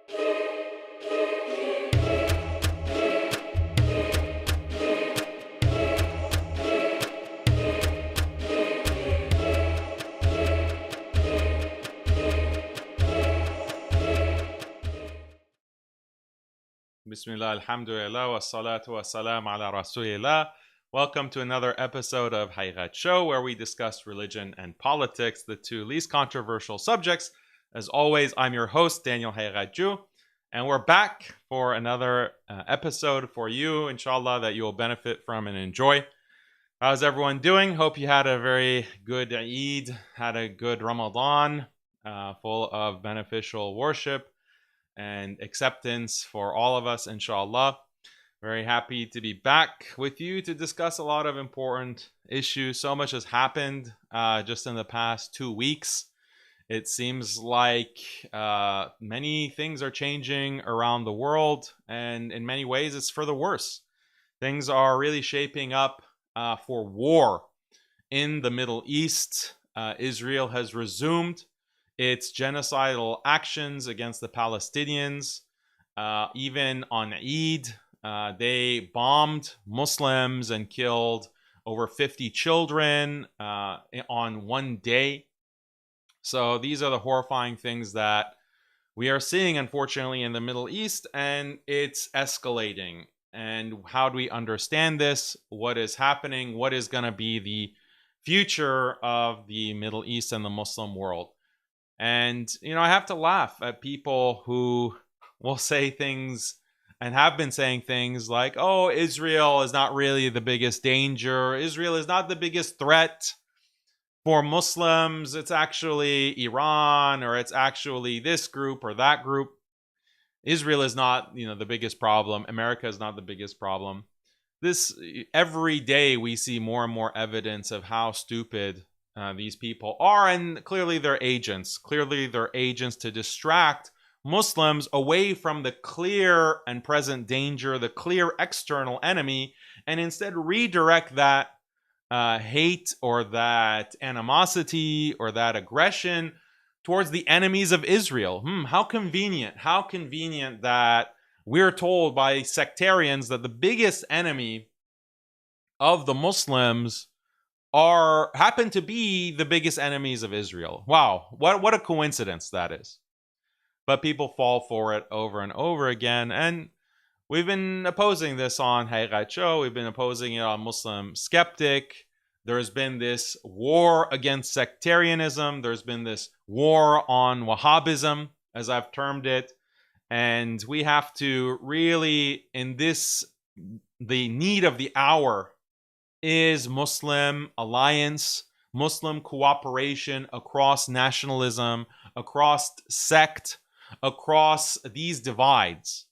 Bismillah, alhamdulillah, wa salatu wa salam ala rasulillah. Welcome to another episode of Haqiqatjou, where we discuss religion and politics, the two least controversial subjects. As always, I'm your host, Daniel Haqiqatjou, and we're back for another episode for you, inshallah, that you will benefit from and enjoy. How's everyone doing? Hope you had a very good Eid, had a good Ramadan, full of beneficial worship and acceptance for all of us, inshallah. Very happy to be back with you to discuss a lot of important issues. So much has happened just in the past 2 weeks. It seems like many things are changing around the world, and in many ways it's for the worse. Things are really shaping up for war in the Middle East. Israel has resumed its genocidal actions against the Palestinians. Even on Eid, they bombed Muslims and killed over 50 children on one day. So these are the horrifying things that we are seeing, unfortunately, in the Middle East, and it's escalating. And how do we understand this? What is happening? What is going to be the future of the Middle East and the Muslim world? And, I have to laugh at people who will say things and have been saying things like, oh, Israel is not really the biggest danger. Israel is not the biggest threat for Muslims. It's actually Iran, or it's actually this group or that group. Israel is not, the biggest problem. America is not the biggest problem. Every day we see more and more evidence of how stupid these people are, and clearly they're agents. Clearly they're agents to distract Muslims away from the clear and present danger, the clear external enemy, and instead redirect that hate or that animosity or that aggression towards the enemies of Israel. How convenient. How convenient that we're told by sectarians that the biggest enemy of the Muslims happen to be the biggest enemies of Israel. Wow, what a coincidence that is. But people fall for it over and over again, and we've been opposing this on Haqiqatjou. We've been opposing it on MuslimSkeptic. There's been this war against sectarianism. There's been this war on Wahhabism, as I've termed it. And we have to really, the need of the hour is Muslim alliance, Muslim cooperation across nationalism, across sect, across these divides.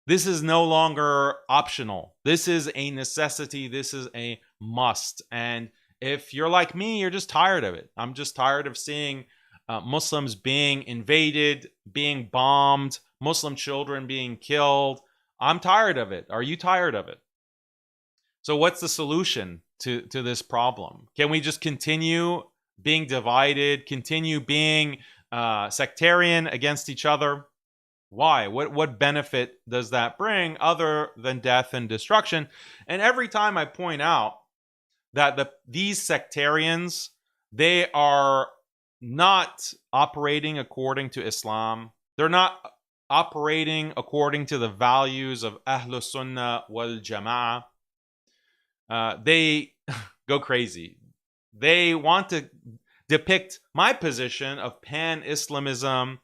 This is no longer optional. This is a necessity. This is a must. And if you're like me, you're just tired of it. I'm just tired of seeing Muslims being invaded, being bombed, Muslim children being killed. I'm tired of it. Are you tired of it? So what's the solution to this problem? Can we just continue being divided, continue being sectarian against each other? Why? What benefit does that bring other than death and destruction? And every time I point out that these sectarians, they are not operating according to Islam. They're not operating according to the values of Ahlus Sunnah wal Jama'ah. They go crazy. They want to depict my position of pan-Islamism,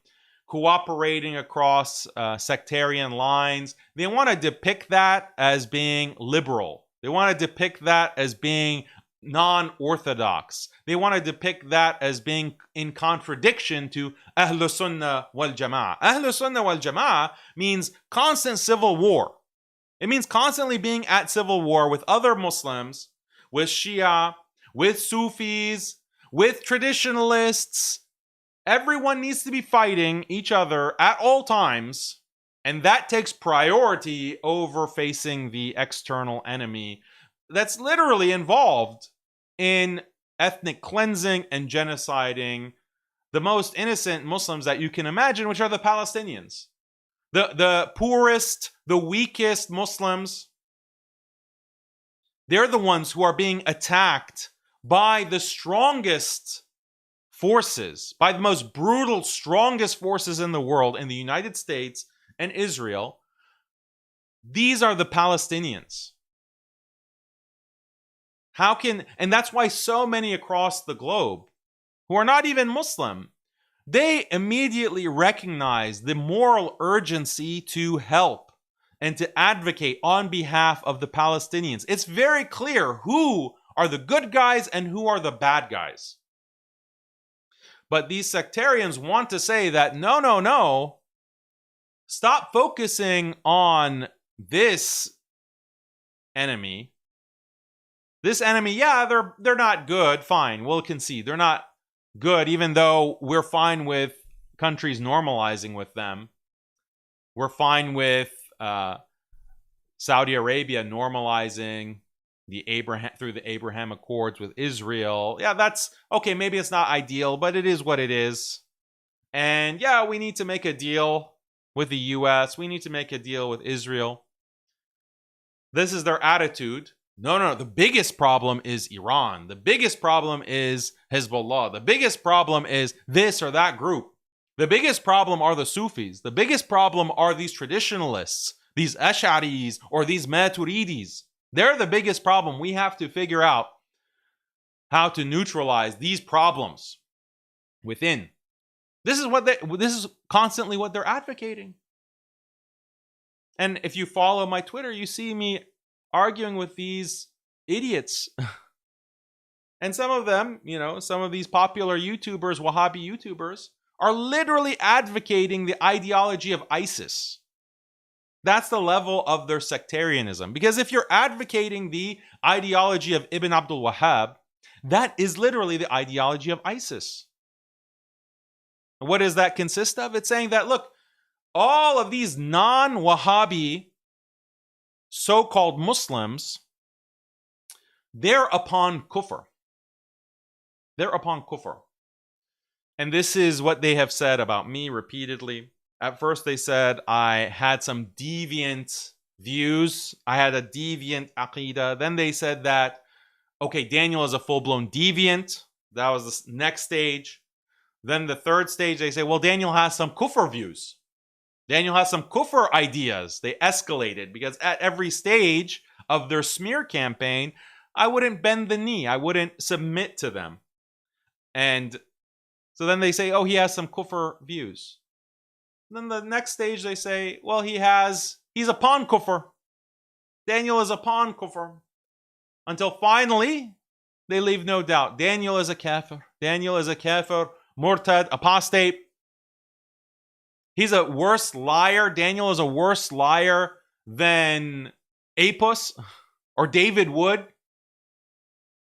cooperating across sectarian lines. They want to depict that as being liberal. They want to depict that as being non-orthodox. They want to depict that as being in contradiction to Ahlus Sunnah wal Jama'ah. Ahlus Sunnah wal Jama'ah means constant civil war. It means constantly being at civil war with other Muslims, with Shia, with Sufis, with traditionalists. Everyone needs to be fighting each other at all times, and that takes priority over facing the external enemy that's literally involved in ethnic cleansing and genociding the most innocent Muslims that you can imagine, which are the Palestinians. The poorest, the weakest Muslims, they're the ones who are being attacked by the strongest forces, by the most brutal, strongest forces in the world, in the United States and Israel. These are the Palestinians. And that's why so many across the globe who are not even Muslim, they immediately recognize the moral urgency to help and to advocate on behalf of the Palestinians. It's very clear who are the good guys and who are the bad guys. But these sectarians want to say that no. Stop focusing on this enemy. This enemy, yeah, they're not good. Fine, we'll concede. They're not good, even though we're fine with countries normalizing with them. We're fine with Saudi Arabia normalizing through the Abraham Accords with Israel. Yeah, that's okay. Maybe it's not ideal, but it is what it is. And yeah, we need to make a deal with the US. We need to make a deal with Israel. This is their attitude. No. The biggest problem is Iran. The biggest problem is Hezbollah. The biggest problem is this or that group. The biggest problem are the Sufis. The biggest problem are these traditionalists, these Ash'aris or these Maturidis. They're the biggest problem. We have to figure out how to neutralize these problems within. This is constantly what they're advocating. And if you follow my Twitter, you see me arguing with these idiots. And some of them, some of these popular YouTubers, Wahhabi YouTubers, are literally advocating the ideology of ISIS. That's the level of their sectarianism. Because if you're advocating the ideology of Ibn Abdul Wahhab, that is literally the ideology of ISIS. What does that consist of? It's saying that, look, all of these non-Wahhabi so-called Muslims, they're upon kufr. They're upon kufr. And this is what they have said about me repeatedly. At first they said I had some deviant views. I had a deviant aqidah. Then they said that, okay, Daniel is a full-blown deviant. That was the next stage. Then the third stage, they say, well, Daniel has some kufr views. Daniel has some kufr ideas. They escalated because at every stage of their smear campaign, I wouldn't bend the knee. I wouldn't submit to them. And so then they say, oh, he has some kufr views. Then the next stage they say, well, he's upon kufr. Daniel is upon kufr. Until finally, they leave no doubt. Daniel is a kafir. Daniel is a kafir, murtad, apostate. He's a worse liar. Daniel is a worse liar than Apis or David Wood,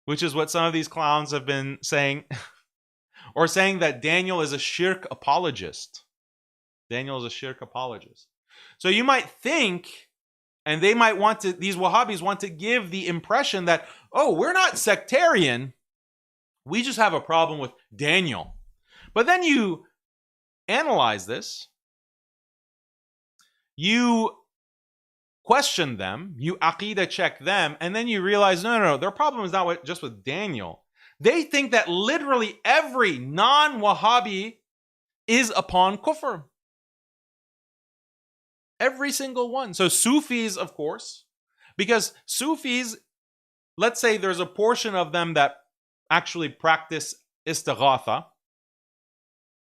which is what some of these clowns have been saying. Or saying that Daniel is a shirk apologist. Daniel is a shirk apologist. So you might think, and they might want to, these Wahhabis want to give the impression that, oh, we're not sectarian. We just have a problem with Daniel. But then you analyze this. You question them. You aqidah check them. And then you realize, no. Their problem is not just with Daniel. They think that literally every non-Wahhabi is upon kufr. Every single one. So Sufis, of course, because Sufis, let's say there's a portion of them that actually practice istighatha,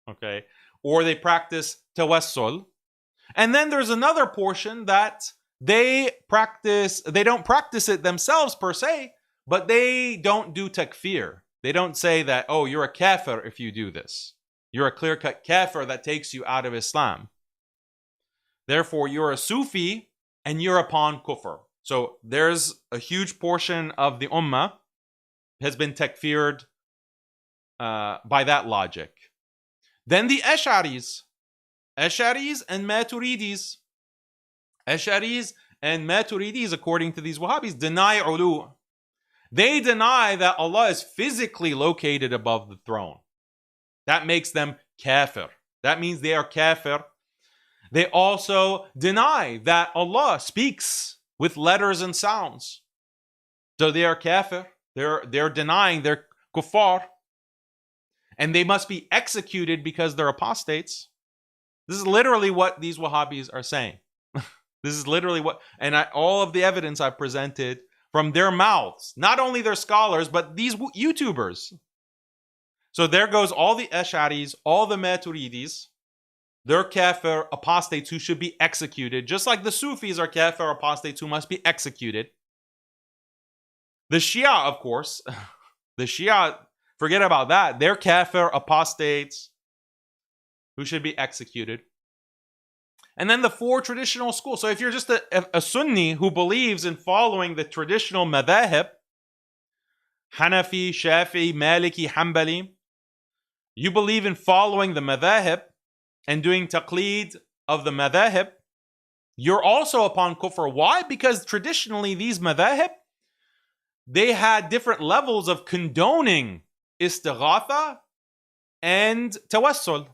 okay, or they practice tawassul, and then there's another portion that they don't practice it themselves per se, but they don't do takfir. They don't say that, oh, you're a kafir if you do this. You're a clear-cut kafir that takes you out of Islam. Therefore, you're a Sufi and you're upon kufr. So there's a huge portion of the ummah has been takfired by that logic. Then the Ash'aris and Maturidis. Ash'aris and Maturidis, according to these Wahhabis, deny ulu. They deny that Allah is physically located above the throne. That makes them kafir. That means they are kafir. They also deny that Allah speaks with letters and sounds. So they are kafir. They're denying, they're kuffar. And they must be executed because they're apostates. This is literally what these Wahhabis are saying. This is literally what, and all of the evidence I've presented from their mouths, not only their scholars, but these YouTubers. So there goes all the Ash'aris, all the Maturidis. They're kafir, apostates who should be executed, just like the Sufis are kafir, apostates who must be executed. The Shia, of course, the Shia, forget about that. They're kafir, apostates who should be executed. And then the four traditional schools. So if you're just a Sunni who believes in following the traditional madhahib, Hanafi, Shafi'i, Maliki, Hanbali, you believe in following the madhahib and doing taqleed of the madhahib, you're also upon kufr. Why? Because traditionally these madhahib, they had different levels of condoning istighatha and tawassul.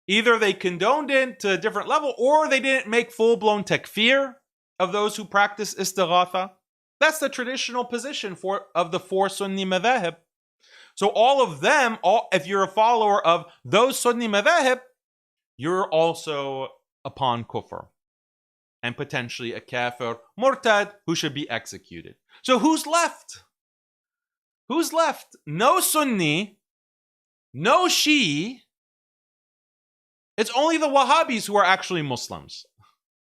Either they condoned it to a different level, or they didn't make full-blown takfir of those who practice istighatha. That's the traditional position of the four Sunni madhahib. So all of them, if you're a follower of those Sunni madhahib, you're also upon kufr and potentially a kafir, murtad, who should be executed. So who's left? Who's left? No Sunni, no Shi'i. It's only the Wahhabis who are actually Muslims.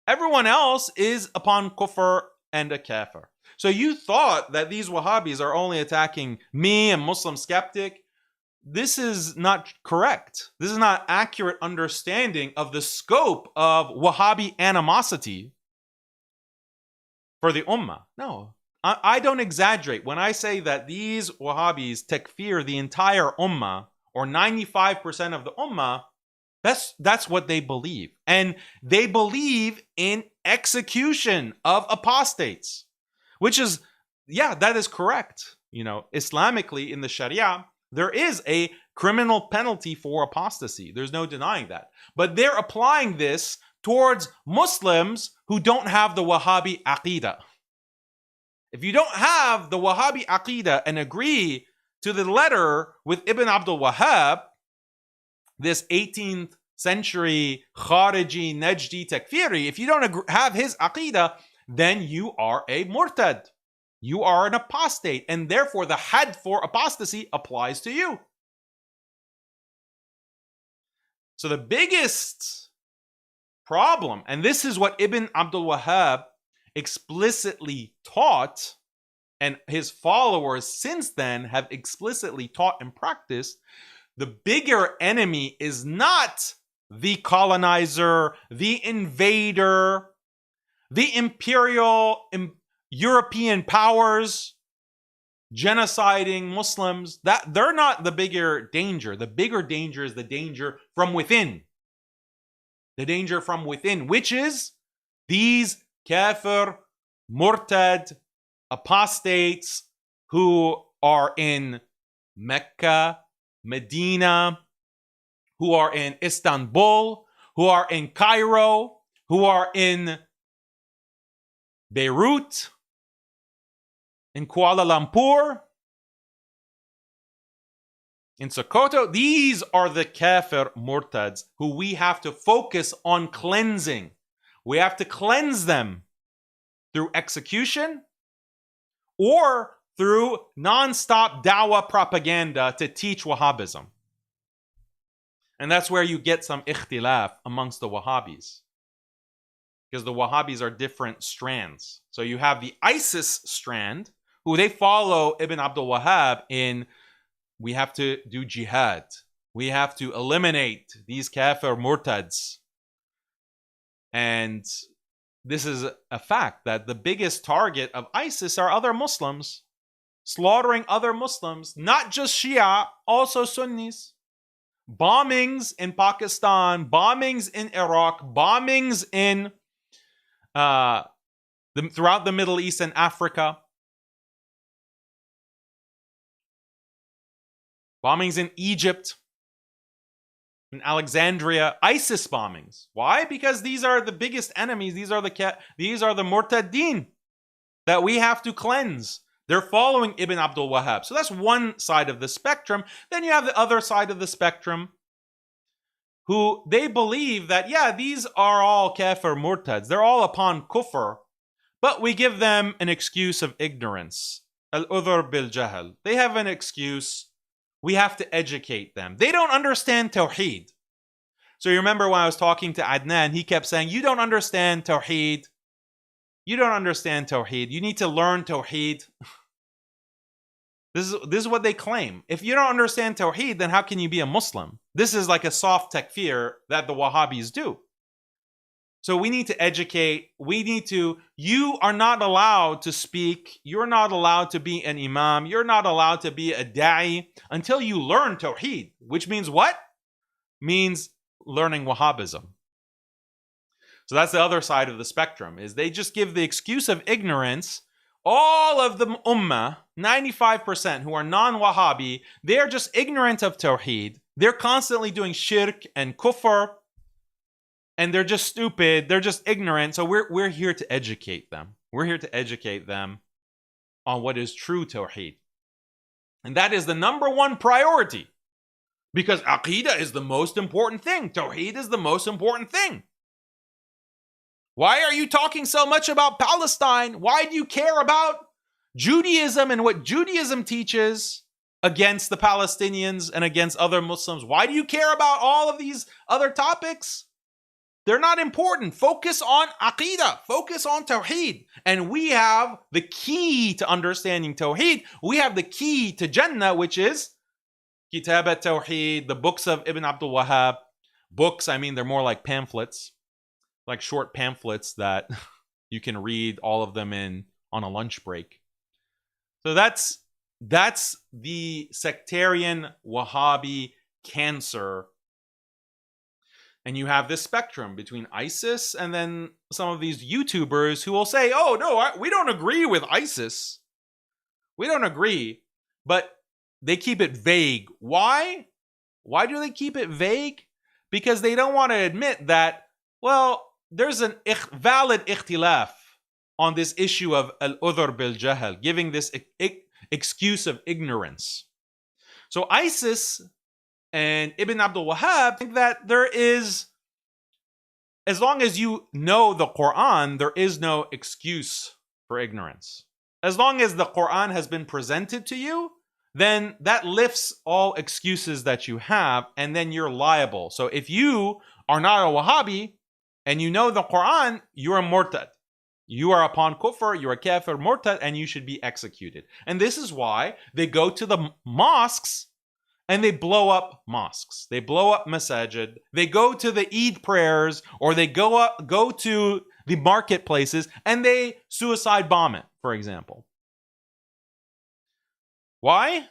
Everyone else is upon kufr and a kafir. So you thought that these Wahhabis are only attacking me and MuslimSkeptic. This is not correct. This is not accurate understanding of the scope of Wahhabi animosity for the Ummah. No, I don't exaggerate when I say that these Wahhabis takfir the entire Ummah, or 95% of the Ummah. That's what they believe. And they believe in execution of apostates, which is, yeah, that is correct. You know, Islamically in the Sharia, there is a criminal penalty for apostasy. There's no denying that. But they're applying this towards Muslims who don't have the Wahhabi Aqidah. If you don't have the Wahhabi Aqidah and agree to the letter with Ibn Abdul Wahhab, this 18th century Khariji Najdi Takfiri, if you don't have his Aqidah, then you are a murtad. You are an apostate, and therefore the had for apostasy applies to you. So the biggest problem, and this is what Ibn Abdul Wahhab explicitly taught, and his followers since then have explicitly taught and practiced, the bigger enemy is not the colonizer, the invader, the imperial European powers genociding Muslims. That they're not the bigger danger. The bigger danger is the danger from within. The danger from within, which is these kafir, murtad, apostates who are in Mecca, Medina, who are in Istanbul, who are in Cairo, who are in Beirut, in Kuala Lumpur, in Sokoto. These are the kafir murtads who we have to focus on cleansing. We have to cleanse them through execution or through non-stop dawah propaganda to teach Wahhabism. And that's where you get some ikhtilaf amongst the Wahhabis, because the Wahhabis are different strands. So you have the ISIS strand, who they follow Ibn Abdul Wahhab in, we have to do jihad. We have to eliminate these kafir murtads. And this is a fact that the biggest target of ISIS are other Muslims, slaughtering other Muslims, not just Shia, also Sunnis. Bombings in Pakistan, bombings in Iraq, bombings in throughout the Middle East and Africa, bombings in Egypt. In Alexandria, ISIS bombings. Why? Because these are the biggest enemies. These are the murtaddin that we have to cleanse. They're following Ibn Abdul Wahhab. So that's one side of the spectrum. Then you have the other side of the spectrum, who they believe that, yeah, these are all kafir murtads. They're all upon kufr, but we give them an excuse of ignorance. Al-udhr bil-jahl. They have an excuse. We have to educate them. They don't understand Tawheed. So you remember when I was talking to Adnan, he kept saying, you don't understand Tawheed. You don't understand Tawheed. You need to learn Tawheed. This is what they claim. If you don't understand Tawheed, then how can you be a Muslim? This is like a soft takfir that the Wahhabis do. So we need to educate. You are not allowed to speak. You're not allowed to be an imam. You're not allowed to be a da'i until you learn Tawheed, which means what? Means learning Wahhabism. So that's the other side of the spectrum, is they just give the excuse of ignorance. All of the ummah, 95% who are non-Wahhabi, they're just ignorant of Tawheed. They're constantly doing shirk and kufr. And they're just stupid. They're just ignorant. So we're here to educate them. We're here to educate them on what is true Tawheed. And that is the number one priority. Because Aqidah is the most important thing. Tawheed is the most important thing. Why are you talking so much about Palestine? Why do you care about Judaism and what Judaism teaches against the Palestinians and against other Muslims? Why do you care about all of these other topics? They're not important. Focus on Aqidah. Focus on Tawheed. And we have the key to understanding Tawheed. We have the key to Jannah, which is Kitab al-Tawheed, the books of Ibn Abdul Wahhab. Books, I mean, they're more like pamphlets, like short pamphlets that you can read all of them on a lunch break. So that's the sectarian Wahhabi cancer. And you have this spectrum between ISIS and then some of these YouTubers who will say, oh, no, we don't agree with ISIS. We don't agree. But they keep it vague. Why? Why do they keep it vague? Because they don't want to admit that, well, there's a valid ikhtilaf on this issue of al-udhr bil-jahl, giving this excuse of ignorance. So ISIS and Ibn Abdul Wahhab think that there is, as long as you know the Quran, there is no excuse for ignorance. As long as the Quran has been presented to you, then that lifts all excuses that you have, and then you're liable. So if you are not a Wahhabi and you know the Quran, you're a murtad. You are upon kufr, you're a kafir murtad, and you should be executed. And this is why they go to the mosques and they blow up mosques. They blow up masajid. They go to the Eid prayers, or they go to the marketplaces and they suicide bomb it, for example. Why?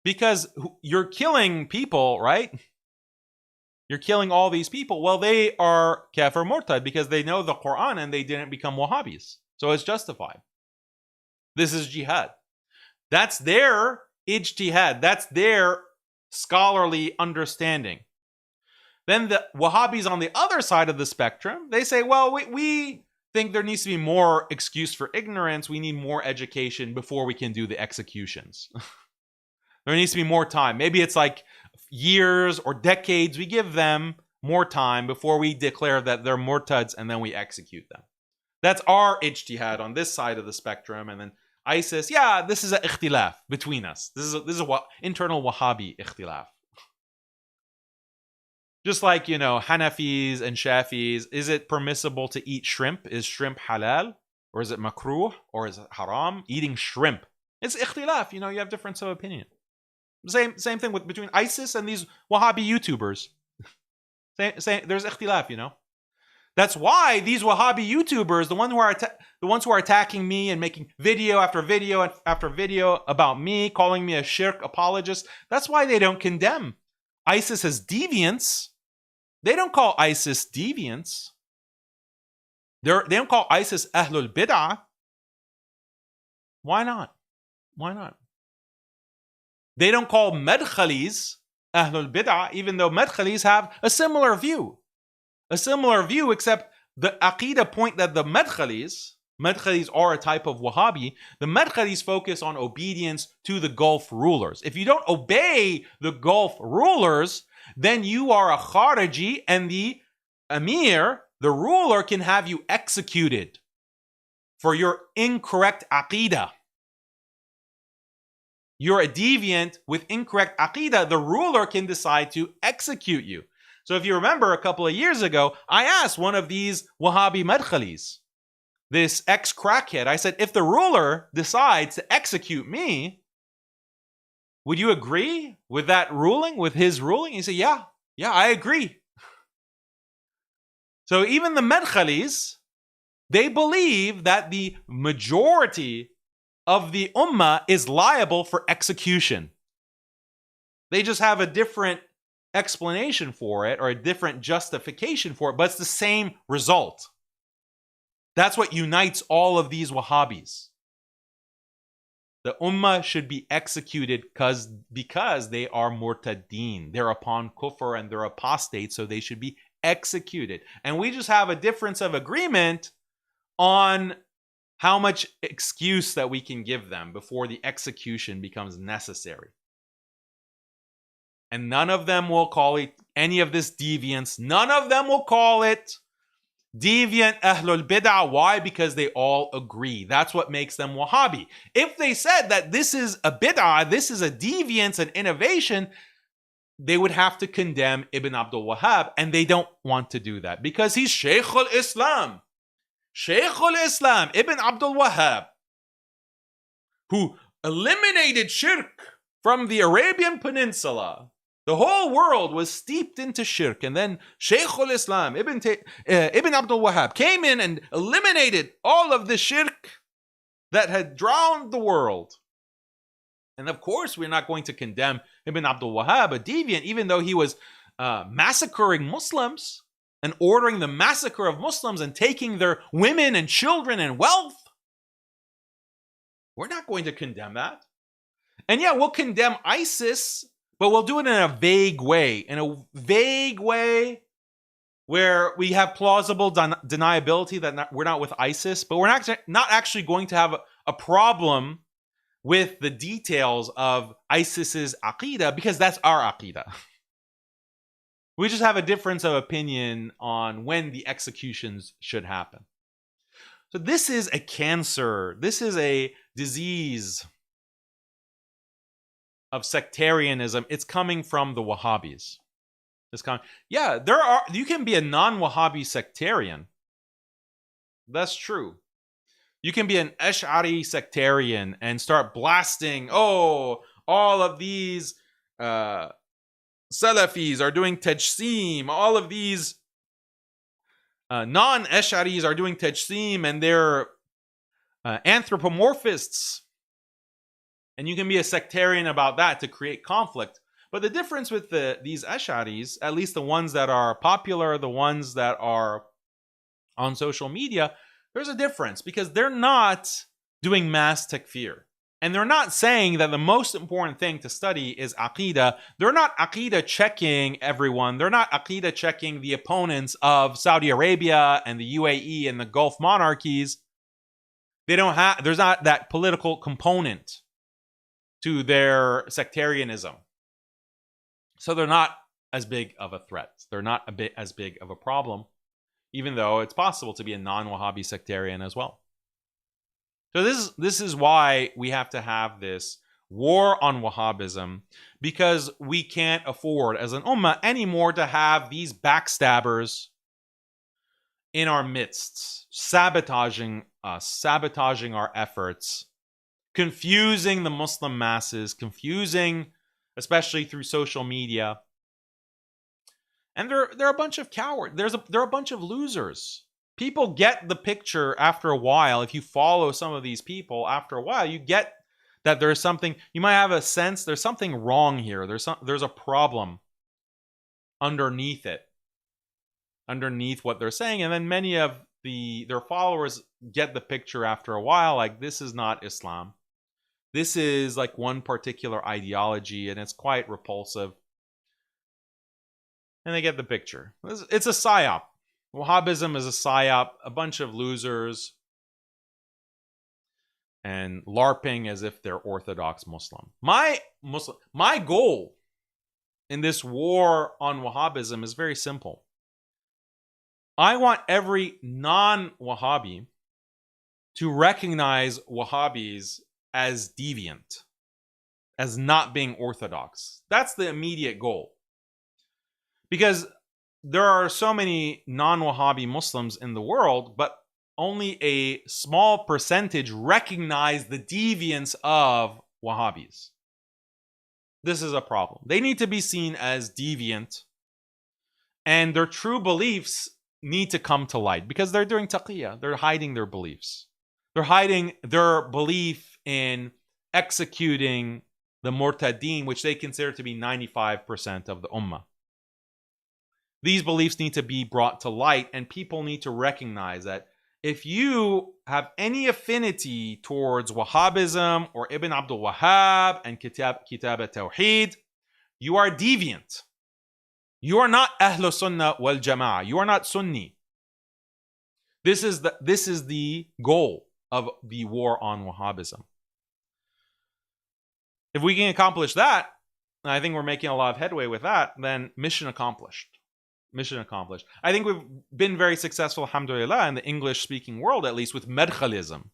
Because you're killing people, right? You're killing all these people. Well, they are kafir murtad because they know the Quran and they didn't become Wahhabis. So it's justified. This is jihad. That's their ijtihad. That's their scholarly understanding. Then the Wahhabis on the other side of the spectrum, they say, well, we think there needs to be more excuse for ignorance. We need more education before we can do the executions. There needs to be more time. Maybe it's like years or decades. We give them more time before we declare that they're murtads and then we execute them. That's our ijtihad on this side of the spectrum. And then ISIS, yeah, this is an ikhtilaf between us. This is what internal Wahhabi ikhtilaf. Just like, Hanafis and Shafis, is it permissible to eat shrimp? Is shrimp halal? Or is it makruh? Or is it haram? Eating shrimp. It's ikhtilaf, you have difference of opinion. Same thing between ISIS and these Wahhabi YouTubers. There's ikhtilaf, That's why these Wahhabi YouTubers, the ones who are attacking me and making video after video after video about me, calling me a shirk apologist, that's why they don't condemn ISIS as deviants. They don't call ISIS deviants. They don't call ISIS Ahlul Bid'ah. Why not? Why not? They don't call Medkhalis Ahlul Bid'ah, even though Medkhalis have a similar view. A similar view, except the Aqidah point that the Medkhalis are a type of Wahhabi. The Medkhalis focus on obedience to the Gulf rulers. If you don't obey the Gulf rulers, then you are a Khariji, and the Amir, the ruler, can have you executed for your incorrect Aqidah. You're a deviant with incorrect Aqidah. The ruler can decide to execute you. So if you remember a couple of years ago, I asked one of these Wahhabi Medkhalis, this ex-crackhead, I said, if the ruler decides to execute me, would you agree with that ruling, with his ruling? He said, yeah, I agree. So even the Medkhalis, they believe that the majority of the Ummah is liable for execution. They just have a different explanation for it, or a different justification for it, but it's the same result. That's what unites all of these Wahhabis. The Ummah should be executed because they are murtadeen. They're upon kufr and they're apostates, so they should be executed. And we just have a difference of agreement on how much excuse that we can give them before the execution becomes necessary. And none of them will call it any of this deviance. None of them will call it deviant Ahlul Bid'ah. Why? Because they all agree. That's what makes them Wahhabi. If they said that this is a bid'ah, this is a deviance, an innovation, they would have to condemn Ibn Abdul Wahhab, and they don't want to do that because he's Shaykh al-Islam. Shaykh al-Islam, Ibn Abdul Wahhab, who eliminated shirk from the Arabian Peninsula. The whole world was steeped into shirk, and then Shaykh al-Islam, Ibn Abdul Wahhab, came in and eliminated all of the shirk that had drowned the world. And of course, we're not going to condemn Ibn Abdul Wahhab, a deviant, even though he was massacring Muslims and ordering the massacre of Muslims and taking their women and children and wealth. We're not going to condemn that. And yeah, we'll condemn ISIS, but we'll do it in a vague way. Where we have plausible deniability that we're not with ISIS, but we're not actually going to have a problem with the details of ISIS's Aqidah, because that's our Aqidah. We just have a difference of opinion on when the executions should happen. So this is a cancer. This is a disease of sectarianism. It's coming from the Wahhabis. You can be a non-Wahhabi sectarian. That's true. You can be an Ash'ari sectarian and start blasting, all of these Salafis are doing tajseem, all of these non-Ash'aris are doing tajseem, and they're anthropomorphists. And you can be a sectarian about that to create conflict. But the difference with these Ash'aris, at least the ones that are popular, the ones that are on social media, there's a difference because they're not doing mass takfir. And they're not saying that the most important thing to study is Aqidah. They're not Aqidah checking everyone. They're not Aqidah checking the opponents of Saudi Arabia and the UAE and the Gulf monarchies. There's not that political component to their sectarianism. So they're not as big of a threat. They're not a bit as big of a problem, even though it's possible to be a non-Wahhabi sectarian as well. So this is why we have to have this war on Wahhabism, because we can't afford as an ummah anymore to have these backstabbers in our midst, sabotaging us, sabotaging our efforts, confusing the Muslim masses, confusing, especially through social media. And they're a bunch of cowards. They're a bunch of losers. People get the picture after a while. If you follow some of these people, after a while, you get that there's something. You might have a sense there's something wrong here. There's a problem underneath it, underneath what they're saying. And then many of their followers get the picture after a while, like this is not Islam. This is like one particular ideology, and it's quite repulsive. And they get the picture. It's a psyop. Wahhabism is a psyop, a bunch of losers and LARPing as if they're Orthodox Muslim. My goal in this war on Wahhabism is very simple. I want every non-Wahhabi to recognize Wahhabis as deviant, as not being Orthodox. That's the immediate goal. Because there are so many non-Wahhabi Muslims in the world, but only a small percentage recognize the deviance of Wahhabis. This is a problem. They need to be seen as deviant, and their true beliefs need to come to light because they're doing taqiyya. They're hiding their beliefs. They're hiding their belief in executing the murtadeen, which they consider to be 95% of the ummah. These beliefs need to be brought to light, and people need to recognize that if you have any affinity towards Wahhabism or Ibn Abdul Wahhab and Kitab al-Tawheed, you are deviant. You are not Ahlul Sunnah wal Jama'ah. You are not Sunni. This is the goal of the war on Wahhabism. If we can accomplish that, and I think we're making a lot of headway with that, then mission accomplished. Mission accomplished. I think we've been very successful, alhamdulillah, in the English-speaking world, at least with Medkhalism.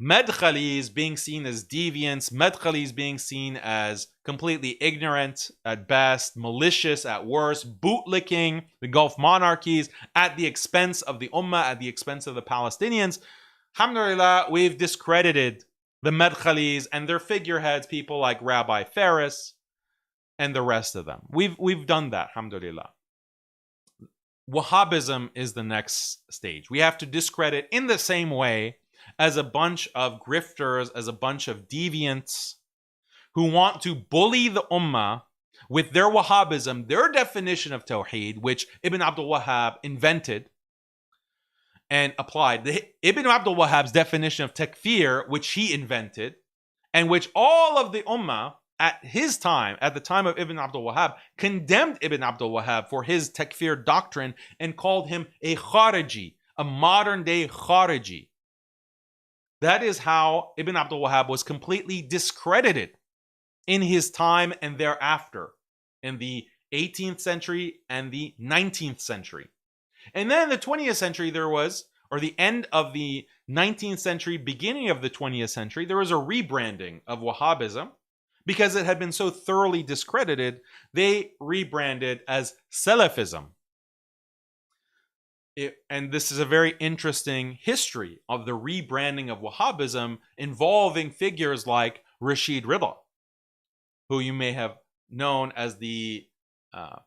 Medkhalis being seen as deviants, Medkhalis being seen as completely ignorant at best, malicious at worst, bootlicking the Gulf monarchies at the expense of the Ummah, at the expense of the Palestinians. Alhamdulillah, we've discredited the Medkhalis and their figureheads, people like Rabbi Faris and the rest of them. We've done that, alhamdulillah. Wahhabism is the next stage. We have to discredit in the same way as a bunch of grifters, as a bunch of deviants who want to bully the ummah with their Wahhabism, their definition of Tawheed, which Ibn Abdul Wahhab invented and applied. Ibn Abdul Wahhab's definition of takfir, which he invented, and which all of the ummah at his time, at the time of Ibn Abdul Wahhab, condemned Ibn Abdul Wahhab for his takfir doctrine and called him a khariji, a modern day khariji. That is how Ibn Abdul Wahhab was completely discredited in his time and thereafter, in the 18th century and the 19th century. And then in the 20th century, or the end of the 19th century, beginning of the 20th century, there was a rebranding of Wahhabism. Because it had been so thoroughly discredited, they rebranded as Salafism. And this is a very interesting history of the rebranding of Wahhabism involving figures like Rashid Rida, who you may have known as the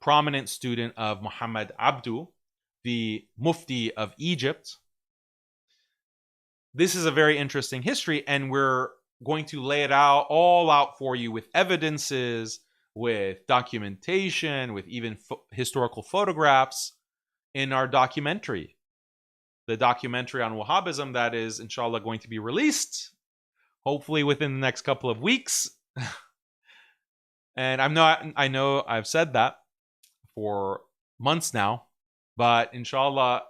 prominent student of Muhammad Abdu, the Mufti of Egypt. This is a very interesting history, and we're going to lay it all out for you with evidences, with documentation, with even historical photographs in our documentary. The documentary on Wahhabism that is, inshallah, going to be released, hopefully within the next couple of weeks. And I know I've said that for months now, but inshallah,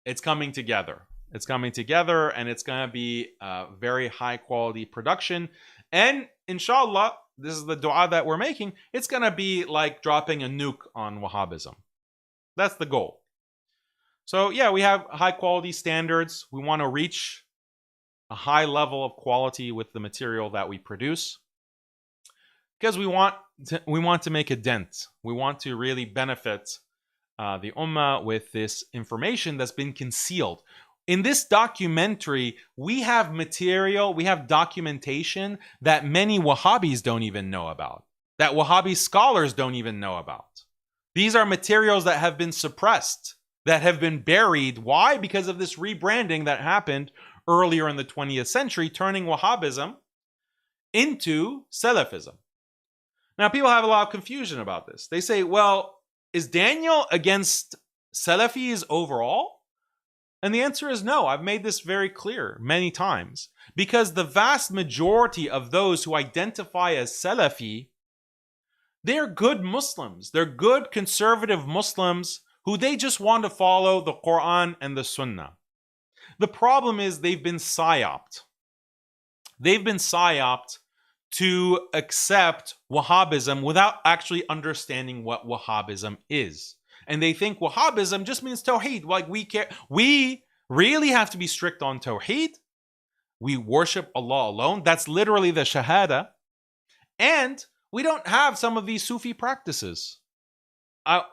it's coming together. It's coming together, and it's going to be a very high quality production. And inshallah, this is the dua that we're making. It's going to be like dropping a nuke on Wahhabism. That's the goal. So yeah, we have high quality standards. We want to reach a high level of quality with the material that we produce, because we want to make a dent. We want to really benefit the ummah with this information that's been concealed. In this documentary, we have material, we have documentation that many Wahhabis don't even know about, that Wahhabi scholars don't even know about. These are materials that have been suppressed, that have been buried. Why? Because of this rebranding that happened earlier in the 20th century, turning Wahhabism into Salafism. Now, people have a lot of confusion about this. They say, well, is Daniel against Salafis overall? And the answer is no. I've made this very clear many times. Because the vast majority of those who identify as Salafi They're good Muslims. They're good conservative Muslims who they just want to follow the Quran and the Sunnah. The problem is they've been psyoped. They've been psyoped to accept Wahhabism without actually understanding what Wahhabism is. And they think Wahhabism just means Tawheed. Like we really have to be strict on Tawheed. We worship Allah alone. That's literally the Shahada. And we don't have some of these Sufi practices.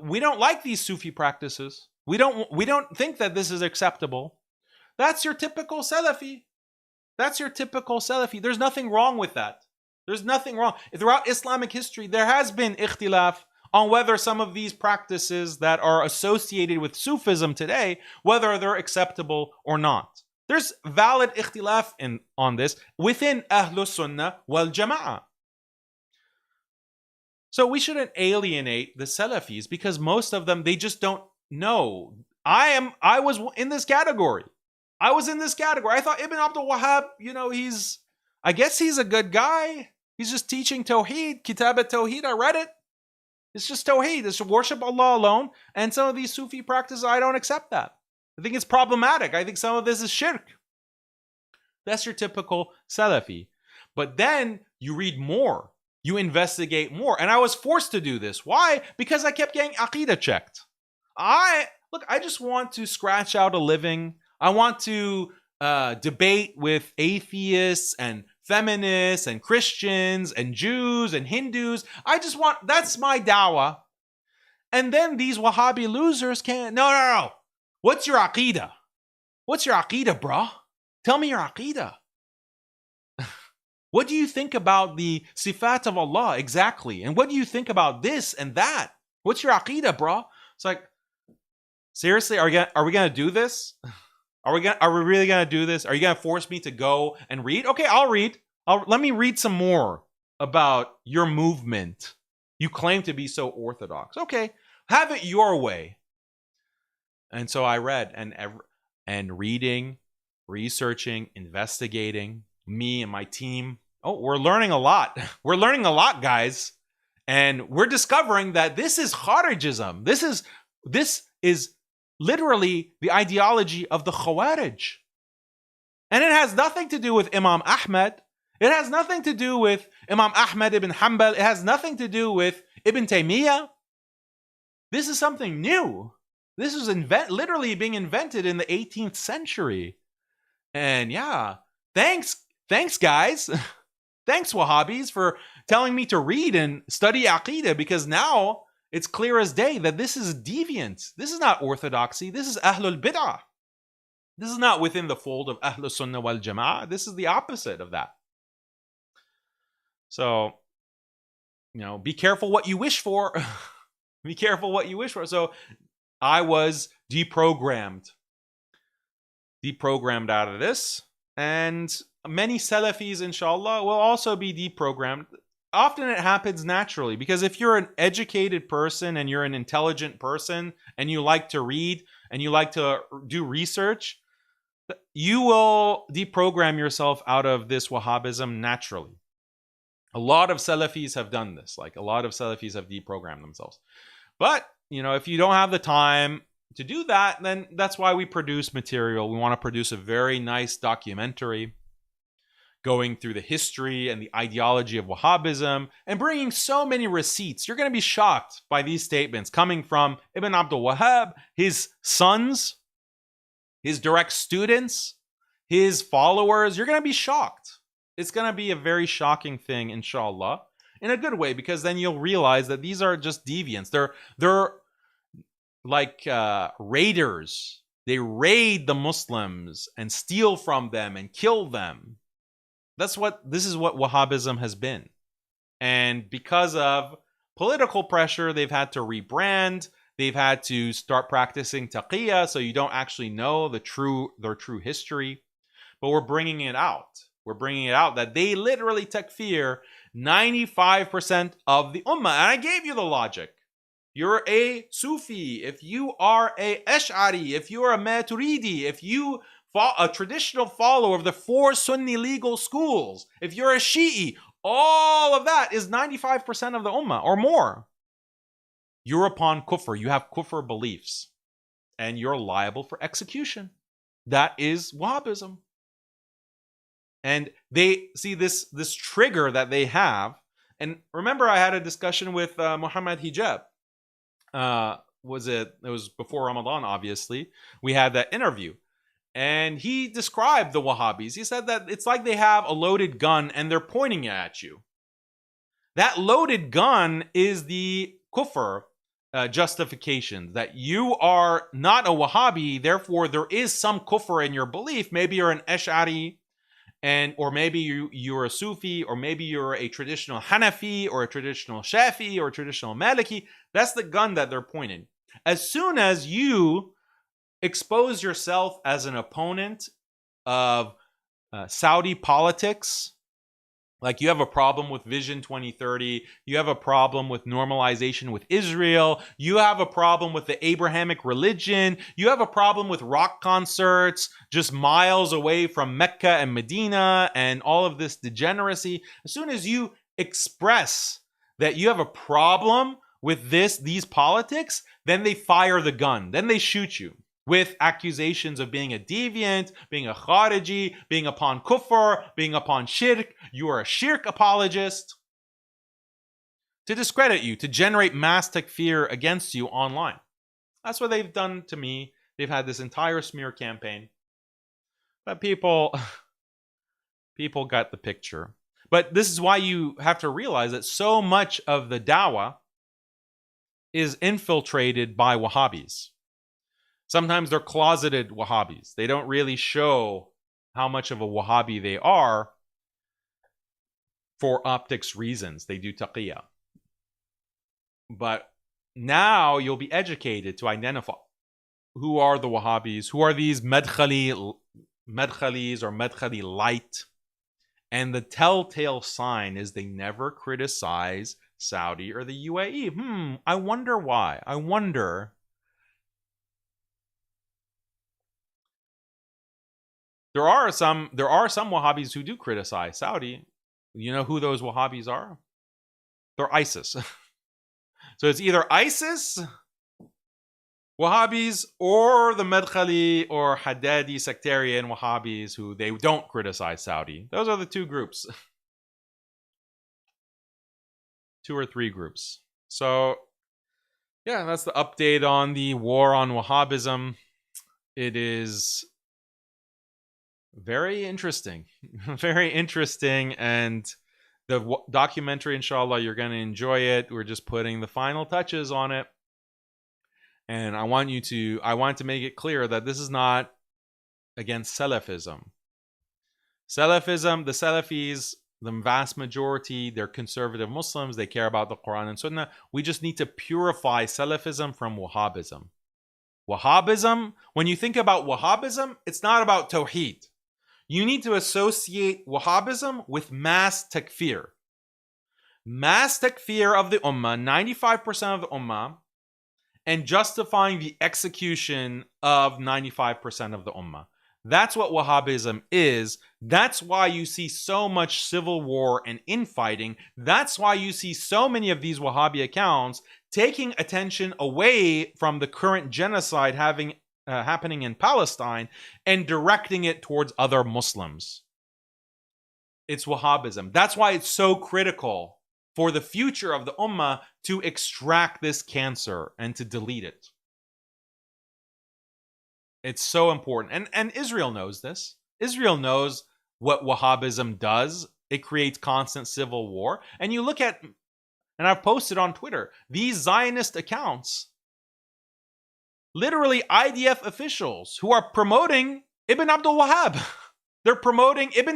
We don't like these Sufi practices. We don't think that this is acceptable. That's your typical Salafi. That's your typical Salafi. There's nothing wrong with that. There's nothing wrong. Throughout Islamic history, there has been ikhtilaf on whether some of these practices that are associated with Sufism today, whether they're acceptable or not. There's valid ikhtilaf on this within Ahlus Sunnah wal Jama'ah. So we shouldn't alienate the Salafis because most of them, they just don't know. I was in this category. I thought Ibn Abdul Wahhab, I guess he's a good guy. He's just teaching Tawheed, Kitab al-Tawheed. I read it. It's just Tawheed. It's to worship Allah alone. And some of these Sufi practices, I don't accept that. I think it's problematic. I think some of this is shirk. That's your typical Salafi. But then you read more. You investigate more. And I was forced to do this. Why? Because I kept getting Aqidah checked. I just want to scratch out a living. I want to debate with atheists and feminists and Christians and Jews and Hindus. That's my dawah. And then these Wahhabi losers can't, no. What's your Aqidah? What's your Aqidah, bro? Tell me your Aqidah. What do you think about the sifat of Allah exactly? And what do you think about this and that? What's your Aqidah, bro? It's like, seriously, are we gonna do this? Are we really gonna do this? Are you gonna force me to go and read? Okay, I'll read. Let me read some more about your movement. You claim to be so orthodox. Okay, have it your way. And so I read and reading, researching, investigating. Me and my team. Oh, we're learning a lot. We're learning a lot, guys, and we're discovering that this is Kharijism. This is literally the ideology of the Khawarij. And it has nothing to do with Imam Ahmad. It has nothing to do with Imam Ahmad ibn Hanbal. It has nothing to do with Ibn Taymiyyah. This is something new. This was literally being invented in the 18th century. And yeah, thanks guys. Thanks Wahhabis for telling me to read and study Aqidah, because now it's clear as day that this is deviant. This is not orthodoxy. This is Ahlul Bid'ah. This is not within the fold of Ahlus Sunnah wal Jama'ah. This is the opposite of that. So, be careful what you wish for. Be careful what you wish for. So I was deprogrammed out of this. And many Salafis, inshallah, will also be deprogrammed. Often it happens naturally, because if you're an educated person and you're an intelligent person and you like to read and you like to do research, you will deprogram yourself out of this Wahhabism naturally. A lot of Salafis have done this. Like, a lot of Salafis have deprogrammed themselves. But, if you don't have the time to do that, then that's why we produce material. We want to produce a very nice documentary going through the history and the ideology of Wahhabism and bringing so many receipts. You're going to be shocked by these statements coming from Ibn Abdul Wahhab, his sons, his direct students, his followers. You're going to be shocked. It's going to be a very shocking thing, inshallah, in a good way, because then you'll realize that these are just deviants. They're like raiders. They raid the Muslims and steal from them and kill them. This is what Wahhabism has been. And because of political pressure, they've had to rebrand. They've had to start practicing taqiyya, so you don't actually know their true history. But we're bringing it out. We're bringing it out that they literally takfir 95% of the ummah. And I gave you the logic. You're a Sufi, if you are a Ash'ari, if you are a Maturidi, if you a traditional follower of the 4 Sunni legal schools, if you're a Shi'i, all of that is 95% of the ummah or more. You're upon kufr. You have kufr beliefs. And you're liable for execution. That is Wahhabism. And they see this trigger that they have. And remember, I had a discussion with Muhammad Hijab. It was before Ramadan, obviously. We had that interview. And he described the Wahhabis. He said that it's like they have a loaded gun and they're pointing it at you. That loaded gun is the kufr justification, that you are not a Wahhabi, therefore there is some kufr in your belief. Maybe you're an Ash'ari, or maybe you're a Sufi, or maybe you're a traditional Hanafi, or a traditional Shafi, or a traditional Maliki. That's the gun that they're pointing. As soon as you expose yourself as an opponent of Saudi politics, like you have a problem with Vision 2030, you have a problem with normalization with Israel, you have a problem with the Abrahamic religion, you have a problem with rock concerts just miles away from Mecca and Medina and all of this degeneracy. As soon as you express that you have a problem with these politics, then they fire the gun, then they shoot you with accusations of being a deviant, being a khariji, being upon kufr, being upon shirk. You are a shirk apologist. To discredit you, to generate mass takfir against you online. That's what they've done to me. They've had this entire smear campaign. But people got the picture. But this is why you have to realize that so much of the dawah is infiltrated by Wahhabis. Sometimes they're closeted Wahhabis. They don't really show how much of a Wahhabi they are for optics reasons. They do taqiyya. But now you'll be educated to identify who are the Wahhabis, who are these Medkhalis or Medkhali light. And the telltale sign is they never criticize Saudi or the UAE. I wonder why. I wonder. There are some Wahhabis who do criticize Saudi. You know who those Wahhabis are? They're ISIS. So it's either ISIS, Wahhabis, or the Medkhali or Haddadi sectarian Wahhabis who they don't criticize Saudi. Those are the two groups. 2 or 3 groups. So, yeah, that's the update on the war on Wahhabism. It is very interesting. Very interesting. And the documentary, inshallah, you're going to enjoy it. We're just putting the final touches on it. And I want to make it clear that this is not against Salafism. Salafism, the Salafis, the vast majority, they're conservative Muslims. They care about the Quran and Sunnah. We just need to purify Salafism from Wahhabism. Wahhabism, when you think about Wahhabism, it's not about Tawheed. You need to associate Wahhabism with mass takfir. Mass takfir of the ummah, 95% of the ummah, and justifying the execution of 95% of the ummah. That's what Wahhabism is. That's why you see so much civil war and infighting. That's why you see so many of these Wahhabi accounts taking attention away from the current genocide happening in Palestine and directing it towards other Muslims. It's Wahhabism. That's why it's so critical for the future of the ummah to extract this cancer and to delete it. It's so important. And Israel knows this. Israel knows what Wahhabism does. It creates constant civil war. And you look at, and I've posted on Twitter, these Zionist accounts, literally IDF officials who are promoting Ibn Abdul Wahhab. They're promoting Ibn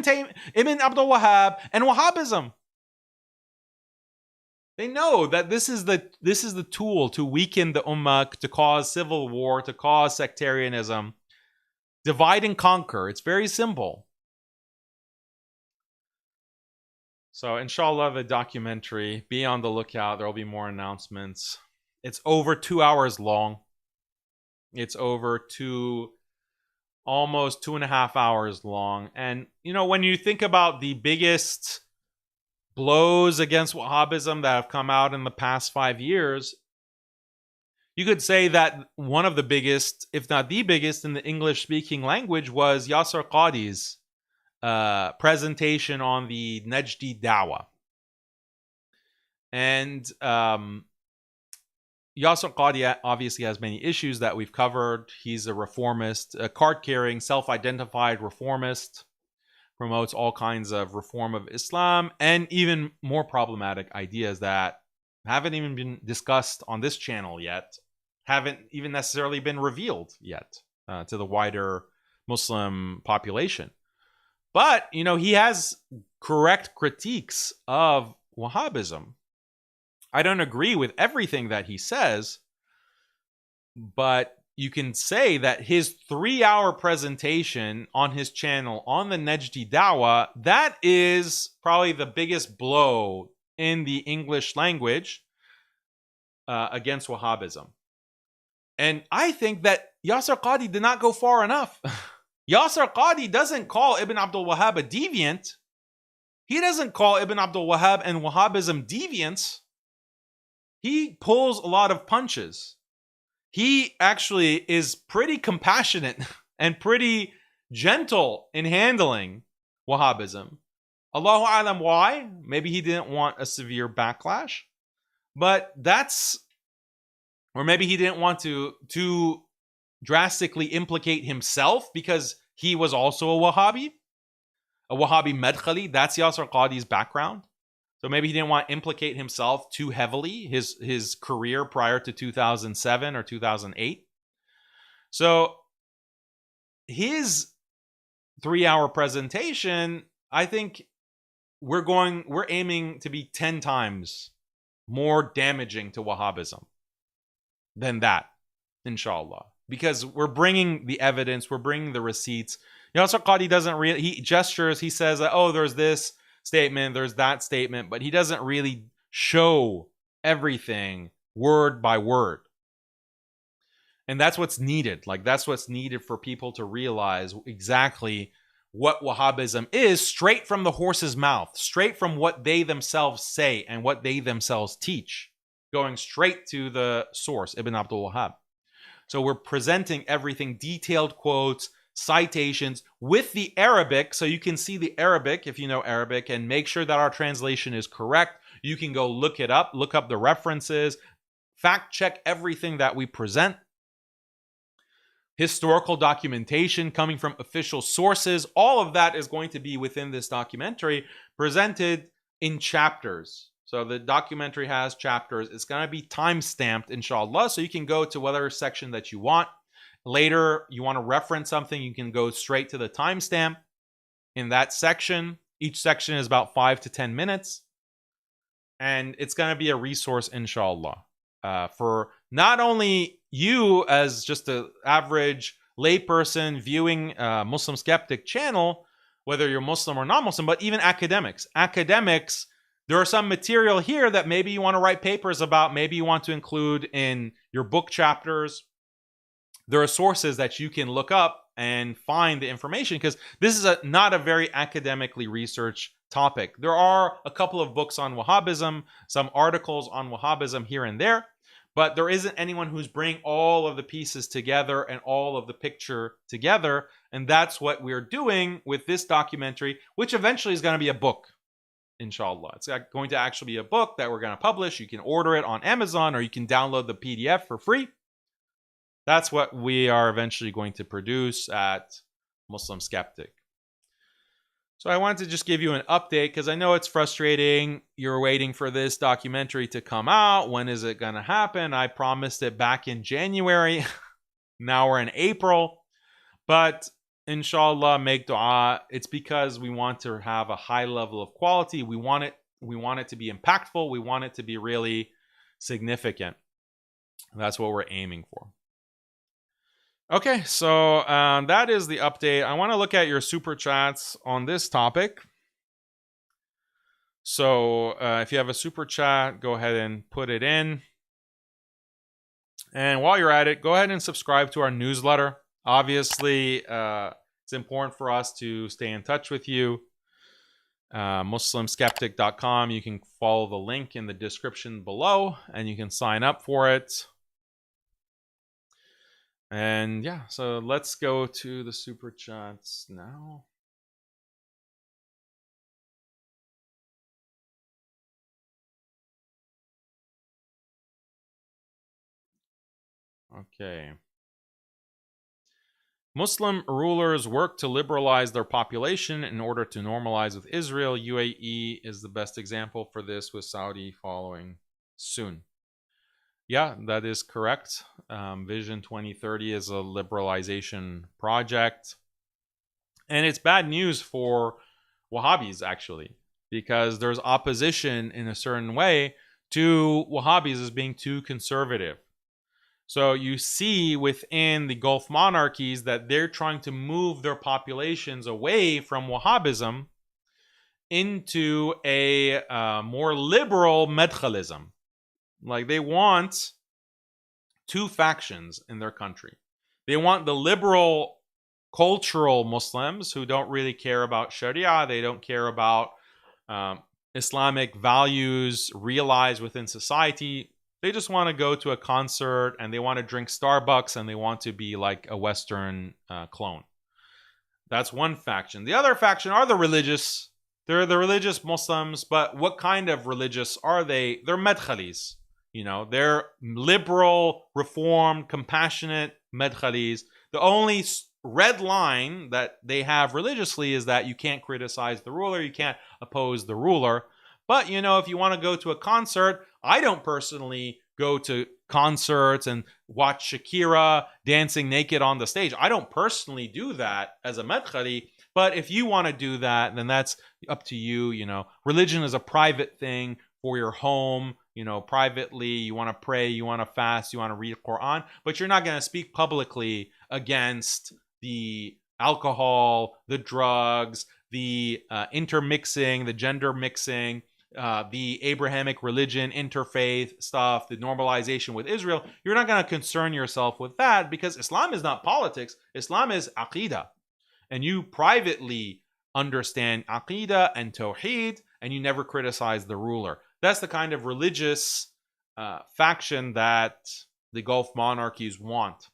Abdul Wahhab and Wahhabism. They know that this is the tool to weaken the ummah, to cause civil war, to cause sectarianism. Divide and conquer. It's very simple. So inshallah, the documentary, be on the lookout. There will be more announcements. It's over 2 hours long. It's over almost 2.5 hours long. And, you know, when you think about the biggest blows against Wahhabism that have come out in the past 5 years, you could say that one of the biggest, if not the biggest, in the English-speaking language was Yasser Qadhi's presentation on the Najdi Dawah. And Yasser Qadhi obviously has many issues that we've covered. He's a reformist, a card-carrying, self-identified reformist, promotes all kinds of reform of Islam, and even more problematic ideas that haven't even been discussed on this channel yet, haven't even necessarily been revealed yet to the wider Muslim population. But, you know, he has correct critiques of Wahhabism. I don't agree with everything that he says, but you can say that his 3-hour presentation on his channel on the Najdi Dawah, that is probably the biggest blow in the English language against Wahhabism. And I think that Yasser Qadhi did not go far enough. Yasser Qadhi doesn't call Ibn Abdul Wahhab a deviant. He doesn't call Ibn Abdul Wahhab and Wahhabism deviants. He pulls a lot of punches. He actually is pretty compassionate and pretty gentle in handling Wahhabism. Allahu alam why? Maybe he didn't want a severe backlash. But or maybe he didn't want to drastically implicate himself because he was also a Wahhabi Medkhali. That's Yasser Qadhi's background. So maybe he didn't want to implicate himself too heavily, his career prior to 2007 or 2008. So his 3-hour presentation, I think we're aiming to be 10 times more damaging to Wahhabism than that, inshallah. Because we're bringing the evidence, we're bringing the receipts. Yasser Qadhi doesn't really, he gestures, he says that, oh, there's this statement, there's that statement, but he doesn't really show everything word by word. And that's what's needed. Like, that's what's needed for people to realize exactly what Wahhabism is, straight from the horse's mouth, straight from what they themselves say and what they themselves teach, going straight to the source, Ibn Abdul Wahhab. So we're presenting everything, detailed quotes, citations with the Arabic, so you can see the Arabic if you know Arabic, and make sure that our translation is correct. You can go look it up, look up the references, fact check everything that we present. Historical documentation coming from official sources, all of that is going to be within this documentary, presented in chapters. So the documentary has chapters. It's going to be time-stamped, inshallah, so you can go to whatever section that you want. Later, you want to reference something, you can go straight to the timestamp in that section. Each section is about 5 to 10 minutes. And it's going to be a resource, inshallah, for not only you as just an average layperson viewing MuslimSkeptic channel, whether you're Muslim or non-Muslim, but even academics. Academics, there are some material here that maybe you want to write papers about, maybe you want to include in your book chapters. There are sources that you can look up and find the information, because this is not a very academically researched topic. There are a couple of books on Wahhabism, some articles on Wahhabism here and there, but there isn't anyone who's bringing all of the pieces together and all of the picture together. And that's what we're doing with this documentary, which eventually is going to be a book, inshallah. It's going to actually be a book that we're going to publish. You can order it on Amazon, or you can download the PDF for free. That's what we are eventually going to produce at MuslimSkeptic. So I wanted to just give you an update, because I know it's frustrating. You're waiting for this documentary to come out. When is it going to happen? I promised it back in January. Now we're in April. But inshallah, make dua. It's because we want to have a high level of quality. We want it to be impactful. We want it to be really significant. That's what we're aiming for. Okay, so that is the update. I want to look at your super chats on this topic. So if you have a super chat, go ahead and put it in. And while you're at it, go ahead and subscribe to our newsletter. Obviously, it's important for us to stay in touch with you. MuslimSkeptic.com. You can follow the link in the description below and you can sign up for it. And yeah, so let's go to the super chats now. Okay. Muslim rulers work to liberalize their population in order to normalize with Israel. UAE is the best example for this, with Saudi following soon. Yeah, that is correct. Vision 2030 is a liberalization project. And it's bad news for Wahhabis, actually, because there's opposition in a certain way to Wahhabis as being too conservative. So you see within the Gulf monarchies that they're trying to move their populations away from Wahhabism into a more liberal Medkhalism. Like, they want two factions in their country. They want the liberal cultural Muslims who don't really care about Sharia. They don't care about Islamic values realized within society. They just want to go to a concert and they want to drink Starbucks and they want to be like a Western clone. That's one faction. The other faction are the religious. They're the religious Muslims, but what kind of religious are they? They're Medkhalis. You know, they're liberal, reformed, compassionate Medkhalis. The only red line that they have religiously is that you can't criticize the ruler, you can't oppose the ruler. But, you know, if you want to go to a concert, I don't personally go to concerts and watch Shakira dancing naked on the stage. I don't personally do that as a Medkhali. But if you want to do that, then that's up to you. You know, religion is a private thing for your home. You know, privately, you want to pray, you want to fast, you want to read Quran, but you're not going to speak publicly against the alcohol, the drugs, the intermixing, the gender mixing, the Abrahamic religion, interfaith stuff, the normalization with Israel. You're not going to concern yourself with that because Islam is not politics. Islam is aqidah. And you privately understand aqidah and tawheed, and you never criticize the ruler. That's the kind of religious faction that the Gulf monarchies want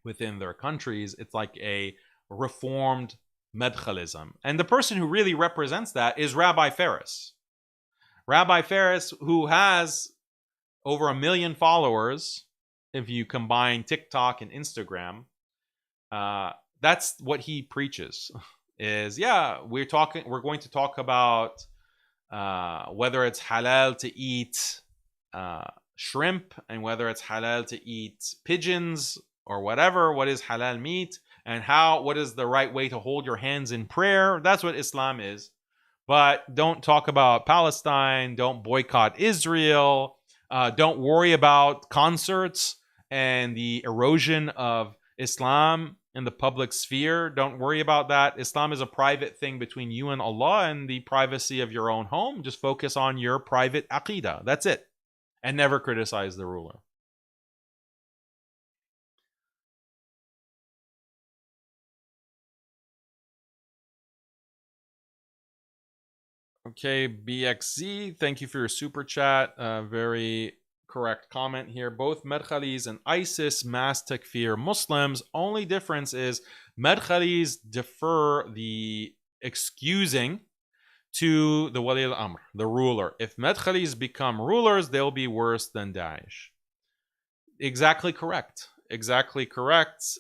within their countries. It's like a reformed Medkhalism. And the person who really represents that is Rabbi Faris. Rabbi Faris, who has over 1 million followers, if you combine TikTok and Instagram, that's what he preaches. Is, yeah, we're going to talk about whether it's halal to eat shrimp and whether it's halal to eat pigeons or whatever. What is halal meat and what is the right way to hold your hands in prayer? That's what Islam is. But don't talk about Palestine. Don't boycott Israel. Don't worry about concerts and the erosion of Islam in the public sphere. Don't worry about that. Islam is a private thing between you and Allah and the privacy of your own home. Just focus on your private aqidah. That's it. And never criticize the ruler. Okay, BXZ, thank you for your super chat. Very correct comment here. Both Medkhalis and ISIS mass takfir Muslims. Only difference is Medkhalis defer the excusing to the Wali al-Amr, the ruler. If Medkhalis become rulers, they'll be worse than Daesh. Exactly correct. Exactly correct.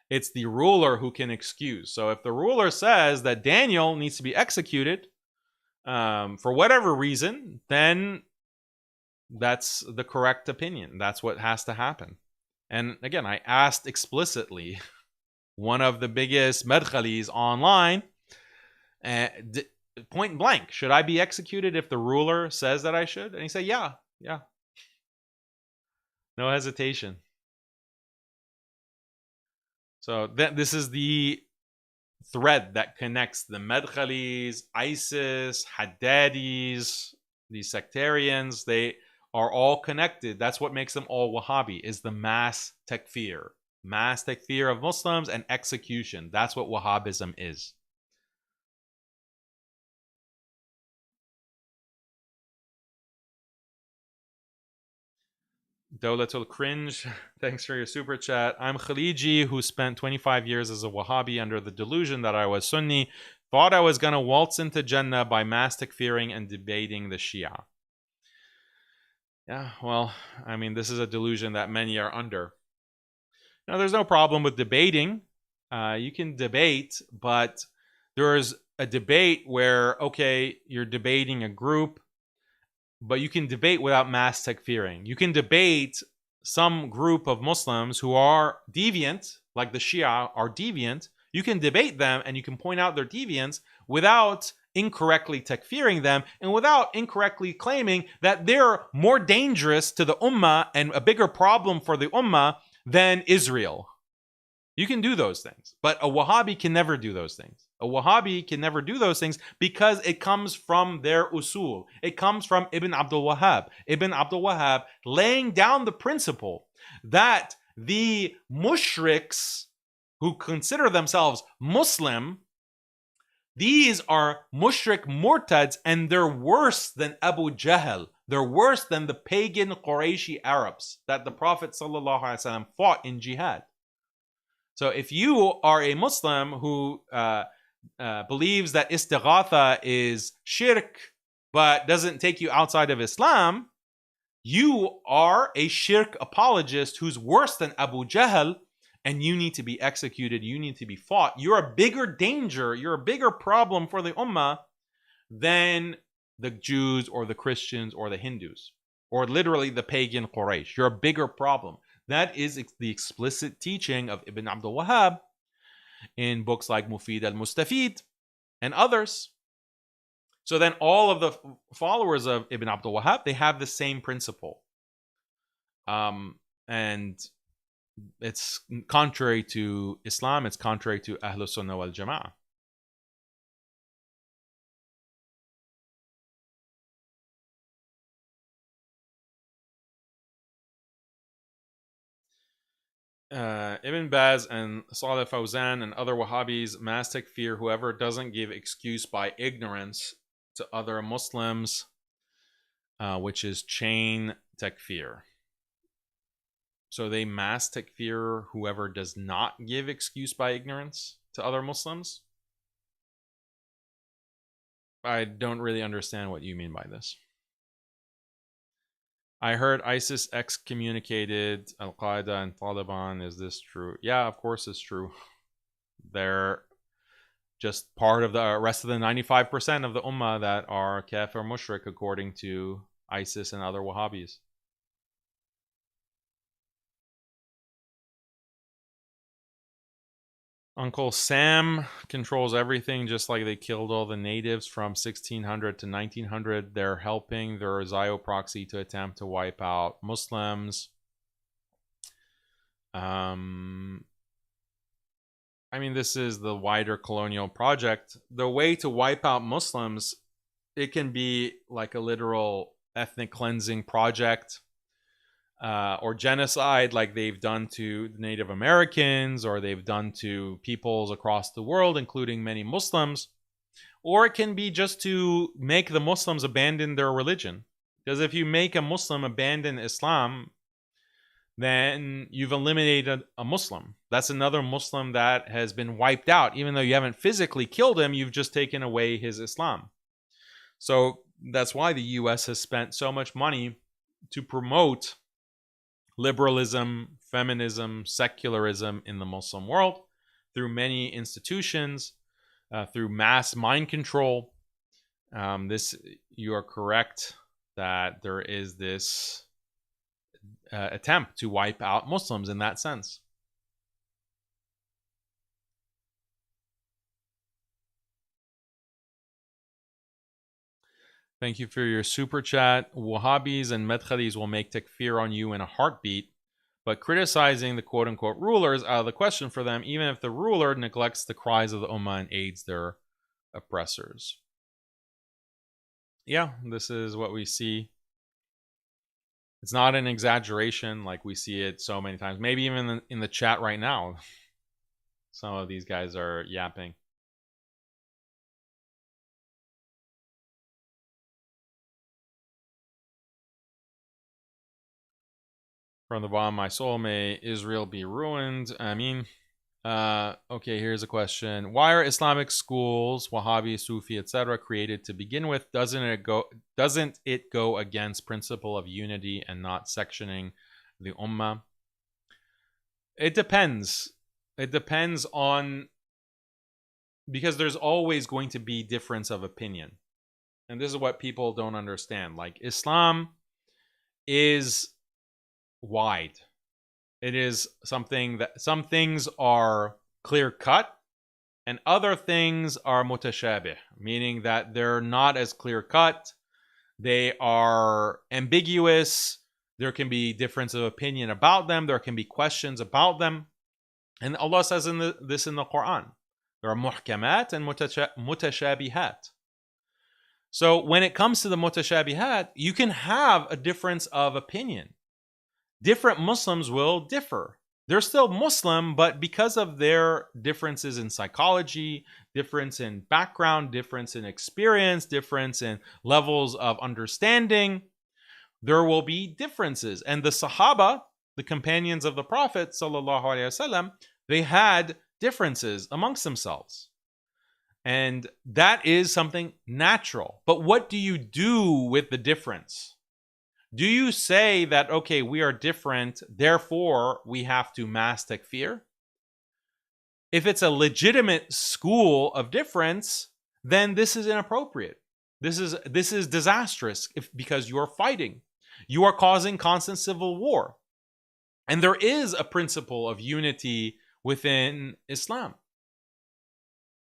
It's the ruler who can excuse. So if the ruler says that Daniel needs to be executed for whatever reason, then that's the correct opinion. That's what has to happen. And again, I asked explicitly one of the biggest Medkhalis online, point blank, should I be executed if the ruler says that I should? And he said, yeah. No hesitation. So this is the thread that connects the Medkhalis, ISIS, Haddadis, these sectarians. They are all connected. That's what makes them all Wahhabi, is the mass takfir. Mass takfir of Muslims and execution. That's what Wahhabism is. Dolatul Cringe, thanks for your super chat. I'm Khaliji, who spent 25 years as a Wahhabi under the delusion that I was Sunni, thought I was going to waltz into Jannah by mass takfiring and debating the Shia. Yeah, well, I mean, this is a delusion that many are under. Now, there's no problem with debating. You can debate, but there's a debate where, okay, you're debating a group, but you can debate without mass takfiring. You can debate some group of Muslims who are deviant, like the Shia are deviant. You can debate them and you can point out their deviance without incorrectly takfiring them and without incorrectly claiming that they're more dangerous to the ummah and a bigger problem for the ummah than Israel. You can do those things, but a Wahhabi can never do those things. A Wahhabi can never do those things because it comes from their usul. It comes from Ibn Abdul Wahhab. Ibn Abdul Wahhab laying down the principle that the mushriks who consider themselves Muslim, these are mushrik murtads, and they're worse than Abu Jahl. They're worse than the pagan Qurayshi Arabs that the Prophet ﷺ fought in jihad. So if you are a Muslim who believes that istighatha is shirk but doesn't take you outside of Islam, you are a shirk apologist who's worse than Abu Jahl, and you need to be executed, you need to be fought. You're a bigger danger, you're a bigger problem for the ummah than the Jews or the Christians or the Hindus, or literally the pagan Quraysh. You're a bigger problem. That is the explicit teaching of Ibn Abdul Wahhab in books like Mufid al-Mustafid and others. So then all of the followers of Ibn Abdul Wahhab, they have the same principle. And it's contrary to Islam, it's contrary to Ahlus Sunnah wal Jama'ah. Ibn Baz and Salih Fawzan and other Wahhabis mass takfir whoever doesn't give excuse by ignorance to other Muslims, which is chain takfir. So they mass takfir whoever does not give excuse by ignorance to other Muslims. I don't really understand what you mean by this. I heard ISIS excommunicated Al-Qaeda and Taliban. Is this true? Yeah, of course it's true. They're just part of the rest of the 95% of the ummah that are kafir mushrik according to ISIS and other Wahhabis. Uncle Sam controls everything, just like they killed all the natives from 1600 to 1900. They're helping their Zio proxy to attempt to wipe out Muslims. I mean, this is the wider colonial project. The way to wipe out Muslims, it can be like a literal ethnic cleansing project. Or genocide like they've done to Native Americans, or they've done to peoples across the world, including many Muslims. Or it can be just to make the Muslims abandon their religion. Because if you make a Muslim abandon Islam, then you've eliminated a Muslim. That's another Muslim that has been wiped out. Even though you haven't physically killed him, you've just taken away his Islam. So that's why the US has spent so much money to promote liberalism, feminism, secularism in the Muslim world through many institutions, through mass mind control. You are correct that there is this attempt to wipe out Muslims in that sense. Thank you for your super chat. Wahhabis and Medkhalis will make takfir on you in a heartbeat, but criticizing the quote-unquote ruler is out of the question for them, even if the ruler neglects the cries of the ummah and aids their oppressors. Yeah, this is what we see. It's not an exaggeration, like we see it so many times. Maybe even in the chat right now, some of these guys are yapping. From the bottom of my soul, may Israel be ruined. I mean, okay, here's a question. Why are Islamic schools, Wahhabi, Sufi, etc., created to begin with? Doesn't it go against principle of unity and not sectioning the ummah? It depends. It depends on, because there's always going to be difference of opinion. And this is what people don't understand. Like, Islam is wide. It is something that some things are clear cut and other things are mutashabih, meaning that they're not as clear cut. They are ambiguous. There can be difference of opinion about them. There can be questions about them. And Allah says this in the Quran. There are muhkamat and mutashabihat. So when it comes to the mutashabihat, you can have a difference of opinion. Different Muslims will differ. They're still Muslim, but because of their differences in psychology, difference in background, difference in experience, difference in levels of understanding, there will be differences. And the Sahaba, the companions of the Prophet sallallahu alaihi wasallam, they had differences amongst themselves. And that is something natural. But what do you do with the difference? Do you say that, okay, we are different, therefore we have to mass takfir? If it's a legitimate school of difference, then this is inappropriate. This is disastrous because you are fighting. You are causing constant civil war. And there is a principle of unity within Islam.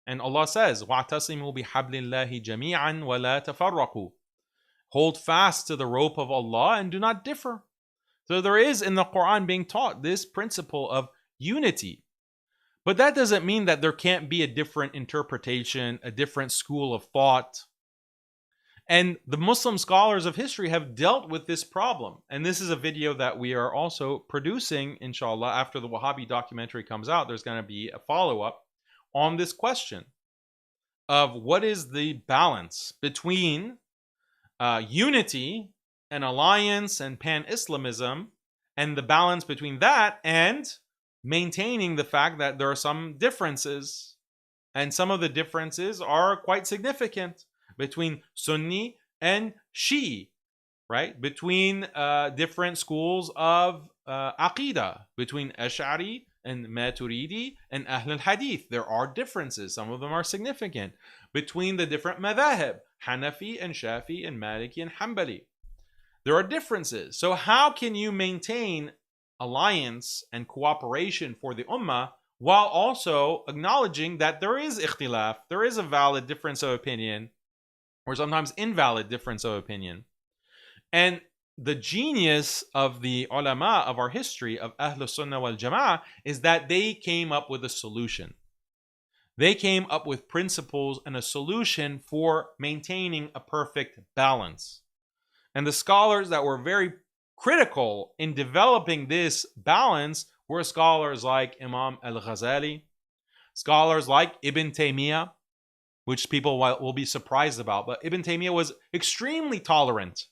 And Allah says, وَاعْتَصِمُوا بِحَبْلِ اللَّهِ جَمِيعًا وَلَا تَفَرَّقُوا. Hold fast to the rope of Allah and do not differ. So there is in the Quran being taught this principle of unity. But that doesn't mean that there can't be a different interpretation, a different school of thought. And the Muslim scholars of history have dealt with this problem. And this is a video that we are also producing, inshallah, after the Wahhabi documentary comes out. There's going to be a follow-up on this question of what is the balance between unity and alliance and pan-Islamism, and the balance between that and maintaining the fact that there are some differences. And some of the differences are quite significant between Sunni and Shi'i, right? Between different schools of Aqidah, between Ash'ari and Maturidi and Ahl al-Hadith. There are differences. Some of them are significant. Between the different madhahib, Hanafi and Shafi and Maliki and Hanbali. There are differences. So how can you maintain alliance and cooperation for the ummah while also acknowledging that there is ikhtilaf, there is a valid difference of opinion, or sometimes invalid difference of opinion? And the genius of the ulama of our history, of Ahlus Sunnah wal Jama'ah, is that they came up with a solution. They came up with principles and a solution for maintaining a perfect balance. And the scholars that were very critical in developing this balance were scholars like Imam al-Ghazali, scholars like Ibn Taymiyyah, which people will be surprised about. But Ibn Taymiyyah was extremely tolerant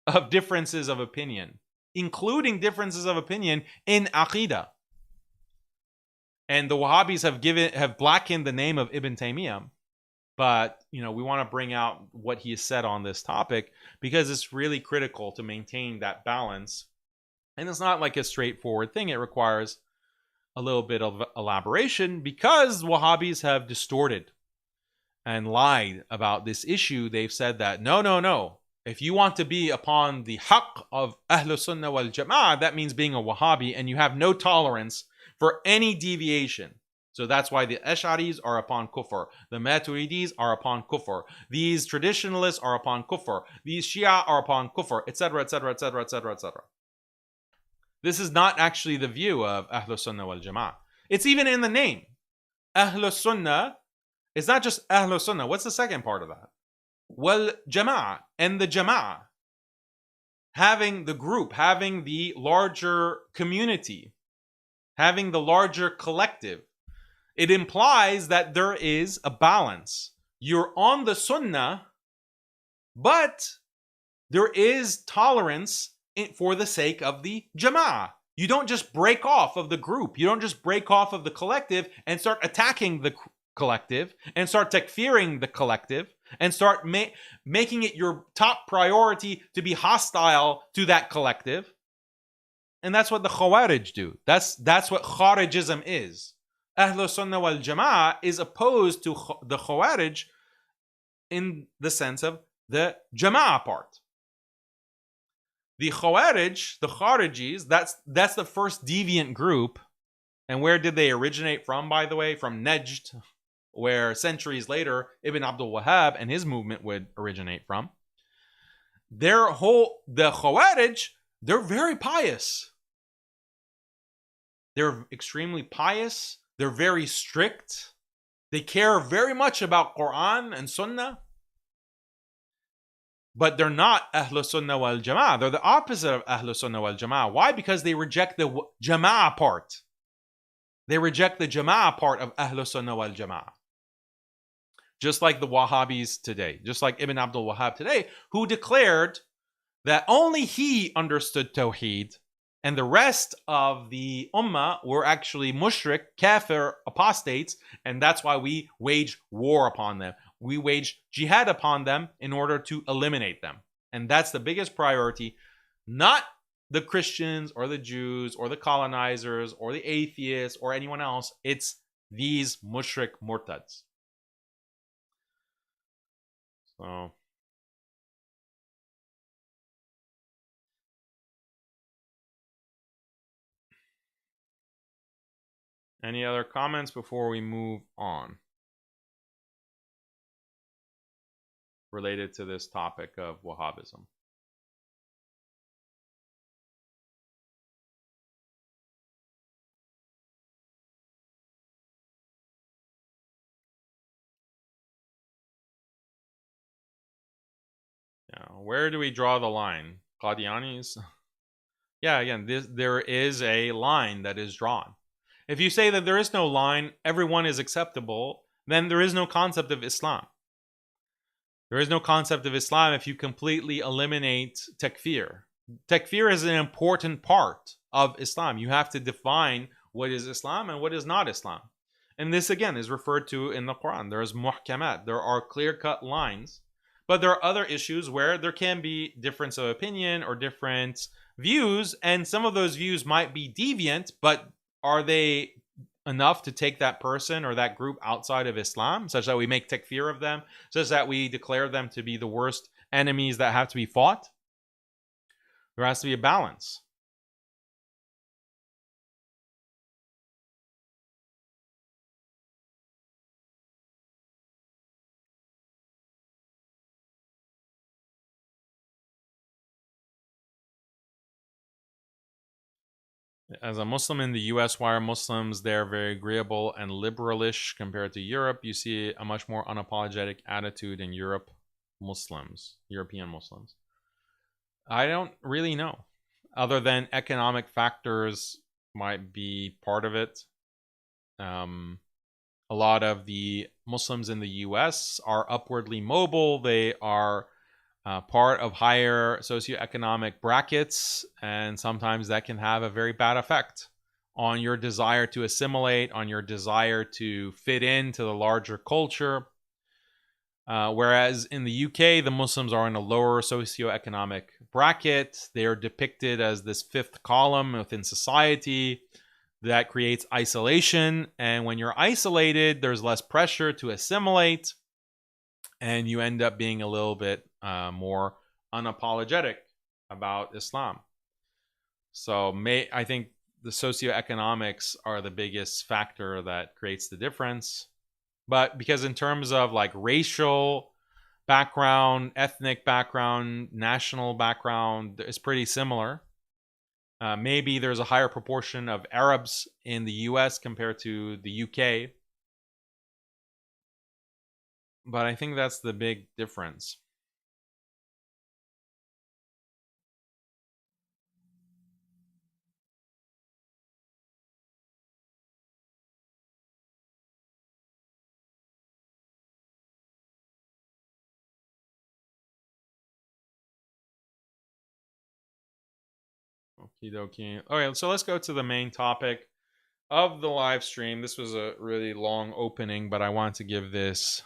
of differences of opinion, including differences of opinion in Aqidah. And the Wahhabis have blackened the name of Ibn Taymiyyah. But, we want to bring out what he has said on this topic because it's really critical to maintain that balance. And it's not like a straightforward thing. It requires a little bit of elaboration because Wahhabis have distorted and lied about this issue. They've said that, no. If you want to be upon the haqq of Ahlus Sunnah wal Jama'ah, that means being a Wahhabi, and you have no tolerance for any deviation. So that's why the Ash'aris are upon kufr. The Maturidis are upon kufr. These traditionalists are upon kufr. These Shia are upon kufr, etc., etc., etc., etc., etc. This is not actually the view of Ahlus Sunnah wal Jama'ah. It's even in the name. Ahlus Sunnah, it's not just Ahlus Sunnah. What's the second part of that? Wal Jama'ah. And the Jama'ah, having the group, having the larger community, having the larger collective, it implies that there is a balance. You're on the Sunnah, but there is tolerance for the sake of the jama'ah. You don't just break off of the group. You don't just break off of the collective and start attacking the collective and start takfiring the collective and start making it your top priority to be hostile to that collective. And that's what the Khawarij do. That's what Kharijism is. Ahlul Sunnah wal Jama'ah is opposed to the Khawarij in the sense of the Jama'ah part. The Khawarij, the Kharijis, that's the first deviant group. And where did they originate from, by the way? From Najd, where centuries later Ibn Abdul Wahhab and his movement would originate from. The Khawarij, they're very pious. They're extremely pious. They're very strict. They care very much about Quran and Sunnah. But they're not Ahlul Sunnah wal Jama'ah. They're the opposite of Ahlul Sunnah wal Jama'ah. Why? Because they reject the Jama'ah part. They reject the Jama'ah part of Ahlul Sunnah wal Jama'ah. Just like the Wahhabis today. Just like Ibn Abdul Wahhab today, who declared that only he understood Tawheed and the rest of the Ummah were actually mushrik, kafir, apostates, and that's why we wage war upon them. We wage jihad upon them in order to eliminate them. And that's the biggest priority, not the Christians or the Jews or the colonizers or the atheists or anyone else. It's these mushrik murtads. So any other comments before we move on related to this topic of Wahhabism? Yeah, where do we draw the line? Qadianis? Yeah, again, there is a line that is drawn. If you say that there is no line, everyone is acceptable, then there is no concept of Islam. There is no concept of Islam if you completely eliminate takfir. Takfir is an important part of Islam. You have to define what is Islam and what is not Islam. And this, again, is referred to in the Quran. There is muhkamat. There are clear-cut lines. But there are other issues where there can be difference of opinion or different views, and some of those views might be deviant, but are they enough to take that person or that group outside of Islam, such that we make takfir of them, such that we declare them to be the worst enemies that have to be fought? There has to be a balance. As a Muslim in the US, why are Muslims there very agreeable and liberalish compared to Europe? You see a much more unapologetic attitude in European Muslims. I don't really know. Other than economic factors might be part of it. A lot of the Muslims in the US are upwardly mobile. They are part of higher socioeconomic brackets, and sometimes that can have a very bad effect on your desire to assimilate, on your desire to fit into the larger culture. Whereas in the UK, the Muslims are in a lower socioeconomic bracket. They are depicted as this fifth column within society that creates isolation. And when you're isolated, there's less pressure to assimilate, and you end up being a little bit more unapologetic about Islam. So I think the socioeconomics are the biggest factor that creates the difference. But because in terms of like racial background, ethnic background, national background, it's pretty similar. Maybe there's a higher proportion of Arabs in the US compared to the UK. But I think that's the big difference. Okie. Okay, so let's go to the main topic of the live stream. This was a really long opening, but I wanted to give this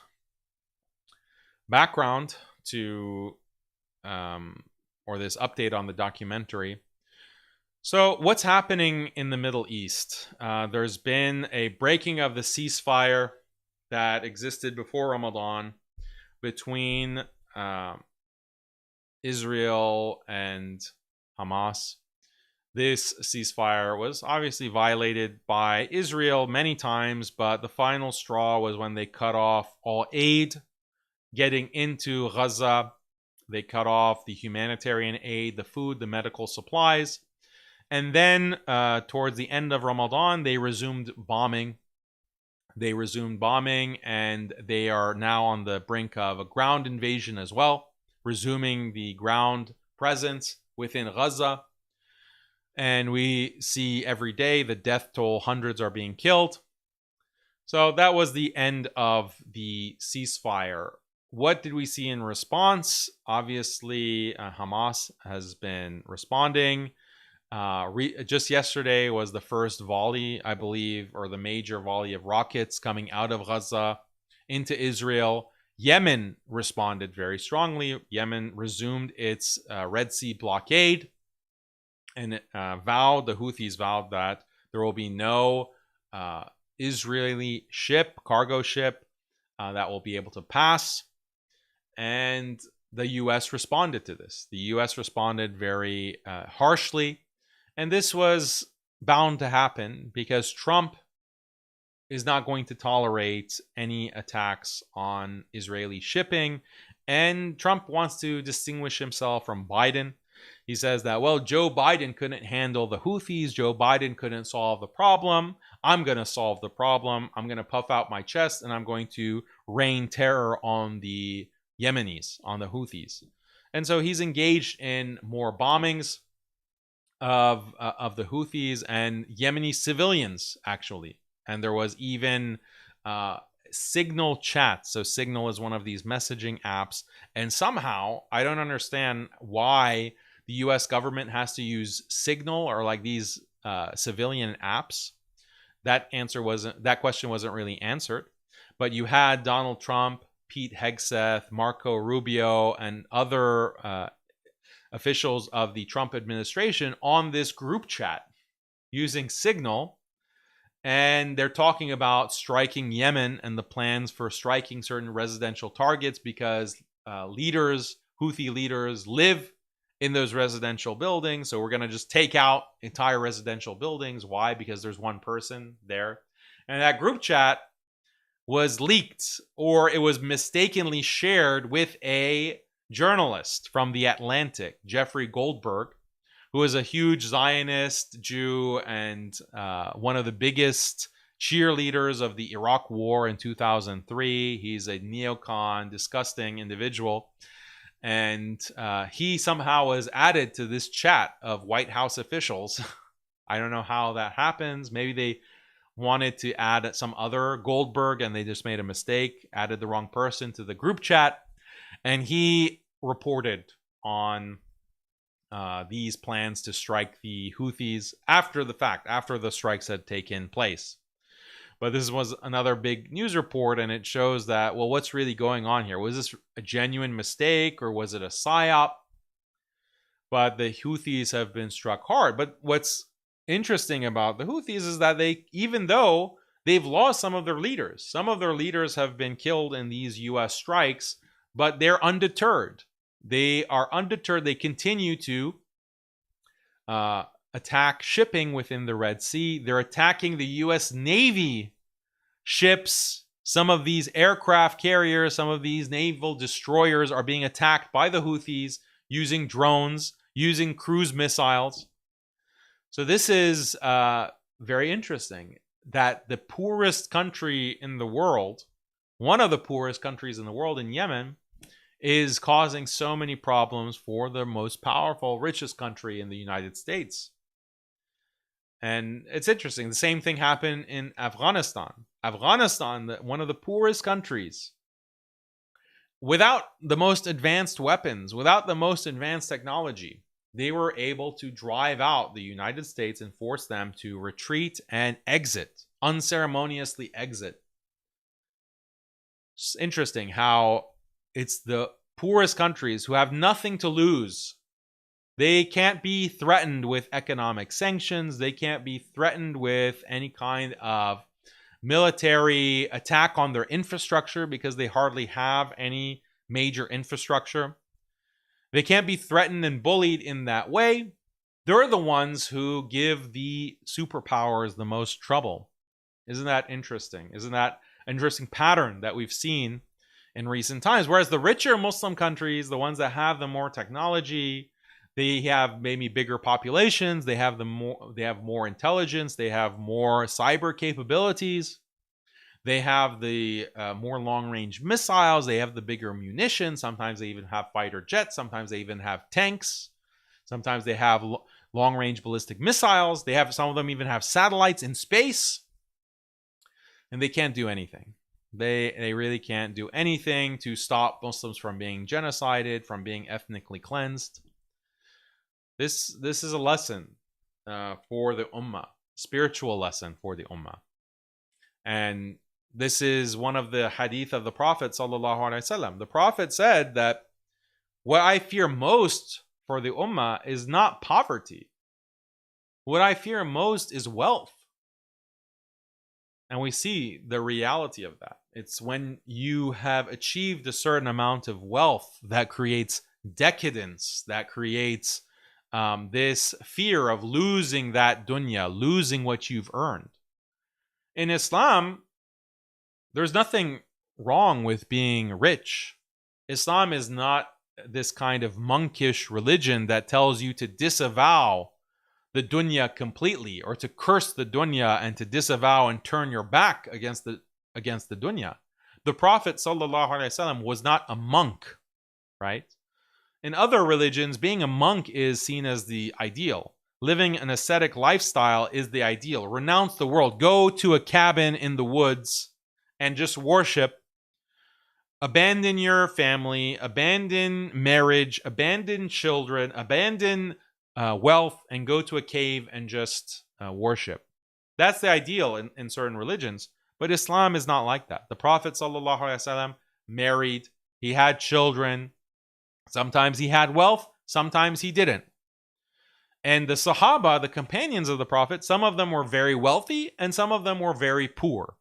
background to, or this update on the documentary. So what's happening in the Middle East? There's been a breaking of the ceasefire that existed before Ramadan between Israel and Hamas. This ceasefire was obviously violated by Israel many times, but the final straw was when they cut off all aid getting into Gaza. They cut off the humanitarian aid, the food, the medical supplies. And then towards the end of Ramadan, they resumed bombing. And they are now on the brink of a ground invasion as well, resuming the ground presence within Gaza. And we see every day the death toll, hundreds are being killed. So that was the end of the ceasefire. What did we see in response? Obviously, Hamas has been responding. Just yesterday was the first volley, I believe, or the major volley of rockets coming out of Gaza into Israel. Yemen responded very strongly. Yemen resumed its Red Sea blockade and the Houthis vowed that there will be no Israeli cargo ship that will be able to pass. And the U.S. responded to this. The U.S. responded very harshly. And this was bound to happen because Trump is not going to tolerate any attacks on Israeli shipping. And Trump wants to distinguish himself from Biden. He says that, well, Joe Biden couldn't handle the Houthis. Joe Biden couldn't solve the problem. I'm going to solve the problem. I'm going to puff out my chest and I'm going to rain terror on the Yemenis, on the Houthis. And so he's engaged in more bombings of the Houthis and Yemeni civilians, actually. And there was even Signal chat. So Signal is one of these messaging apps. And somehow, I don't understand why the US government has to use Signal or like these civilian apps. That question wasn't really answered. But you had Donald Trump, Pete Hegseth, Marco Rubio, and other officials of the Trump administration on this group chat using Signal. And they're talking about striking Yemen and the plans for striking certain residential targets because Houthi leaders live in those residential buildings. So we're going to just take out entire residential buildings. Why? Because there's one person there. And that group chat was leaked, or it was mistakenly shared with a journalist from The Atlantic, Jeffrey Goldberg, who is a huge Zionist Jew and one of the biggest cheerleaders of the Iraq War in 2003. He's a neocon, disgusting individual. And he somehow was added to this chat of White House officials. I don't know how that happens. Maybe they wanted to add some other Goldberg and they just made a mistake, added the wrong person to the group chat. And he reported on these plans to strike the Houthis after the fact, after the strikes had taken place. But this was another big news report, and it shows that, well, what's really going on here? Was this a genuine mistake, or was it a psyop? But the Houthis have been struck hard. But what's interesting about the Houthis is that even though they've lost some of their leaders have been killed in these U.S. strikes, but they're undeterred. They are undeterred. They continue to attack shipping within the Red Sea. They're attacking the U.S. Navy ships. Some of these aircraft carriers, some of these naval destroyers are being attacked by the Houthis using drones, using cruise missiles. So this is very interesting that the poorest country in the world, one of the poorest countries in the world in Yemen, is causing so many problems for the most powerful, richest country in the United States. And it's interesting. The same thing happened in Afghanistan. Afghanistan, one of the poorest countries, without the most advanced weapons, without the most advanced technology, they were able to drive out the United States and force them to retreat and exit, unceremoniously exit. It's interesting how it's the poorest countries who have nothing to lose. They can't be threatened with economic sanctions. They can't be threatened with any kind of military attack on their infrastructure because they hardly have any major infrastructure. They can't be threatened and bullied in that way. They're the ones who give the superpowers the most trouble. Isn't that interesting? Isn't that an interesting pattern that we've seen in recent times? Whereas the richer Muslim countries, the ones that have the more technology, they have maybe bigger populations, they have more intelligence, they have more cyber capabilities, they have the more long-range missiles, they have the bigger munitions, sometimes they even have fighter jets, sometimes they even have tanks, sometimes they have long-range ballistic missiles, some of them even have satellites in space, and they can't do anything. They really can't do anything to stop Muslims from being genocided, from being ethnically cleansed. This is a lesson for the Ummah, spiritual lesson for the Ummah. And this is one of the hadith of the Prophet sallallahu alaihi wasallam. The Prophet said that what I fear most for the Ummah is not poverty. What I fear most is wealth. And we see the reality of that. It's when you have achieved a certain amount of wealth that creates decadence, that creates this fear of losing that dunya, losing what you've earned. In Islam, there's nothing wrong with being rich. Islam is not this kind of monkish religion that tells you to disavow the dunya completely, or to curse the dunya and to disavow and turn your back against the dunya. The Prophet sallallahu alaihi wasallam was not a monk, right? In other religions, being a monk is seen as the ideal. Living an ascetic lifestyle is the ideal. Renounce the world. Go to a cabin in the woods and just worship. Abandon your family, abandon marriage, abandon children, abandon wealth, and go to a cave and just worship. That's the ideal in certain religions. But Islam is not like that. The Prophet ﷺ married. He had children. Sometimes he had wealth. Sometimes he didn't. And the Sahaba, the companions of the Prophet, some of them were very wealthy and some of them were very poor.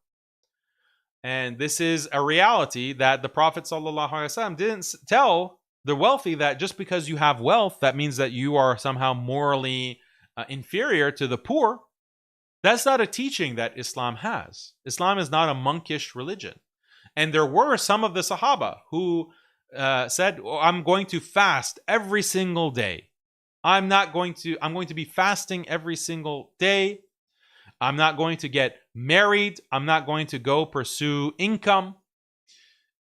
And this is a reality that the Prophet ﷺ didn't tell the wealthy that just because you have wealth, that means that you are somehow morally inferior to the poor. That's not a teaching that Islam has. Islam is not a monkish religion. And there were some of the Sahaba who said, I'm going to fast every single day. I'm going to be fasting every single day. I'm not going to get married. I'm not going to go pursue income.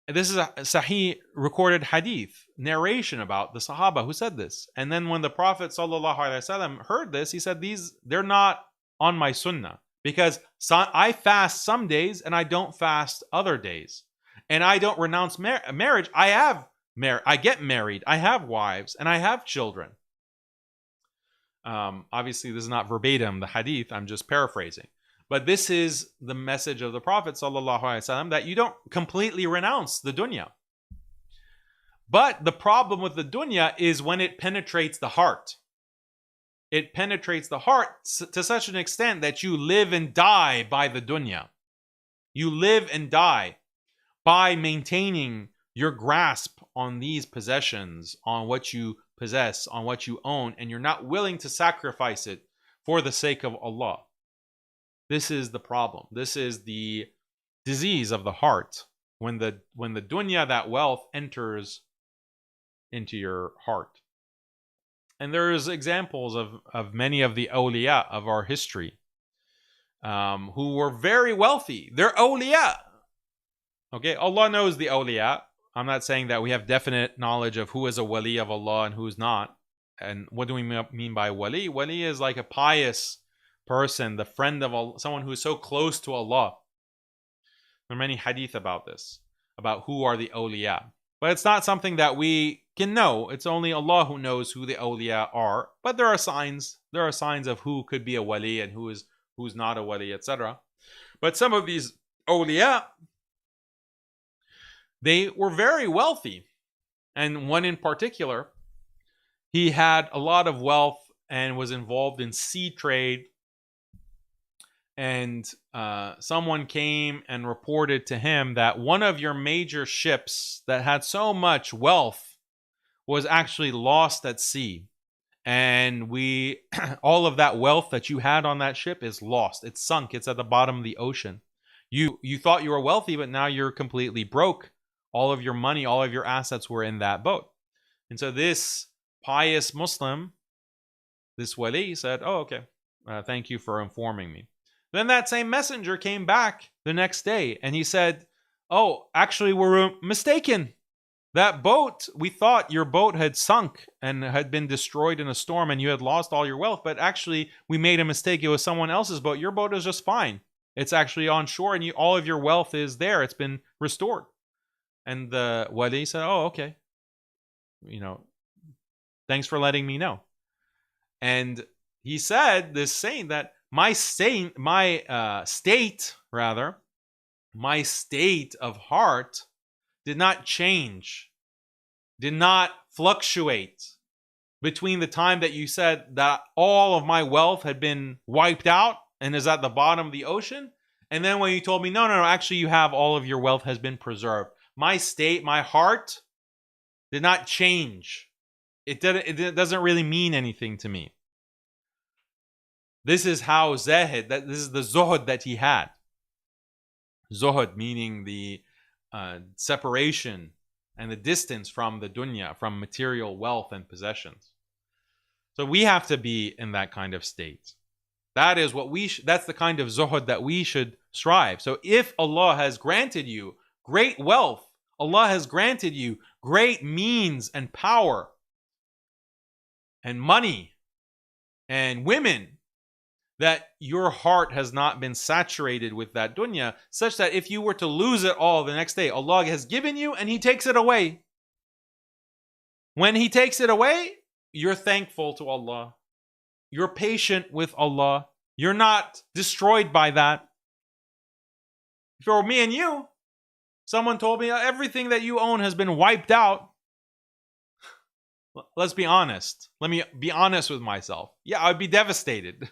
And this is a Sahih recorded hadith narration about the Sahaba who said this. And then when the Prophet ﷺ heard this, he said, they're not on my sunnah, because I fast some days and I don't fast other days. And I don't renounce marriage. I get married. I have wives and I have children. Obviously, this is not verbatim the hadith. I'm just paraphrasing. But this is the message of the Prophet ﷺ, that you don't completely renounce the dunya. But the problem with the dunya is when it penetrates the heart. It penetrates the heart to such an extent that you live and die by the dunya. You live and die by maintaining your grasp on these possessions, on what you possess, on what you own, and you're not willing to sacrifice it for the sake of Allah. This is the problem. This is the disease of the heart. When the dunya, that wealth, enters into your heart. And there's examples of many of the awliya of our history who were very wealthy. They're awliya. Okay, Allah knows the awliya. I'm not saying that we have definite knowledge of who is a wali of Allah and who's not. And what do we mean by wali? Wali is like a pious person, the friend of Allah, someone who is so close to Allah. There are many hadith about this, about who are the awliya. But it's not something that we can know. It's only Allah who knows who the awliya are. But there are signs. There are signs of who could be a wali and who's not a wali, etc. But some of these awliya, they were very wealthy. And one in particular, he had a lot of wealth and was involved in sea trade. And someone came and reported to him that one of your major ships that had so much wealth was actually lost at sea. And all of that wealth that you had on that ship is lost. It's sunk. It's at the bottom of the ocean. You thought you were wealthy, but now you're completely broke. All of your money, all of your assets were in that boat. And so this pious Muslim, this wali, said, oh, okay, thank you for informing me. Then that same messenger came back the next day and he said, oh, actually, we're mistaken. That boat, we thought your boat had sunk and had been destroyed in a storm and you had lost all your wealth, but actually we made a mistake. It was someone else's boat. Your boat is just fine. It's actually on shore and all of your wealth is there. It's been restored. And the wali said, oh, okay. Thanks for letting me know. And he said this saying that my state of heart did not change, did not fluctuate between the time that you said that all of my wealth had been wiped out and is at the bottom of the ocean, and then when you told me, no, actually you have all of your wealth has been preserved. My state, my heart did not change. It doesn't really mean anything to me. This is how Zahid, this is the zuhud that he had. Zuhud meaning the separation and the distance from the dunya, from material wealth and possessions. So we have to be in that kind of state. That is what that's the kind of zuhud that we should strive. So if Allah has granted you great wealth, Allah has granted you great means and power and money and women, that your heart has not been saturated with that dunya, such that if you were to lose it all the next day, Allah has given you and He takes it away. When He takes it away, you're thankful to Allah. You're patient with Allah. You're not destroyed by that. If it were me and you, someone told me everything that you own has been wiped out. Let's be honest. Let me be honest with myself. Yeah, I'd be devastated.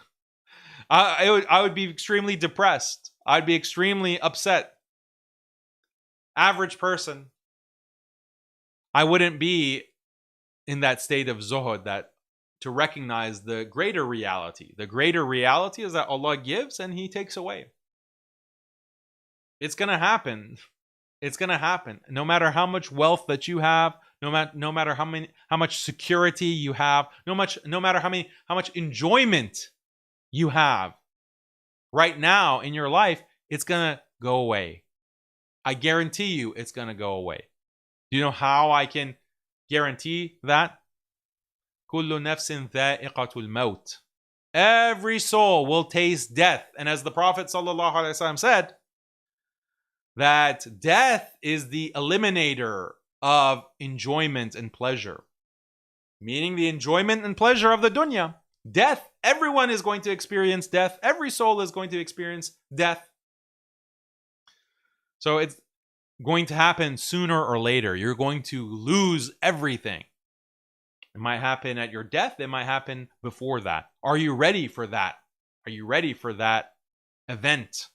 I would be extremely depressed. I'd be extremely upset. Average person. I wouldn't be in that state of zuhud, that to recognize the greater reality. The greater reality is that Allah gives and He takes away. It's going to happen. It's going to happen. No matter how much wealth that you have, no matter how much security you have, no matter how much enjoyment you have right now in your life, it's going to go away. I guarantee you it's going to go away. Do you know how I can guarantee that? Kullu nafsin dha'iqatul maut. Every soul will taste death. And as the Prophet ﷺ said, that death is the eliminator of enjoyment and pleasure. Meaning the enjoyment and pleasure of the dunya. Death, everyone is going to experience death. Every soul is going to experience death. So it's going to happen sooner or later. You're going to lose everything. It might happen at your death. It might happen before that. Are you ready for that? Are you ready for that event,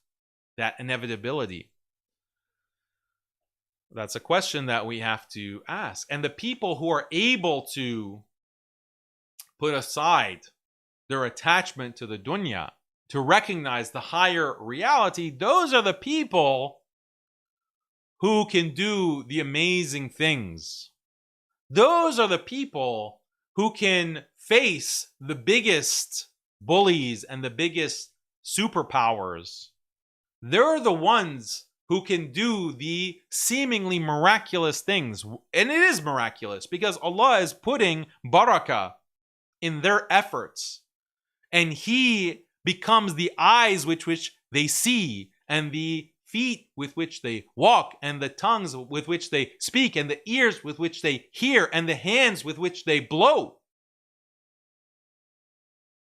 that inevitability? That's a question that we have to ask. And the people who are able to put aside their attachment to the dunya, to recognize the higher reality, those are the people who can do the amazing things. Those are the people who can face the biggest bullies and the biggest superpowers. They're the ones who can do the seemingly miraculous things. And it is miraculous because Allah is putting barakah in their efforts. And He becomes the eyes with which they see and the feet with which they walk, and the tongues with which they speak, and the ears with which they hear, and the hands with which they blow.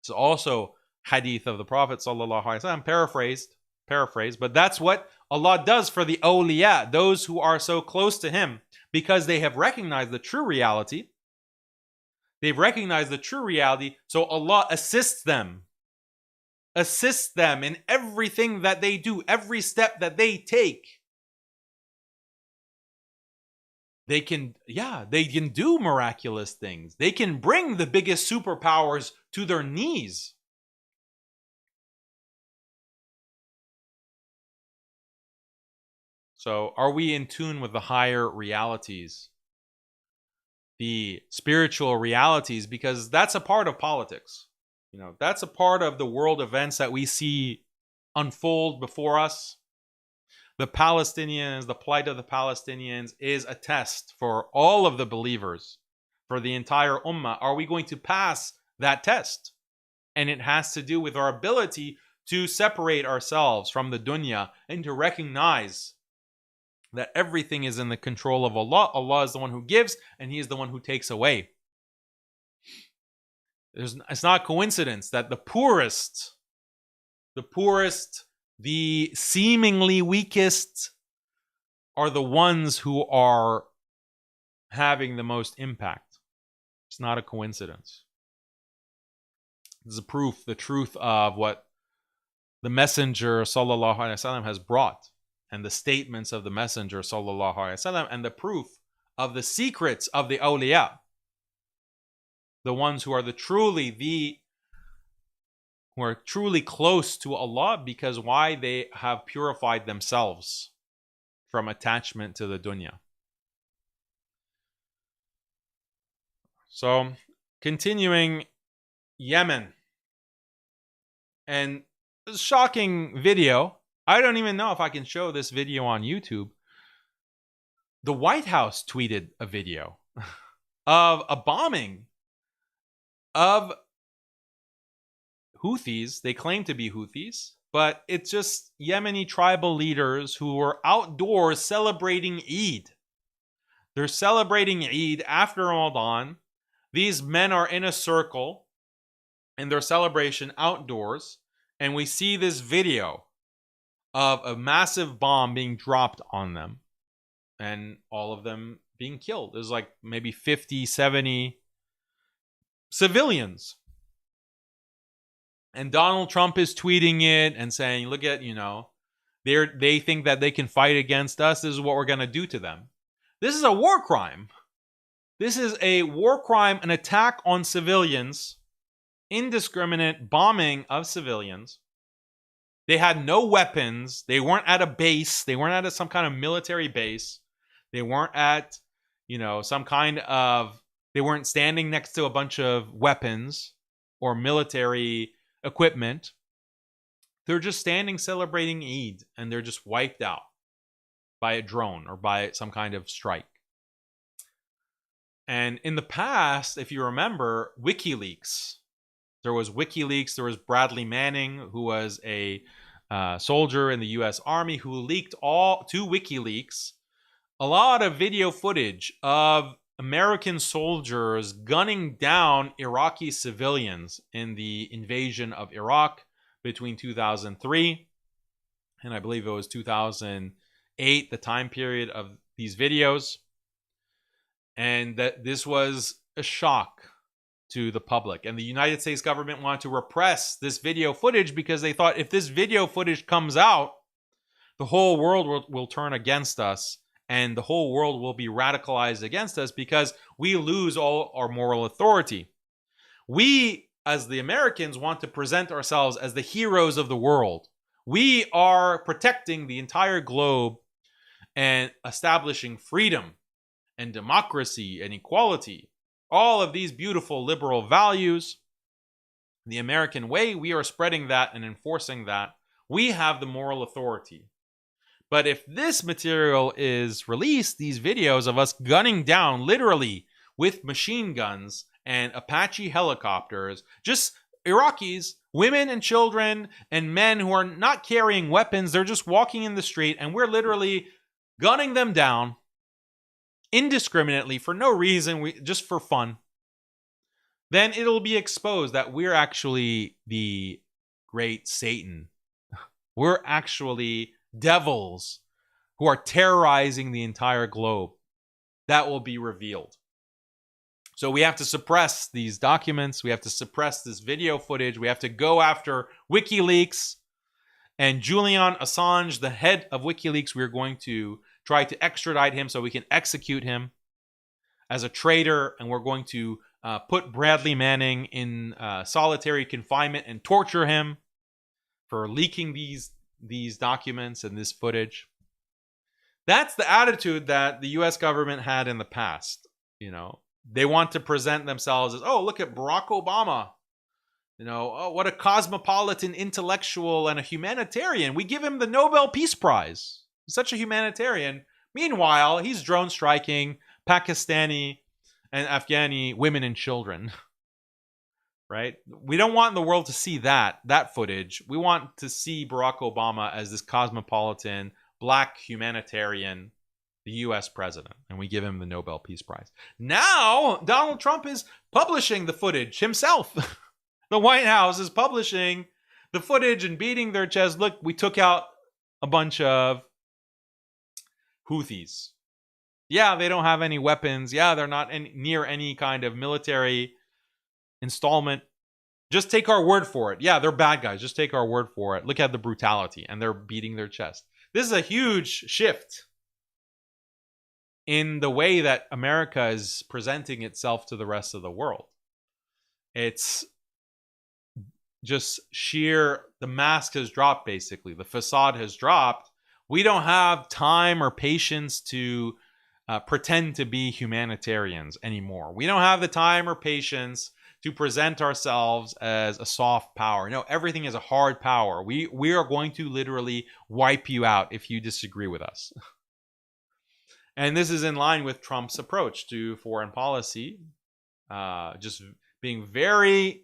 It's also hadith of the Prophet sallallahu alaihi wasallam, paraphrased, but that's what Allah does for the awliya, those who are so close to Him, because they have recognized the true reality. They've recognized the true reality, so Allah assists them in everything that they do, every step that they take. They can do miraculous things. They can bring the biggest superpowers to their knees. So, are we in tune with the higher realities, the spiritual realities? Because that's a part of politics. That's a part of the world events that we see unfold before us. The Palestinians, the plight of the Palestinians is a test for all of the believers, for the entire ummah. Are we going to pass that test? And it has to do with our ability to separate ourselves from the dunya and to recognize that everything is in the control of Allah. Allah is the one who gives, and He is the one who takes away. It's not coincidence that the poorest, the seemingly weakest are the ones who are having the most impact. It's not a coincidence. This is a proof, the truth of what the Messenger sallallahu alaihi wasallam has brought, and the statements of the Messenger sallallahu alaihi wasallam, and the proof of the secrets of the awliya, the ones who are truly close to Allah, because why? They have purified themselves from attachment to the dunya. So, continuing, Yemen. And a shocking video. I don't even know if I can show this video on YouTube. The White House tweeted a video of a bombing of Houthis. They claim to be Houthis, but it's just Yemeni tribal leaders who were outdoors celebrating Eid. They're celebrating Eid after Ramadan. These men are in a circle in their celebration outdoors, and we see this video of a massive bomb being dropped on them and all of them being killed. There's like maybe 50, 70 civilians. And Donald Trump is tweeting it and saying, look at, they think that they can fight against us. This is what we're going to do to them. This is a war crime. This is a war crime, an attack on civilians, indiscriminate bombing of civilians. They had no weapons. They weren't at a base. They weren't at some kind of military base. They weren't at, they weren't standing next to a bunch of weapons or military equipment. They're just standing celebrating Eid, and they're just wiped out by a drone or by some kind of strike. And in the past, if you remember, WikiLeaks. There was WikiLeaks. There was Bradley Manning, who was a soldier in the U.S. Army, who leaked to WikiLeaks a lot of video footage of American soldiers gunning down Iraqi civilians in the invasion of Iraq between 2003 and I believe it was 2008, the time period of these videos. And that this was a shock to the public. And the United States government wanted to repress this video footage because they thought if this video footage comes out, the whole world will turn against us, and the whole world will be radicalized against us because we lose all our moral authority. We, as the Americans, want to present ourselves as the heroes of the world. We are protecting the entire globe and establishing freedom and democracy and equality. All of these beautiful liberal values. The American way, we are spreading that and enforcing that. We have the moral authority. But if this material is released, these videos of us gunning down literally with machine guns and Apache helicopters, just Iraqis, women and children and men who are not carrying weapons, they're just walking in the street, and we're literally gunning them down indiscriminately for no reason, just for fun, then it'll be exposed that we're actually the great Satan. We're actually devils who are terrorizing the entire globe. That will be revealed. So we have to suppress these documents. We have to suppress this video footage. We have to go after WikiLeaks and Julian Assange, the head of WikiLeaks. We're going to try to extradite him so we can execute him as a traitor, and we're going to put Bradley Manning in solitary confinement and torture him for leaking these documents and this footage. That's the attitude that the US government had in the past. You know, they want to present themselves as, oh, look at Barack Obama. You know, oh, what a cosmopolitan intellectual and a humanitarian. We give him the Nobel Peace Prize. He's such a humanitarian. Meanwhile, he's drone striking Pakistani and Afghani women and children. Right? We don't want the world to see that footage. We want to see Barack Obama as this cosmopolitan, black humanitarian, the US president, and we give him the Nobel Peace Prize. Now, Donald Trump is publishing the footage himself. The White House is publishing the footage and beating their chest. Look, we took out a bunch of Houthis. Yeah, they don't have any weapons. Yeah, they're not near any kind of military installment. Just take our word for it. Yeah, they're bad guys. Just take our word for it. Look at the brutality, and they're beating their chest. This is a huge shift in the way that America is presenting itself to the rest of the world. It's just sheer, the mask has dropped, basically. The facade has dropped. We don't have time or patience to pretend to be humanitarians anymore. We don't have the time or patience to present ourselves as a soft power. No, everything is a hard power. We are going to literally wipe you out if you disagree with us. And this is in line with Trump's approach to foreign policy, just being very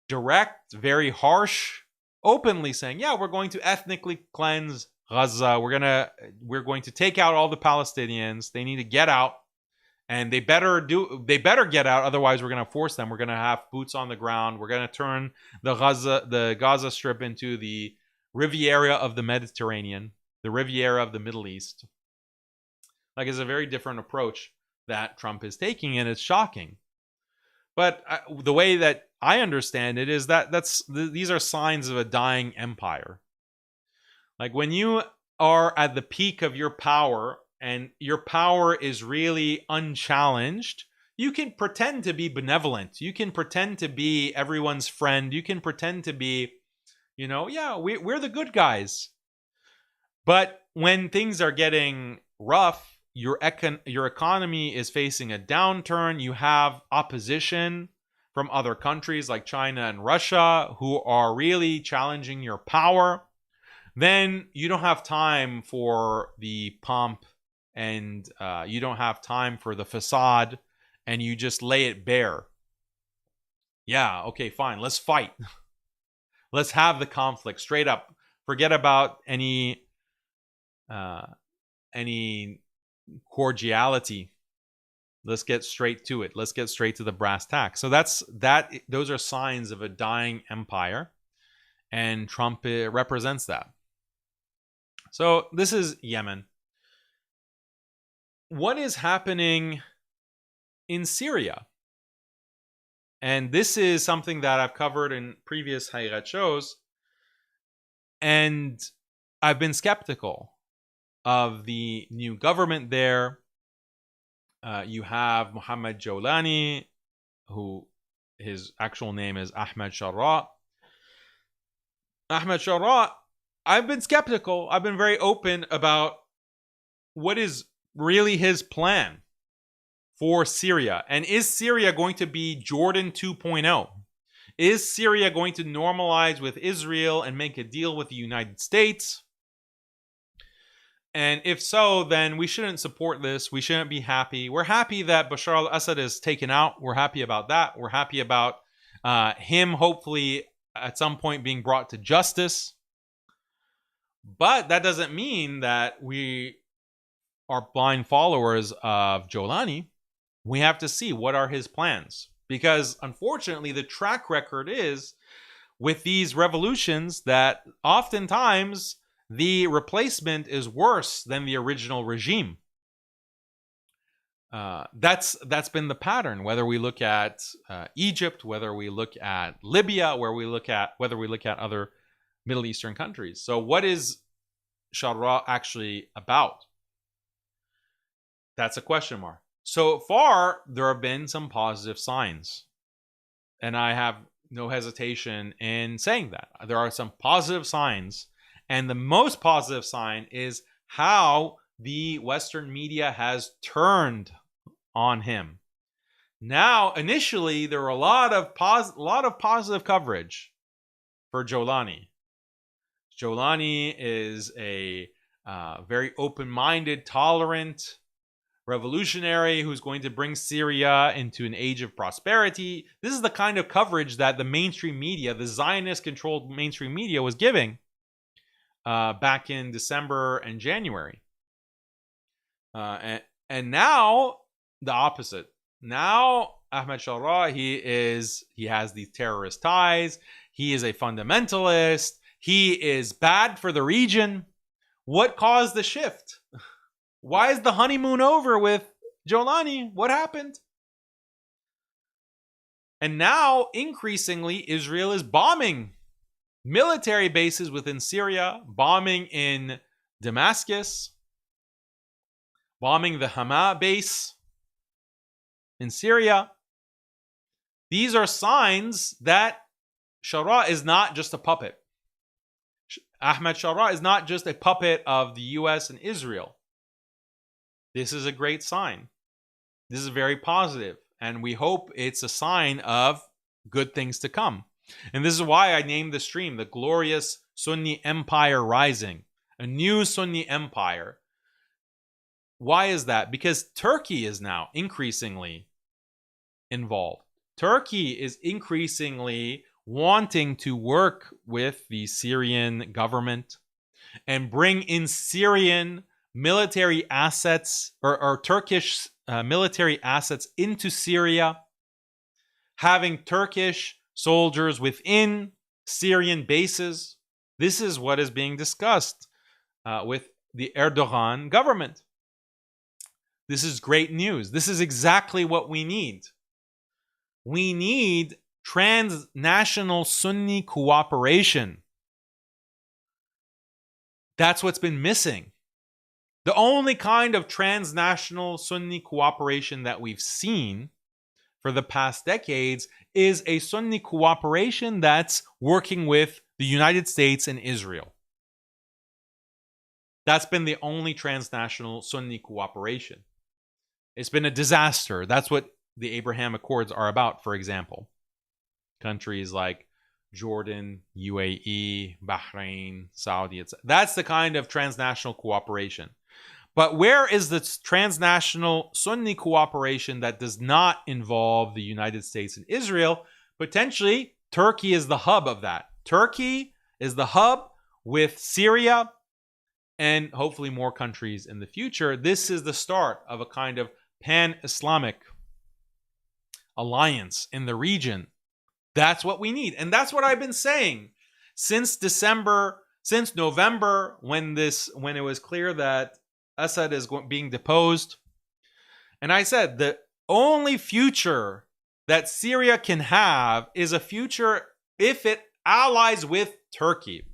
direct, very harsh, openly saying, yeah, we're going to ethnically cleanse Gaza. We're going to take out all the Palestinians. They need to get out, and they better get out. Otherwise, we're going to force them. We're going to have boots on the ground. We're going to turn the Gaza Strip into the Riviera of the Mediterranean, the Riviera of the Middle East. Like, it's a very different approach that Trump is taking, and it's shocking. But the way that I understand it is that these are signs of a dying empire. Like, when you are at the peak of your power and your power is really unchallenged, you can pretend to be benevolent. You can pretend to be everyone's friend. You can pretend to be, yeah, we're the good guys. But when things are getting rough, your economy is facing a downturn. You have opposition from other countries like China and Russia who are really challenging your power. Then you don't have time for the pomp, and you don't have time for the facade, and you just lay it bare. Yeah, okay, fine. Let's fight. Let's have the conflict straight up. Forget about any cordiality. Let's get straight to it. Let's get straight to the brass tacks. So those are signs of a dying empire, and Trump represents that. So this is Yemen. What is happening in Syria? And this is something that I've covered in previous Haqiqat shows, and I've been skeptical of the new government there. You have Mohammed Jolani, who his actual name is Ahmed Sharra. Ahmed Sharra, I've been skeptical. I've been very open about what is really his plan for Syria. And is Syria going to be Jordan 2.0? Is Syria going to normalize with Israel and make a deal with the United States? And if so, then we shouldn't support this. We shouldn't be happy. We're happy that Bashar al-Assad is taken out. We're happy about that. We're happy about him hopefully at some point being brought to justice. But that doesn't mean that we are blind followers of Jolani. We have to see what are his plans. Because unfortunately, the track record is with these revolutions that oftentimes the replacement is worse than the original regime. That's been the pattern. Whether we look at Egypt, whether we look at Libya, whether we look at other Middle Eastern countries. So, what is Shura actually about? That's a question mark. So far, there have been some positive signs, and I have no hesitation in saying that there are some positive signs, and the most positive sign is how the Western media has turned on him. Now, initially, there were a lot of positive coverage for Jolani. Jolani is a very open-minded, tolerant revolutionary who's going to bring Syria into an age of prosperity. This is the kind of coverage that the mainstream media, the Zionist-controlled mainstream media, was giving back in December and January. And now the opposite. Now Ahmed Shura, he has these terrorist ties. He is a fundamentalist. He is bad for the region. What caused the shift? Why is the honeymoon over with Jolani? What happened? And now, increasingly, Israel is bombing military bases within Syria, bombing in Damascus, bombing the Hama base in Syria. These are signs that Shura is not just a puppet. Ahmed Shura is not just a puppet of the US and Israel. This is a great sign. This is very positive, and we hope it's a sign of good things to come. And this is why I named the stream The Glorious Sunni Empire Rising, a new Sunni empire. Why is that? Because Turkey is now increasingly involved. Turkey is increasingly wanting to work with the Syrian government and bring in Syrian military assets or Turkish military assets into Syria, having Turkish soldiers within Syrian bases. This is what is being discussed with the Erdogan government. This is great news. This is exactly what we need. We need transnational Sunni cooperation. That's what's been missing. The only kind of transnational Sunni cooperation that we've seen for the past decades is a Sunni cooperation that's working with the United States and Israel. That's been the only transnational Sunni cooperation. It's been a disaster. That's what the Abraham Accords are about, for example. Countries like Jordan, UAE, Bahrain, Saudi, etc. That's the kind of transnational cooperation. But where is the transnational Sunni cooperation that does not involve the United States and Israel? Potentially, Turkey is the hub of that. Turkey is the hub with Syria and hopefully more countries in the future. This is the start of a kind of pan-Islamic alliance in the region. That's what we need. And that's what I've been saying since November, when it was clear that Assad is being deposed. And I said the only future that Syria can have is a future if it allies with Turkey.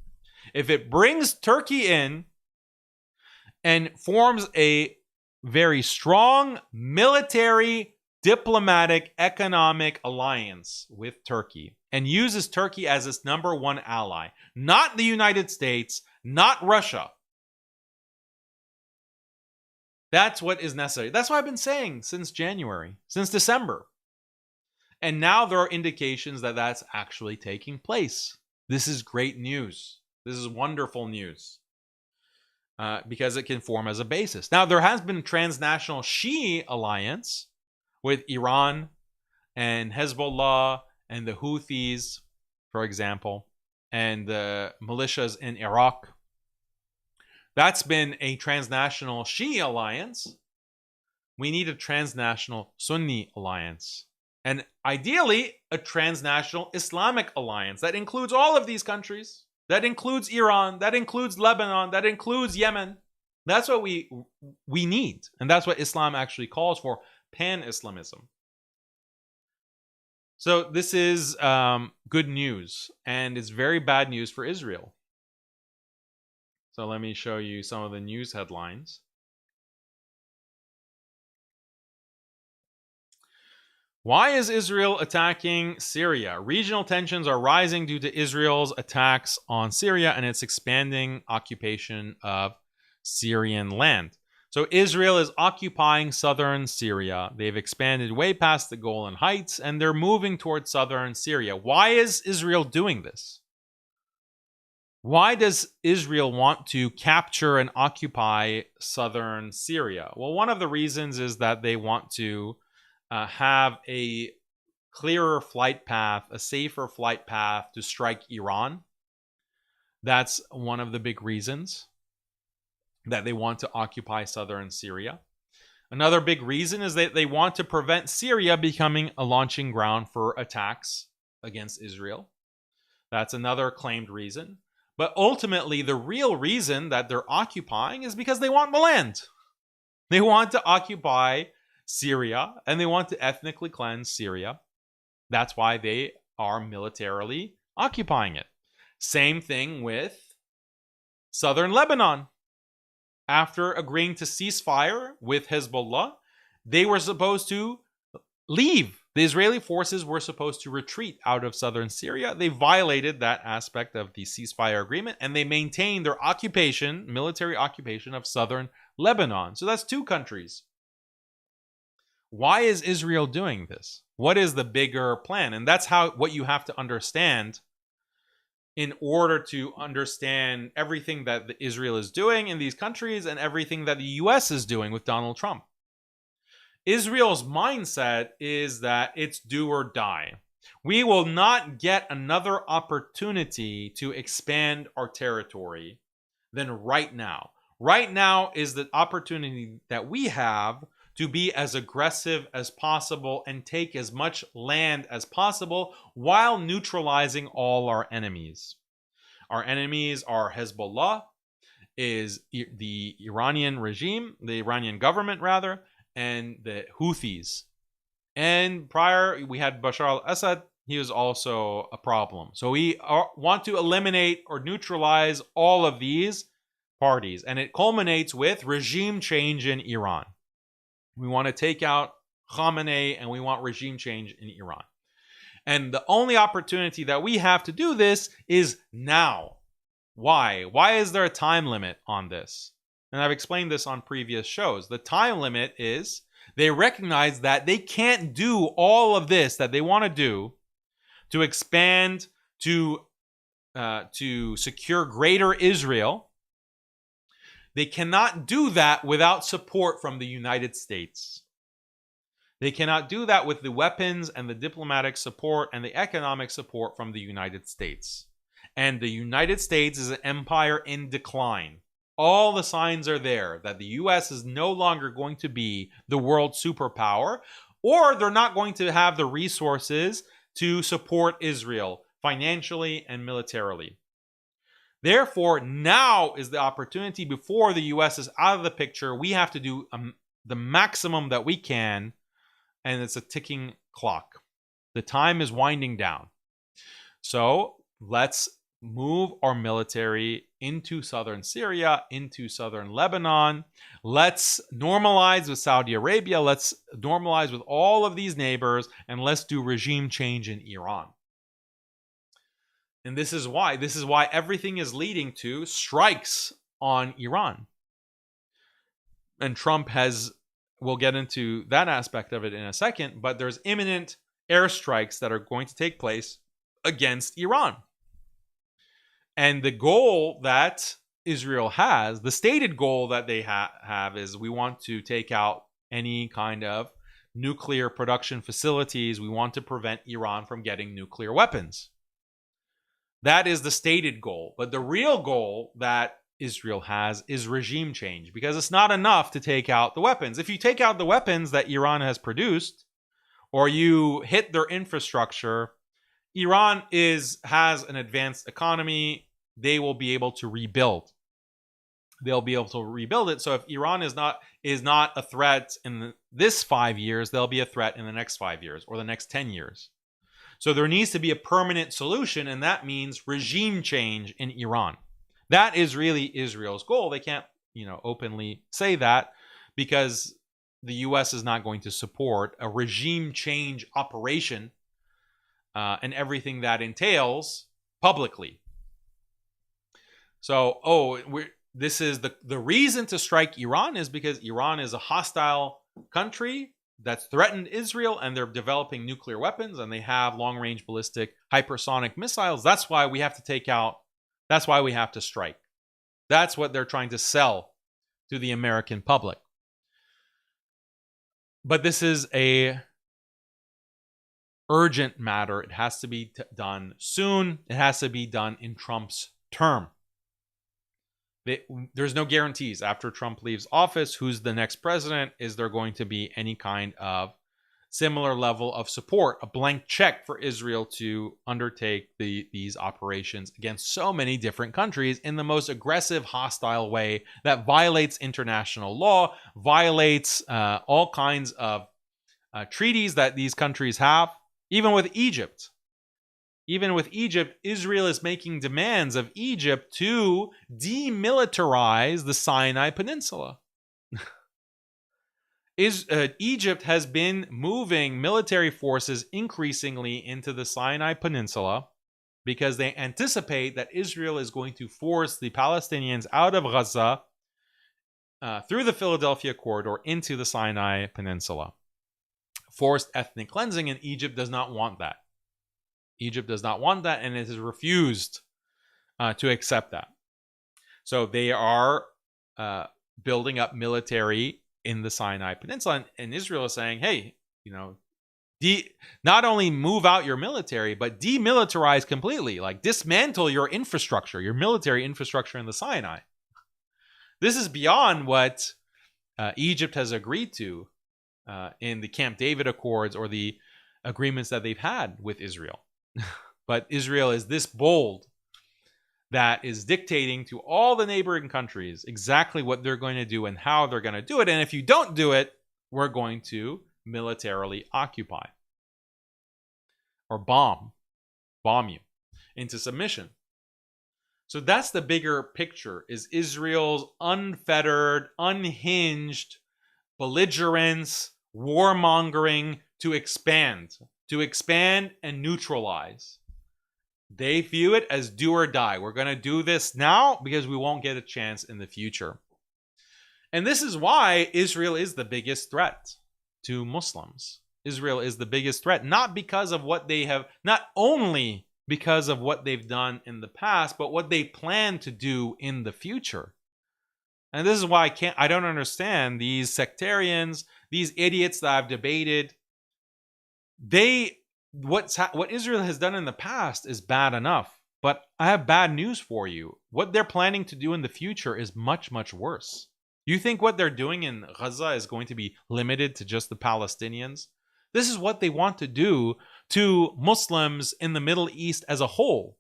If it brings Turkey in and forms a very strong military, diplomatic, economic alliance with Turkey and uses Turkey as its number one ally, not the United States, not Russia. That's what is necessary. That's what I've been saying since January, since December. And now there are indications that that's actually taking place. This is great news. This is wonderful news because it can form as a basis. Now, there has been a transnational Shia alliance with Iran and Hezbollah and the Houthis, for example, and the militias in Iraq. That's been a transnational Shia alliance. We need a transnational Sunni alliance. And ideally, a transnational Islamic alliance that includes all of these countries, that includes Iran, that includes Lebanon, that includes Yemen. That's what we need. And that's what Islam actually calls for, pan-Islamism. So this is good news, and it's very bad news for Israel. So let me show you some of the news headlines. Why is Israel attacking Syria? Regional tensions are rising due to Israel's attacks on Syria and its expanding occupation of Syrian land. So Israel is occupying southern Syria. They've expanded way past the Golan Heights, and they're moving towards southern Syria. Why is Israel doing this? Why does Israel want to capture and occupy southern Syria? Well, one of the reasons is that they want to have a clearer flight path, a safer flight path to strike Iran. That's one of the big reasons that they want to occupy southern Syria. Another big reason is that they want to prevent Syria becoming a launching ground for attacks against Israel. That's another claimed reason. But ultimately, the real reason that they're occupying is because they want the land. They want to occupy Syria, and they want to ethnically cleanse Syria. That's why they are militarily occupying it. Same thing with southern Lebanon. After agreeing to ceasefire with Hezbollah, they were supposed to leave. The Israeli forces were supposed to retreat out of southern Syria. They violated that aspect of the ceasefire agreement, and they maintained their occupation, military occupation of southern Lebanon. So that's two countries. Why is Israel doing this? What is the bigger plan? And that's what you have to understand in order to understand everything that Israel is doing in these countries and everything that the US is doing with Donald Trump. Israel's mindset is that it's do or die. We will not get another opportunity to expand our territory than right now. Right now is the opportunity that we have to be as aggressive as possible and take as much land as possible while neutralizing all our enemies. Our enemies are Hezbollah, is the Iranian regime, the Iranian government rather, and the Houthis. And prior, we had Bashar al-Assad. He was also a problem. So we want to eliminate or neutralize all of these parties. And it culminates with regime change in Iran. We want to take out Khamenei, and we want regime change in Iran. And the only opportunity that we have to do this is now. Why? Why is there a time limit on this? And I've explained this on previous shows. The time limit is they recognize that they can't do all of this that they want to do to expand, to secure greater Israel. They cannot do that without support from the United States. They cannot do that with the weapons and the diplomatic support and the economic support from the United States. And the United States is an empire in decline. All the signs are there that the US is no longer going to be the world superpower, or they're not going to have the resources to support Israel financially and militarily. Therefore, now is the opportunity before the US is out of the picture. We have to do the maximum that we can, and it's a ticking clock. The time is winding down. So let's move our military into southern Syria, into southern Lebanon. Let's normalize with Saudi Arabia. Let's normalize with all of these neighbors, and let's do regime change in Iran. And this is why everything is leading to strikes on Iran. And Trump we'll get into that aspect of it in a second, but there's imminent airstrikes that are going to take place against Iran. And the goal that Israel has, the stated goal that they have is we want to take out any kind of nuclear production facilities. We want to prevent Iran from getting nuclear weapons. That is the stated goal. But the real goal that Israel has is regime change, because it's not enough to take out the weapons. If you take out the weapons that Iran has produced, or you hit their infrastructure, Iran has an advanced economy. They will be able to rebuild. They'll be able to rebuild it. So if Iran is not a threat in this 5 years, they'll be a threat in the next 5 years or the next 10 years. So there needs to be a permanent solution, and that means regime change in Iran. That is really Israel's goal. They can't, openly say that, because the U.S. is not going to support a regime change operation and everything that entails publicly. So, this is the reason to strike Iran is because Iran is a hostile country that's threatened Israel, and they're developing nuclear weapons, and they have long-range ballistic hypersonic missiles. That's why we have to strike. That's what they're trying to sell to the American public. But this is a urgent matter. It has to be done soon. It has to be done in Trump's term. There's no guarantees after Trump leaves office who's the next president. Is there going to be any kind of similar level of support, a blank check for Israel to undertake these operations against so many different countries in the most aggressive, hostile way that violates international law, violates all kinds of treaties that these countries have, even with Egypt. Even with Egypt, Israel is making demands of Egypt to demilitarize the Sinai Peninsula. Egypt has been moving military forces increasingly into the Sinai Peninsula because they anticipate that Israel is going to force the Palestinians out of Gaza through the Philadelphia corridor into the Sinai Peninsula. Forced ethnic cleansing, and Egypt does not want that. Egypt does not want that, and it has refused to accept that. So they are building up military in the Sinai Peninsula, and Israel is saying, hey, not only move out your military, but demilitarize completely, like dismantle your infrastructure, your military infrastructure in the Sinai. This is beyond what Egypt has agreed to in the Camp David Accords or the agreements that they've had with Israel. But Israel is this bold that is dictating to all the neighboring countries exactly what they're going to do and how they're going to do it. And if you don't do it, we're going to militarily occupy or bomb you into submission. So that's the bigger picture, is Israel's unfettered, unhinged belligerence, warmongering to expand and neutralize. They view it as do or die. We're going to do this now because we won't get a chance in the future. And this is why Israel is the biggest threat to Muslims. Israel is the biggest threat, not because of what they have, not only because of what they've done in the past, but what they plan to do in the future. And this is why I don't understand these sectarians, these idiots that I've debated. What Israel has done in the past is bad enough, but I have bad news for you. What they're planning to do in the future is much, much worse. You think what they're doing in Gaza is going to be limited to just the Palestinians? This is what they want to do to Muslims in the Middle East as a whole.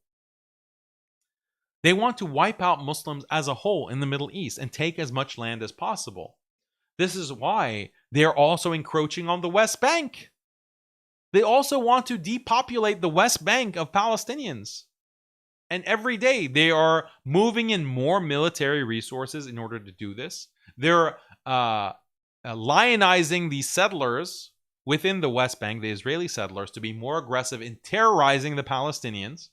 They want to wipe out Muslims as a whole in the Middle East and take as much land as possible. This is why they're also encroaching on the West Bank. They also want to depopulate the West Bank of Palestinians. And every day they are moving in more military resources in order to do this. They're lionizing the settlers within the West Bank, the Israeli settlers, to be more aggressive in terrorizing the Palestinians.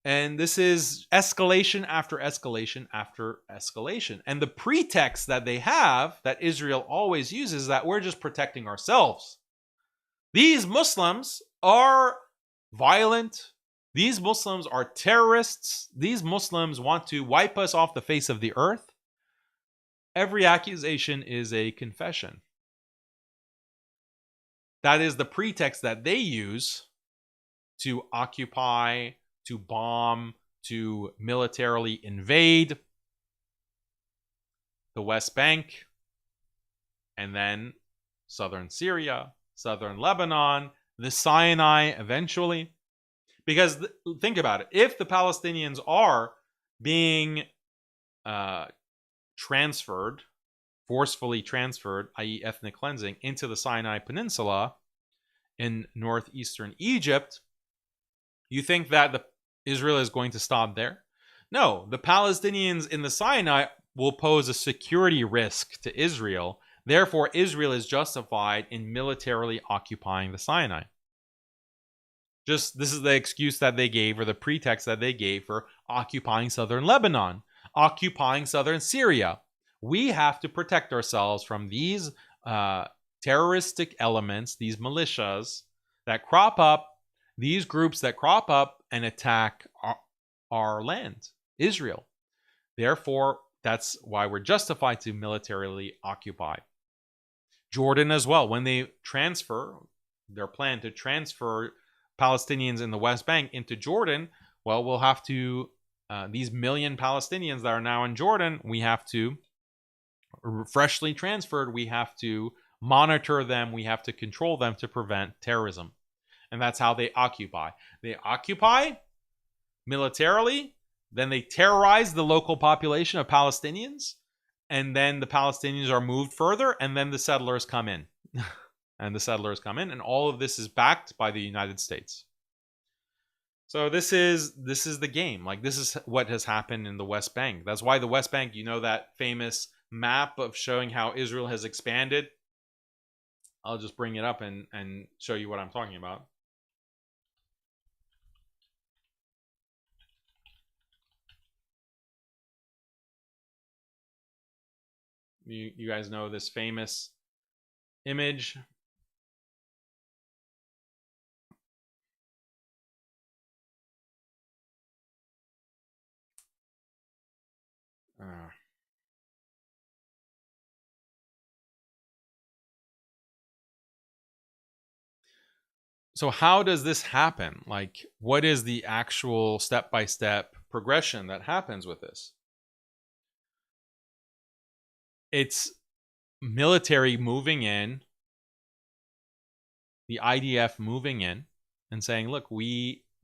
And this is escalation after escalation after escalation. And the pretext that they have, that Israel always uses, is that we're just protecting ourselves. These Muslims are violent. These Muslims are terrorists. These Muslims want to wipe us off the face of the earth. Every accusation is a confession. That is the pretext that they use to occupy, to bomb, to militarily invade the West Bank, and then southern Syria, southern Lebanon, the Sinai eventually. Because think about it. If the Palestinians are being transferred, forcefully transferred, i.e. ethnic cleansing, into the Sinai Peninsula in northeastern Egypt, you think that Israel is going to stop there? No, the Palestinians in the Sinai will pose a security risk to Israel. Therefore, Israel is justified in militarily occupying the Sinai. This is the excuse that they gave, or the pretext that they gave for occupying southern Lebanon, occupying southern Syria. We have to protect ourselves from these terroristic elements, these militias that crop up, these groups that crop up and attack our land, Israel. Therefore, that's why we're justified to militarily occupy. Jordan as well, when they transfer, their plan to transfer Palestinians in the West Bank into Jordan, well, we'll have to, these million Palestinians that are now in Jordan, we have to, freshly transferred, we have to monitor them, we have to control them to prevent terrorism. And that's how they occupy. They occupy militarily, then they terrorize the local population of Palestinians, and then the Palestinians are moved further, and then the settlers come in. And the settlers come in, and all of this is backed by the United States. So this is the game. Like, this is what has happened in the West Bank. That's why the West Bank, you know, that famous map of showing how Israel has expanded. I'll just bring it up and show you what I'm talking about. You guys know this famous image. So how does this happen? Like, what is the actual step-by-step progression that happens with this? It's military moving in, the IDF moving in and saying, look,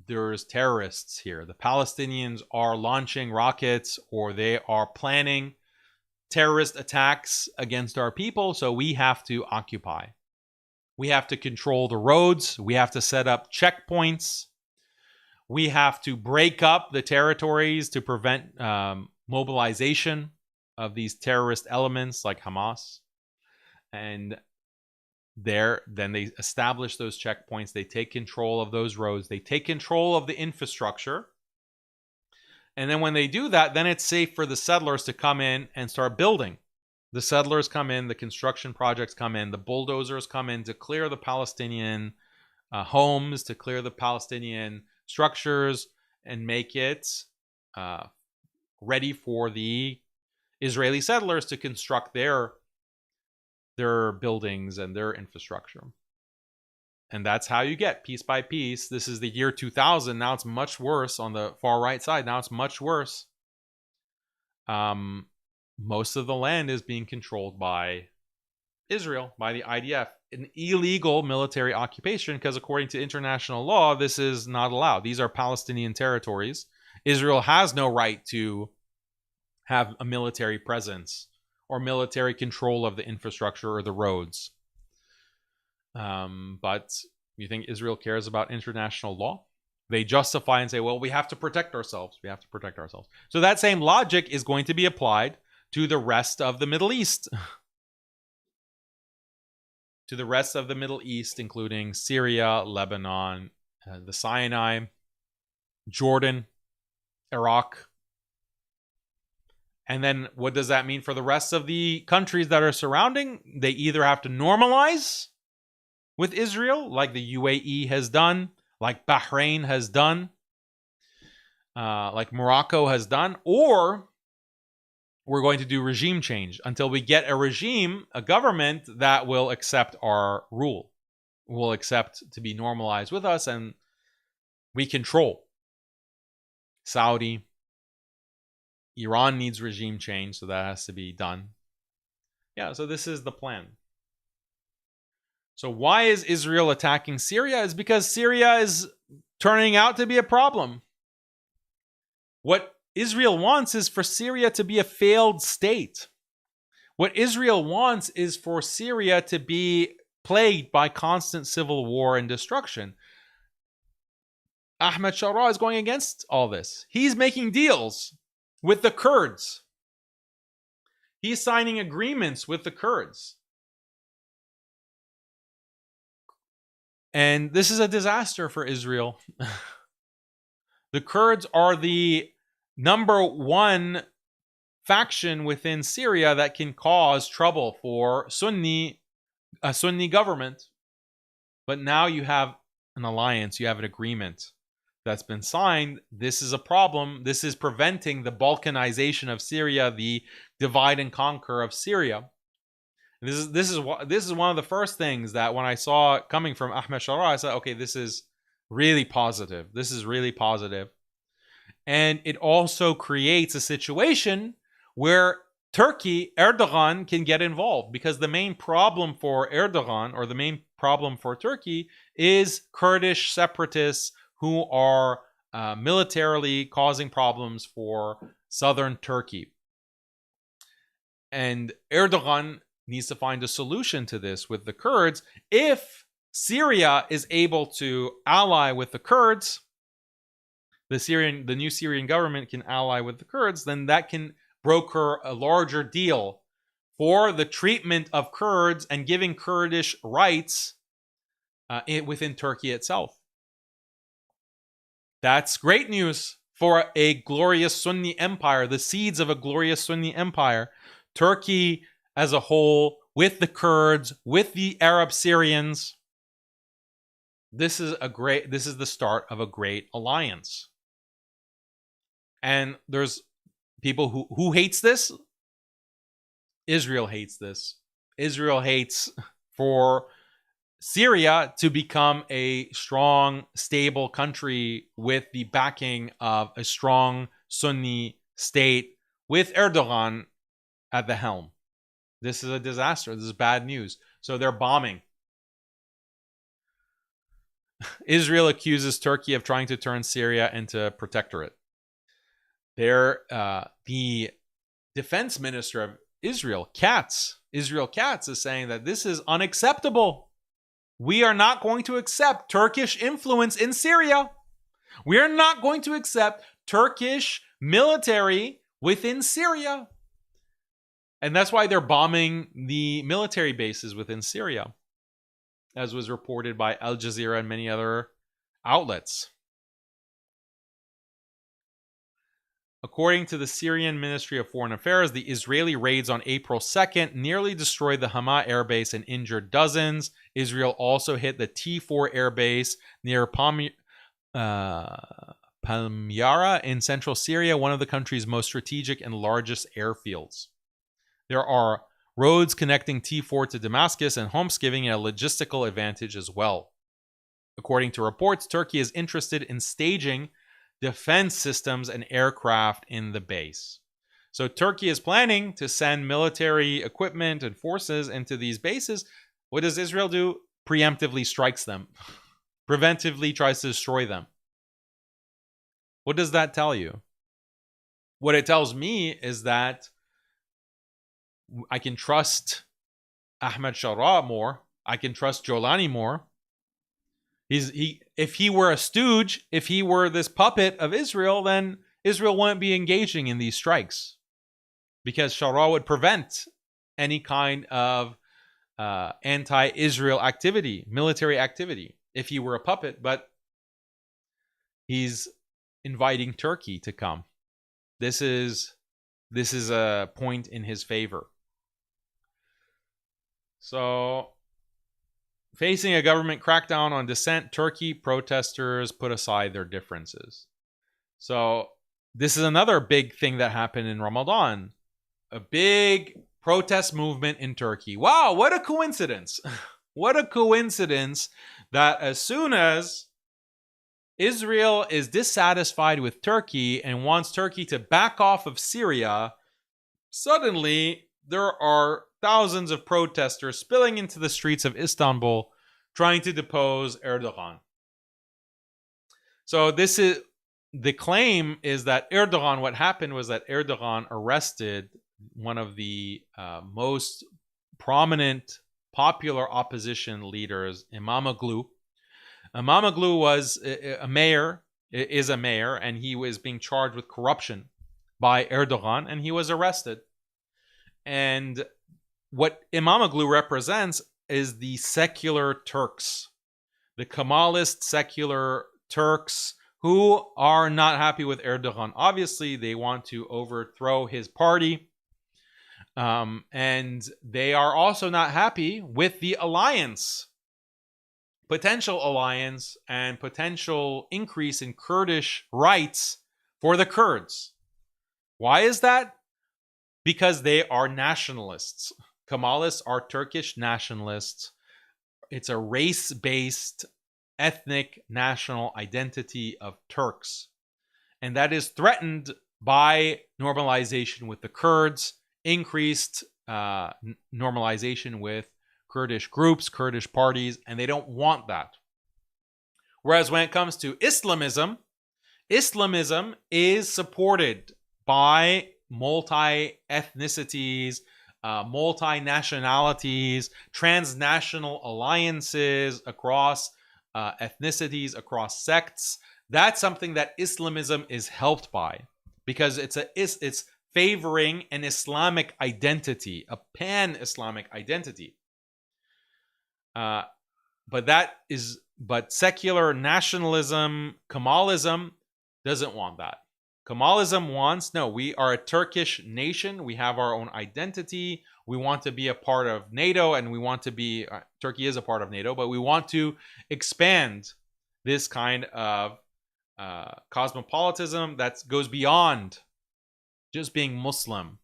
there's terrorists here. The Palestinians are launching rockets, or they are planning terrorist attacks against our people, so we have to occupy. We have to control the roads. We have to set up checkpoints. We have to break up the territories to prevent mobilization of these terrorist elements like Hamas. And then they establish those checkpoints. They take control of those roads. They take control of the infrastructure. And then when they do that, then it's safe for the settlers to come in and start building. The settlers come in, the construction projects come in, the bulldozers come in to clear the Palestinian homes, to clear the Palestinian structures, and make it ready for the Israeli settlers to construct their buildings and their infrastructure. And that's how you get piece by piece. This is the year 2000. Now it's much worse on the far right side. Now it's much worse. Most of the land is being controlled by Israel, by the IDF. An illegal military occupation, because according to international law, this is not allowed. These are Palestinian territories. Israel has no right to have a military presence or military control of the infrastructure or the roads. But you think Israel cares about international law? They justify and say, well, we have to protect ourselves. We have to protect ourselves. So that same logic is going to be applied to the rest of the Middle East. To the rest of the Middle East, including Syria, Lebanon, the Sinai, Jordan, Iraq. And then what does that mean for the rest of the countries that are surrounding? They either have to normalize with Israel, like the UAE has done, like Bahrain has done, like Morocco has done, or we're going to do regime change until we get a regime, a government that will accept our rule. will accept to be normalized with us, and we control. Saudi, Iran needs regime change, so that has to be done. Yeah, so this is the plan. So why is Israel attacking Syria? It's because Syria is turning out to be a problem. What Israel wants is for Syria to be a failed state. What Israel wants is for Syria to be plagued by constant civil war and destruction. Ahmed Shara is going against all this. He's making deals with the Kurds. He's signing agreements with the Kurds. And this is a disaster for Israel. The Kurds are the number one faction within Syria that can cause trouble for a Sunni government. But now you have an alliance, you have an agreement that's been signed. This is a problem. This is preventing the Balkanization of Syria, the divide and conquer of Syria. This is one of the first things that when I saw coming from Ahmed Shara, I said, okay, this is really positive. This is really positive. And it also creates a situation where Turkey, Erdogan, can get involved, because the main problem for Erdogan, or the main problem for Turkey, is Kurdish separatists who are militarily causing problems for southern Turkey. And Erdogan needs to find a solution to this with the Kurds. If Syria is able to ally with the Kurds, the new Syrian government can ally with the Kurds, then that can broker a larger deal for the treatment of Kurds and giving Kurdish rights within Turkey itself. That's great news for a glorious Sunni empire, the seeds of a glorious Sunni empire. Turkey as a whole, with the Kurds, with the Arab Syrians. This is the start of a great alliance. And there's people who hates this. Israel hates this. Israel hates for Syria to become a strong, stable country with the backing of a strong Sunni state with Erdogan at the helm. This is a disaster. This is bad news. So they're bombing. Israel accuses Turkey of trying to turn Syria into a protectorate. The defense minister of Israel Katz, is saying that this is unacceptable. We are not going to accept Turkish influence in Syria. We are not going to accept Turkish military within Syria. And that's why they're bombing the military bases within Syria, as was reported by Al Jazeera and many other outlets. According to the Syrian Ministry of Foreign Affairs, the Israeli raids on April 2nd nearly destroyed the Hama airbase and injured dozens. Israel also hit the T4 airbase near Palmyra in central Syria, one of the country's most strategic and largest airfields. There are roads connecting T4 to Damascus and Homs, giving it a logistical advantage as well. According to reports, Turkey is interested in staging defense systems and aircraft in the base. So Turkey is planning to send military equipment and forces into these bases. What does Israel do? Preemptively strikes them. Preventively tries to destroy them. What does that tell you? What it tells me is that I can trust Ahmed Shara more. I can trust Jolani more. If he were a stooge, if he were this puppet of Israel, then Israel wouldn't be engaging in these strikes, because Shara would prevent any kind of anti-Israel activity, military activity, if he were a puppet. But he's inviting Turkey to come. This is a point in his favor. So, facing a government crackdown on dissent, Turkey protesters put aside their differences. So, this is another big thing that happened in Ramadan. A big protest movement in Turkey. Wow, what a coincidence. What a coincidence that as soon as Israel is dissatisfied with Turkey and wants Turkey to back off of Syria, suddenly there are thousands of protesters spilling into the streets of Istanbul trying to depose Erdogan. So this is the claim, is that Erdogan, what happened was that Erdogan arrested one of the most prominent popular opposition leaders, Imamoglu. Imamoglu was a mayor, is a mayor, and he was being charged with corruption by Erdogan, and he was arrested. And what Imamoglu represents is the secular Turks, the Kemalist secular Turks who are not happy with Erdogan. Obviously, they want to overthrow his party. And they are also not happy with the alliance, potential alliance, and potential increase in Kurdish rights for the Kurds. Why is that? Because they are nationalists. Kemalists are Turkish nationalists. It's a race-based ethnic national identity of Turks. And that is threatened by normalization with the Kurds, increased normalization with Kurdish groups, Kurdish parties, and they don't want that. Whereas when it comes to Islamism, Islamism is supported by multi-ethnicities, multinationalities, transnational alliances across ethnicities, across sects. That's something that Islamism is helped by, because it's favoring an Islamic identity, a pan-Islamic identity. But secular nationalism, Kemalism, doesn't want that. Kemalism wants, no, we are a Turkish nation. We have our own identity. We want to be a part of NATO, and we want to be, Turkey is a part of NATO, but we want to expand this kind of cosmopolitanism that goes beyond just being Muslim.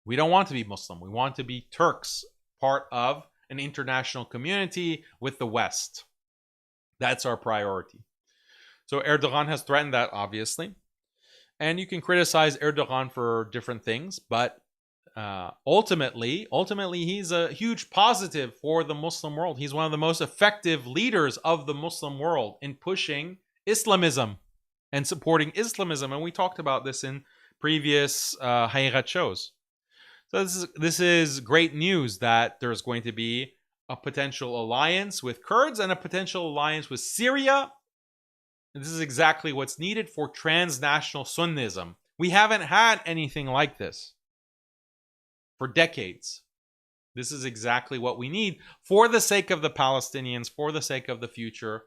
We don't want to be Muslim. We want to be Turks, part of an international community with the West. That's our priority. So Erdogan has threatened that, obviously. And you can criticize Erdogan for different things, but ultimately, he's a huge positive for the Muslim world. He's one of the most effective leaders of the Muslim world in pushing Islamism and supporting Islamism. And we talked about this in previous Haqiqat shows. So this is great news that there's going to be a potential alliance with Kurds and a potential alliance with Syria. And this is exactly what's needed for transnational Sunnism. We haven't had anything like this for decades. This is exactly what we need for the sake of the Palestinians, for the sake of the future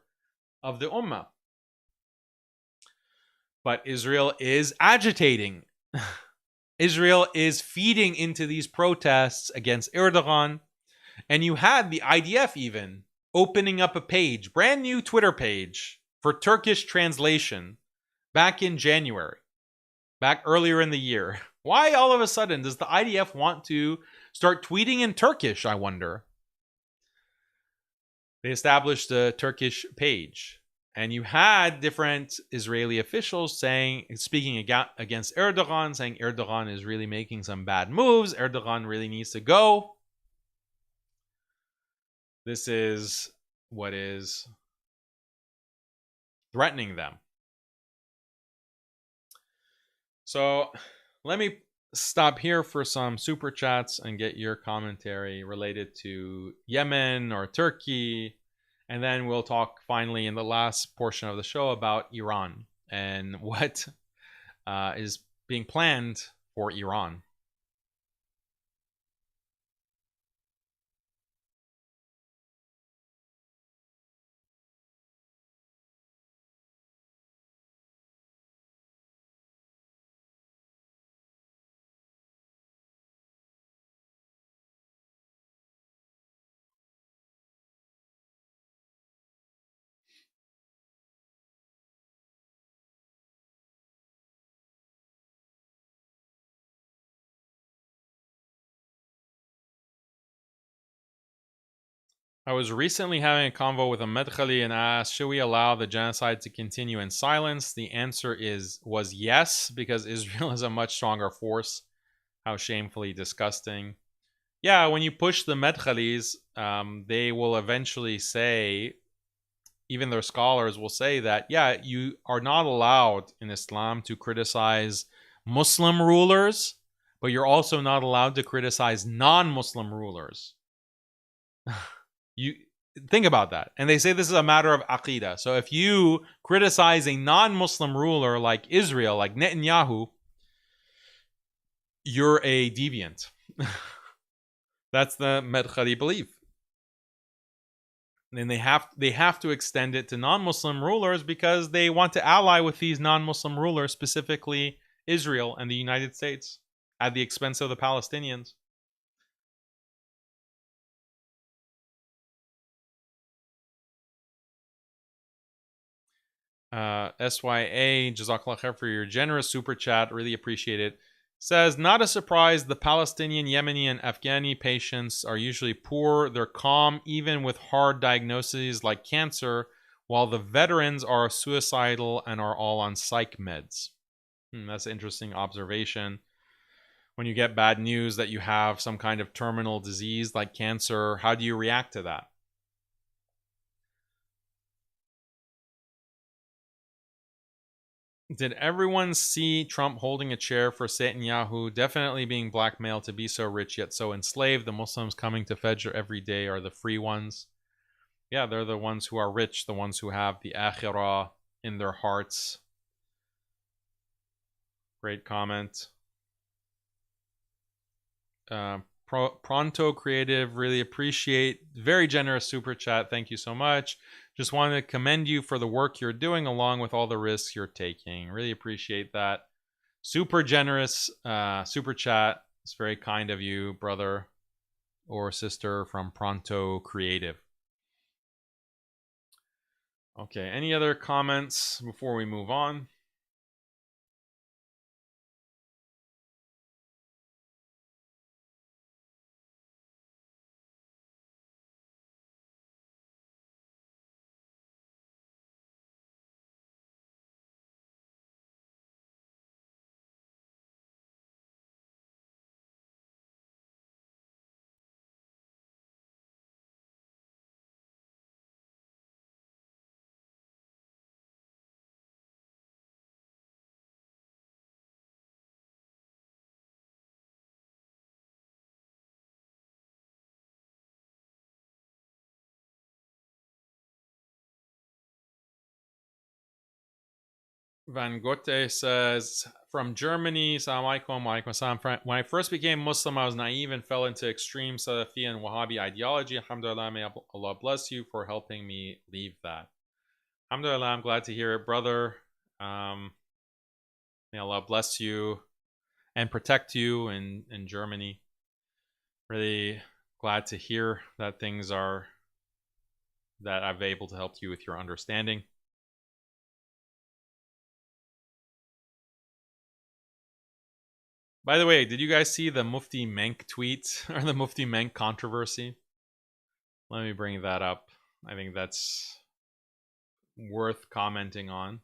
of the Ummah. But Israel is agitating. Israel is feeding into these protests against Erdogan. And you had the IDF even opening up a page, brand new Twitter page for Turkish translation back in January, back earlier in the year. Why all of a sudden does the IDF want to start tweeting in Turkish, I wonder? They established a Turkish page. And you had different Israeli officials speaking against Erdogan, saying Erdogan is really making some bad moves. Erdogan really needs to go. This is what is threatening them. So let me stop here for some super chats and get your commentary related to Yemen or Turkey. And then we'll talk finally in the last portion of the show about Iran and what is being planned for Iran. I was recently having a convo with a Medkhali and asked, should we allow the genocide to continue in silence? The answer was yes, because Israel is a much stronger force. How shamefully disgusting. Yeah, when you push the Medkhalis, they will eventually say, even their scholars will say that, yeah, you are not allowed in Islam to criticize Muslim rulers, but you're also not allowed to criticize non-Muslim rulers. You think about that. And they say this is a matter of aqidah. So if you criticize a non-Muslim ruler like Israel, like Netanyahu, you're a deviant. That's the Medkhali belief. And they have to extend it to non-Muslim rulers because they want to ally with these non-Muslim rulers, specifically Israel and the United States, at the expense of the Palestinians. SYA, Jazakallah khair for your generous super chat. Really appreciate it. Says, not a surprise, the Palestinian, Yemeni, and Afghani patients are usually poor. They're calm, even with hard diagnoses like cancer, while the veterans are suicidal and are all on psych meds. That's an interesting observation. When you get bad news that you have some kind of terminal disease like cancer, how do you react to that? Did everyone see Trump holding a chair for Netanyahu, definitely being blackmailed to be so rich yet so enslaved? The Muslims coming to Fajr every day are the free ones. Yeah, they're the ones who are rich, the ones who have the akhirah in their hearts. Great comment. Pronto Creative, really appreciate. Very generous super chat. Thank you so much. Just wanted to commend you for the work you're doing along with all the risks you're taking. Really appreciate that. Super generous super chat. It's very kind of you, brother or sister from Pronto Creative. Okay, any other comments before we move on? Van Gote says, from Germany, Assalamu alaikum, wa alaikum assalam. When I first became Muslim, I was naive and fell into extreme Salafi and Wahhabi ideology. Alhamdulillah, may Allah bless you for helping me leave that. Alhamdulillah, I'm glad to hear it, brother. May Allah bless you and protect you in Germany. Really glad to hear that that I've been able to help you with your understanding. By the way, did you guys see the Mufti Menk tweet or the Mufti Menk controversy? Let me bring that up. I think that's worth commenting on.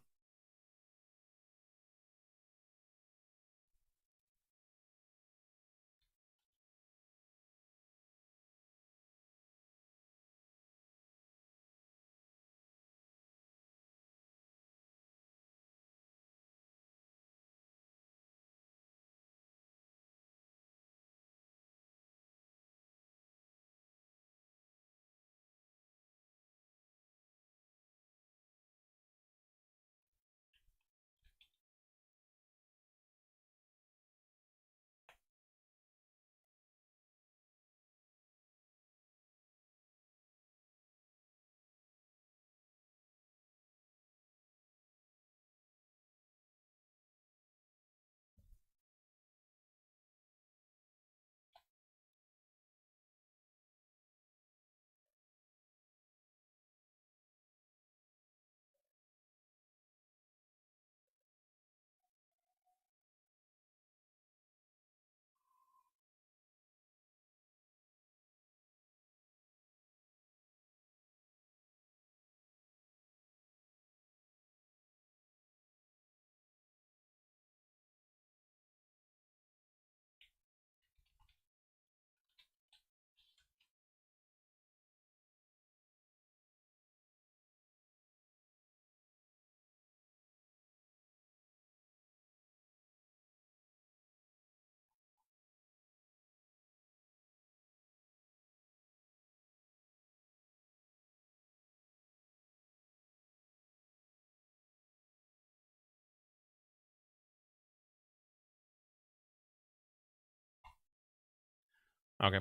Okay.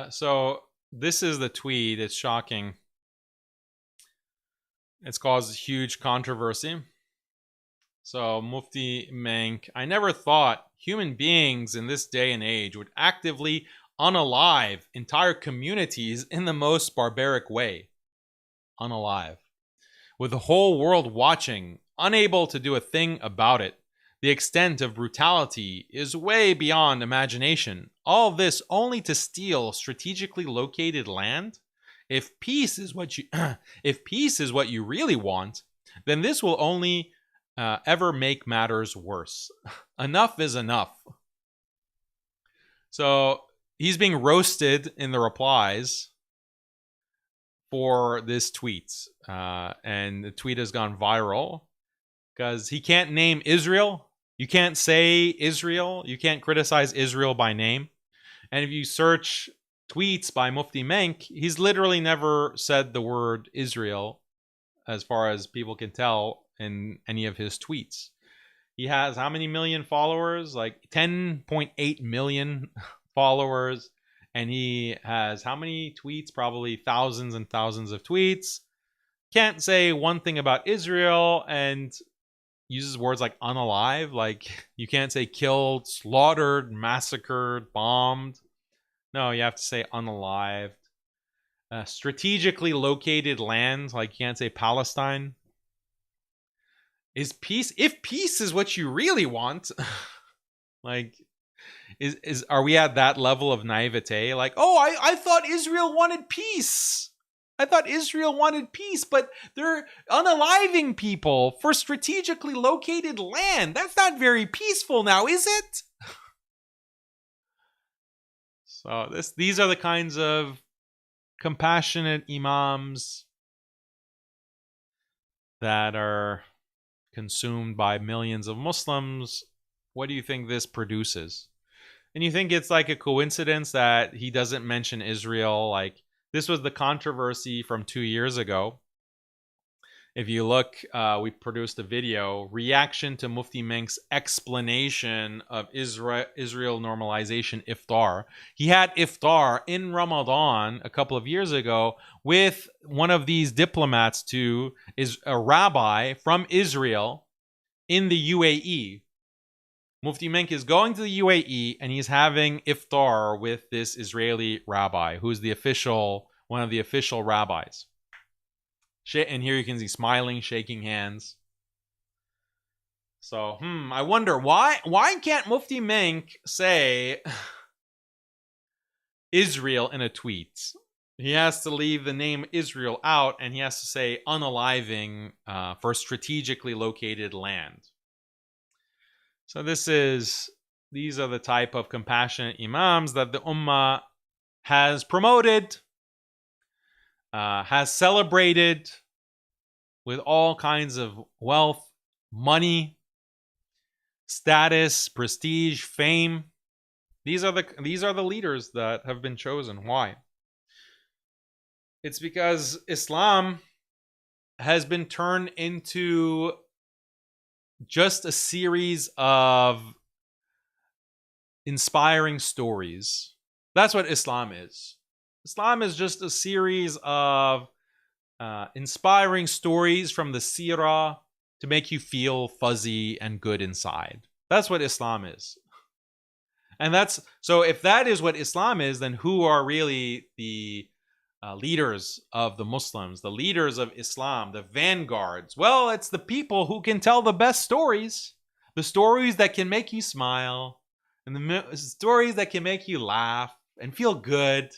So this is the tweet. It's shocking. It's caused huge controversy. So Mufti Menk, I never thought human beings in this day and age would actively unalive entire communities in the most barbaric way. Unalive. With the whole world watching, unable to do a thing about it. The extent of brutality is way beyond imagination. All this only to steal strategically located land? If peace is what you really want, then this will only ever make matters worse. Enough is enough. So he's being roasted in the replies for this tweet, and the tweet has gone viral because he can't name Israel. You can't say Israel. You can't criticize Israel by name. And if you search tweets by Mufti Menk, he's literally never said the word Israel, as far as people can tell, in any of his tweets. He has how many million followers? Like 10.8 million followers. And he has how many tweets? Probably thousands and thousands of tweets. Can't say one thing about Israel and uses words like unalive. Like you can't say killed, slaughtered, massacred, bombed. No, you have to say unalived. Strategically located land. Like you can't say Palestine. Is peace? If peace is what you really want, like... Are we at that level of naivete? Like, oh, I thought Israel wanted peace. I thought Israel wanted peace, but they're unaliving people for strategically located land. That's not very peaceful now, is it? So these are the kinds of compassionate imams that are consumed by millions of Muslims. What do you think this produces? And you think it's like a coincidence that he doesn't mention Israel? Like, this was the controversy from 2 years ago. If you look, we produced a video, reaction to Mufti Menk's explanation of Israel normalization iftar. He had iftar in Ramadan a couple of years ago with one of these diplomats is a rabbi from Israel in the UAE. Mufti Menk is going to the UAE and he's having iftar with this Israeli rabbi, who's one of the official rabbis. And here you can see smiling, shaking hands. So, I wonder why can't Mufti Menk say Israel in a tweet? He has to leave the name Israel out and he has to say unaliving for strategically located land. So these are the type of compassionate imams that the Ummah has promoted, has celebrated with all kinds of wealth, money, status, prestige, fame. These are the leaders that have been chosen. Why? It's because Islam has been turned into just a series of inspiring stories. That's what Islam is. Islam is just a series of inspiring stories from the seerah to make you feel fuzzy and good inside. That's what Islam is. And so if that is what Islam is, then who are really the leaders of the Muslims, the leaders of Islam, the vanguards? Well, it's the people who can tell the best stories, the stories that can make you smile, and the stories that can make you laugh and feel good.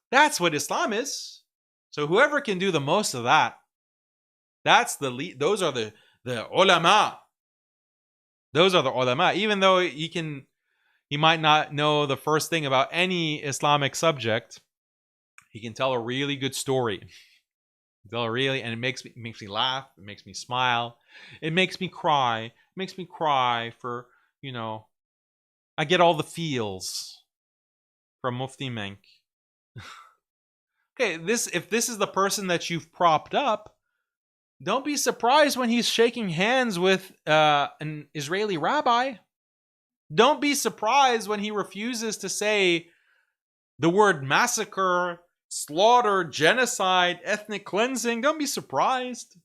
That's what Islam is. So whoever can do the most of that, that's the lead. Those are the ulama. Those are the ulama. Even though he might not know the first thing about any Islamic subject, he can tell a really good story. And it makes me laugh. It makes me smile. It makes me cry. It makes me cry for, I get all the feels from Mufti Menk. Okay, if this is the person that you've propped up, don't be surprised when he's shaking hands with an Israeli rabbi. Don't be surprised when he refuses to say the word massacre, slaughter, genocide, ethnic cleansing. Don't be surprised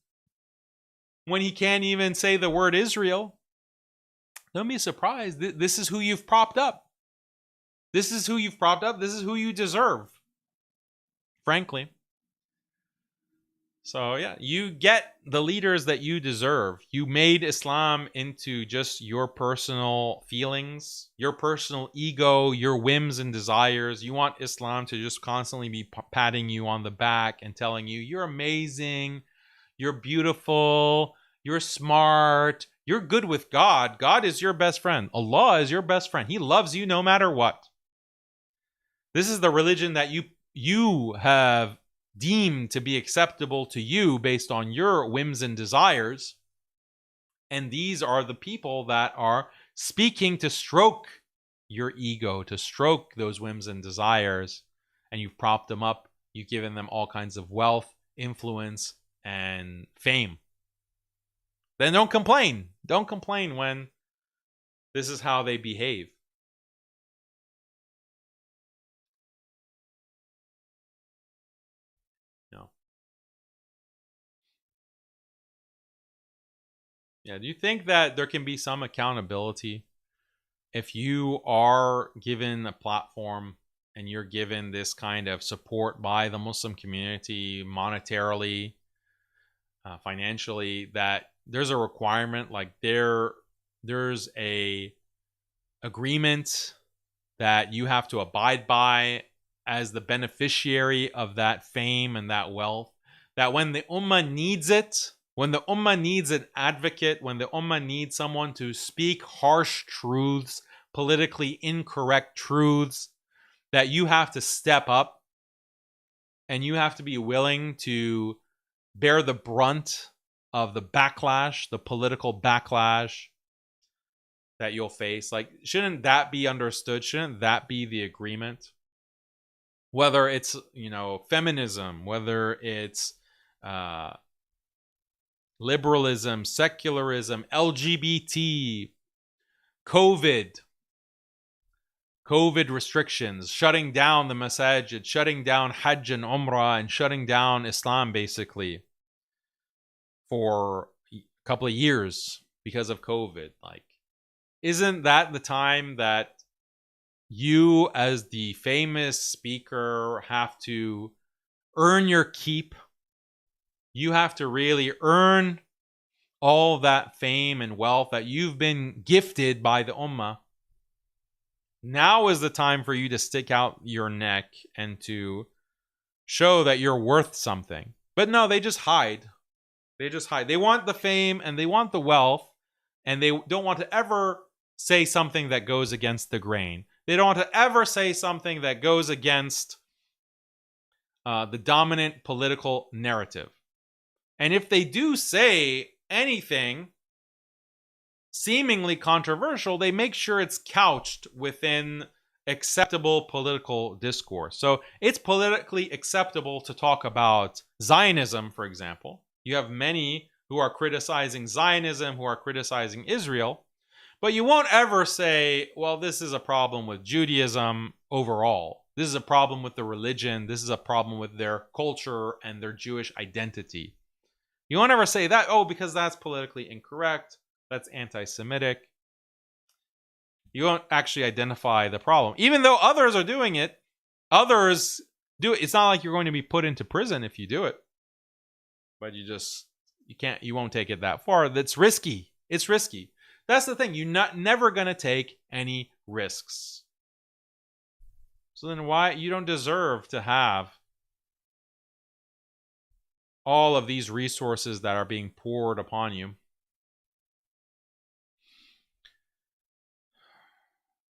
when he can't even say the word Israel. Don't be surprised. This is who you've propped up. This is who you've propped up. This is who you deserve, frankly. So yeah, you get the leaders that you deserve. You made Islam into just your personal feelings, your personal ego, your whims and desires. You want Islam to just constantly be patting you on the back and telling you, you're amazing, you're beautiful, you're smart, you're good with God. God is your best friend. Allah is your best friend. He loves you no matter what. This is the religion that you have deemed to be acceptable to you based on your whims and desires. And these are the people that are speaking to stroke your ego, to stroke those whims and desires. And you've propped them up. You've given them all kinds of wealth, influence, and fame. Then don't complain. Don't complain when this is how they behave. Yeah, do you think that there can be some accountability if you are given a platform and you're given this kind of support by the Muslim community monetarily, financially, that there's a requirement, like there's a agreement that you have to abide by as the beneficiary of that fame and that wealth, that when the ummah needs it, when the ummah needs an advocate, when the ummah needs someone to speak harsh truths, politically incorrect truths, that you have to step up and you have to be willing to bear the brunt of the backlash, the political backlash that you'll face. Like, shouldn't that be understood? Shouldn't that be the agreement? Whether it's, feminism, whether it's liberalism, secularism, LGBT, COVID restrictions, shutting down the masajid, shutting down Hajj and Umrah, and shutting down Islam basically for a couple of years because of COVID. Like, isn't that the time that you, as the famous speaker, have to earn your keep? You have to really earn all that fame and wealth that you've been gifted by the ummah. Now is the time for you to stick out your neck and to show that you're worth something. But no, they just hide. They just hide. They want the fame and they want the wealth, and they don't want to ever say something that goes against the grain. They don't want to ever say something that goes against the dominant political narrative. And if they do say anything seemingly controversial, they make sure it's couched within acceptable political discourse. So it's politically acceptable to talk about Zionism, for example. You have many who are criticizing Zionism, who are criticizing Israel, but you won't ever say, well, this is a problem with Judaism overall. This is a problem with the religion. This is a problem with their culture and their Jewish identity. You won't ever say that, because that's politically incorrect. That's anti-Semitic. You won't actually identify the problem. Even though others are doing it, others do it. It's not like you're going to be put into prison if you do it. But you won't take it that far. That's risky. It's risky. That's the thing. You're never going to take any risks. So then why you don't deserve to have all of these resources that are being poured upon you.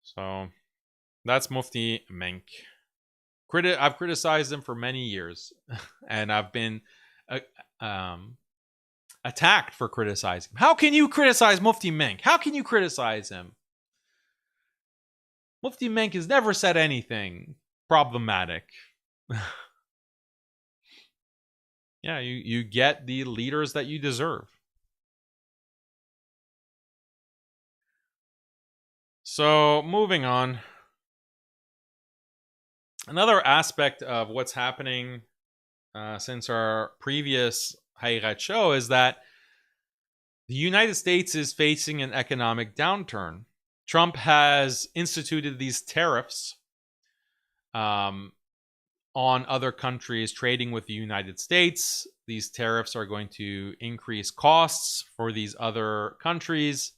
So that's Mufti Menk. I've criticized him for many years, and I've been attacked for criticizing him. How can you criticize Mufti Menk? How can you criticize him? Mufti Menk has never said anything problematic. Yeah, you get the leaders that you deserve. So, moving on. Another aspect of what's happening since our previous Haqiqat show is that the United States is facing an economic downturn. Trump has instituted these tariffs on other countries trading with the United States. These tariffs are going to increase costs for these other countries.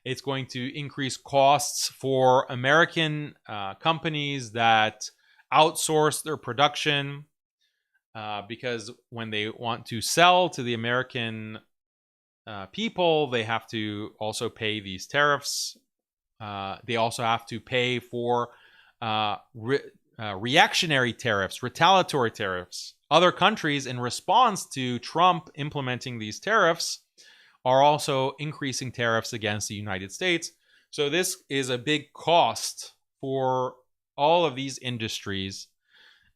It's going to increase costs for American companies that outsource their production because when they want to sell to the American people, they have to also pay these tariffs. They also have to pay for reactionary tariffs, retaliatory tariffs. Other countries, in response to Trump implementing these tariffs, are also increasing tariffs against the United States. So this is a big cost for all of these industries.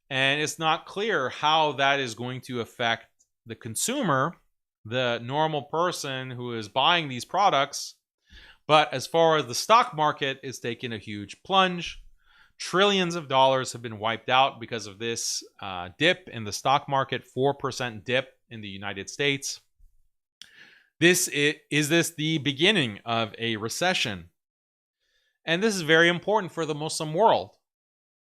And it's not clear how that is going to affect the consumer, the normal person who is buying these products. But as far as the stock market, it's taken a huge plunge. Trillions of dollars have been wiped out because of this dip in the stock market, 4% dip in the United States. Is this the beginning of a recession? And this is very important for the Muslim world.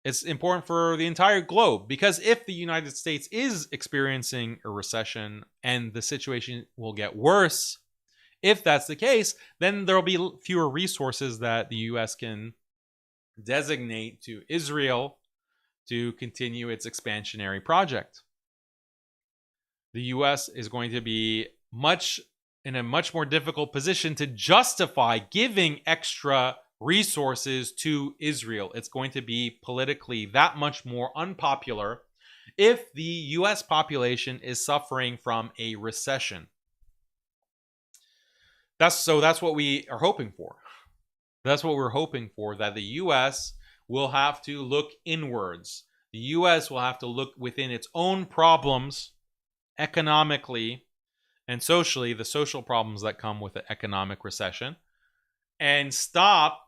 It's important for the entire globe, because if the United States is experiencing a recession and the situation will get worse, if that's the case, then there will be fewer resources that the U.S. can designate to Israel to continue its expansionary project. The U.S. is going to be in a much more difficult position to justify giving extra resources to Israel. It's going to be politically that much more unpopular if the U.S. population is suffering from a recession. That's what we are hoping for. That's what we're hoping for, that the U.S. will have to look inwards. The U.S. will have to look within its own problems economically and socially, the social problems that come with an economic recession, and stop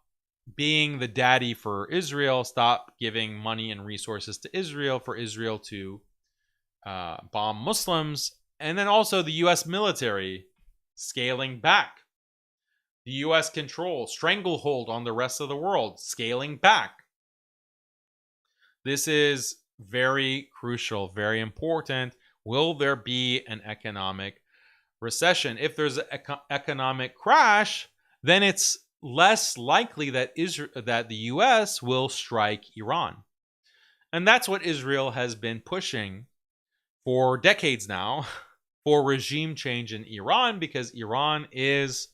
being the daddy for Israel, stop giving money and resources to Israel for Israel to bomb Muslims, and then also the U.S. military scaling back. The U.S. control, stranglehold on the rest of the world, scaling back. This is very crucial, very important. Will there be an economic recession? If there's an economic crash, then it's less likely that the U.S. will strike Iran. And that's what Israel has been pushing for decades now, for regime change in Iran, because Iran is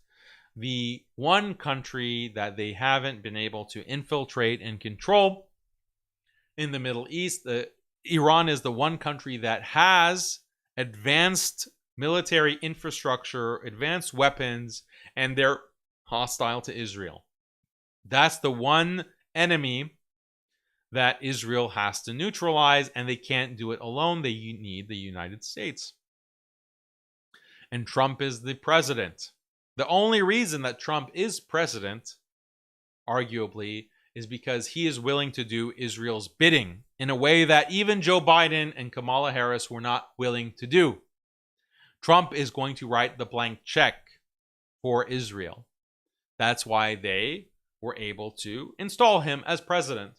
the one country that they haven't been able to infiltrate and control in the Middle East. Iran is the one country that has advanced military infrastructure, advanced weapons, and they're hostile to Israel. That's the one enemy that Israel has to neutralize, and they can't do it alone. They need the United States. And Trump is the president. The only reason that Trump is president, arguably, is because he is willing to do Israel's bidding in a way that even Joe Biden and Kamala Harris were not willing to do. Trump is going to write the blank check for Israel. That's why they were able to install him as president.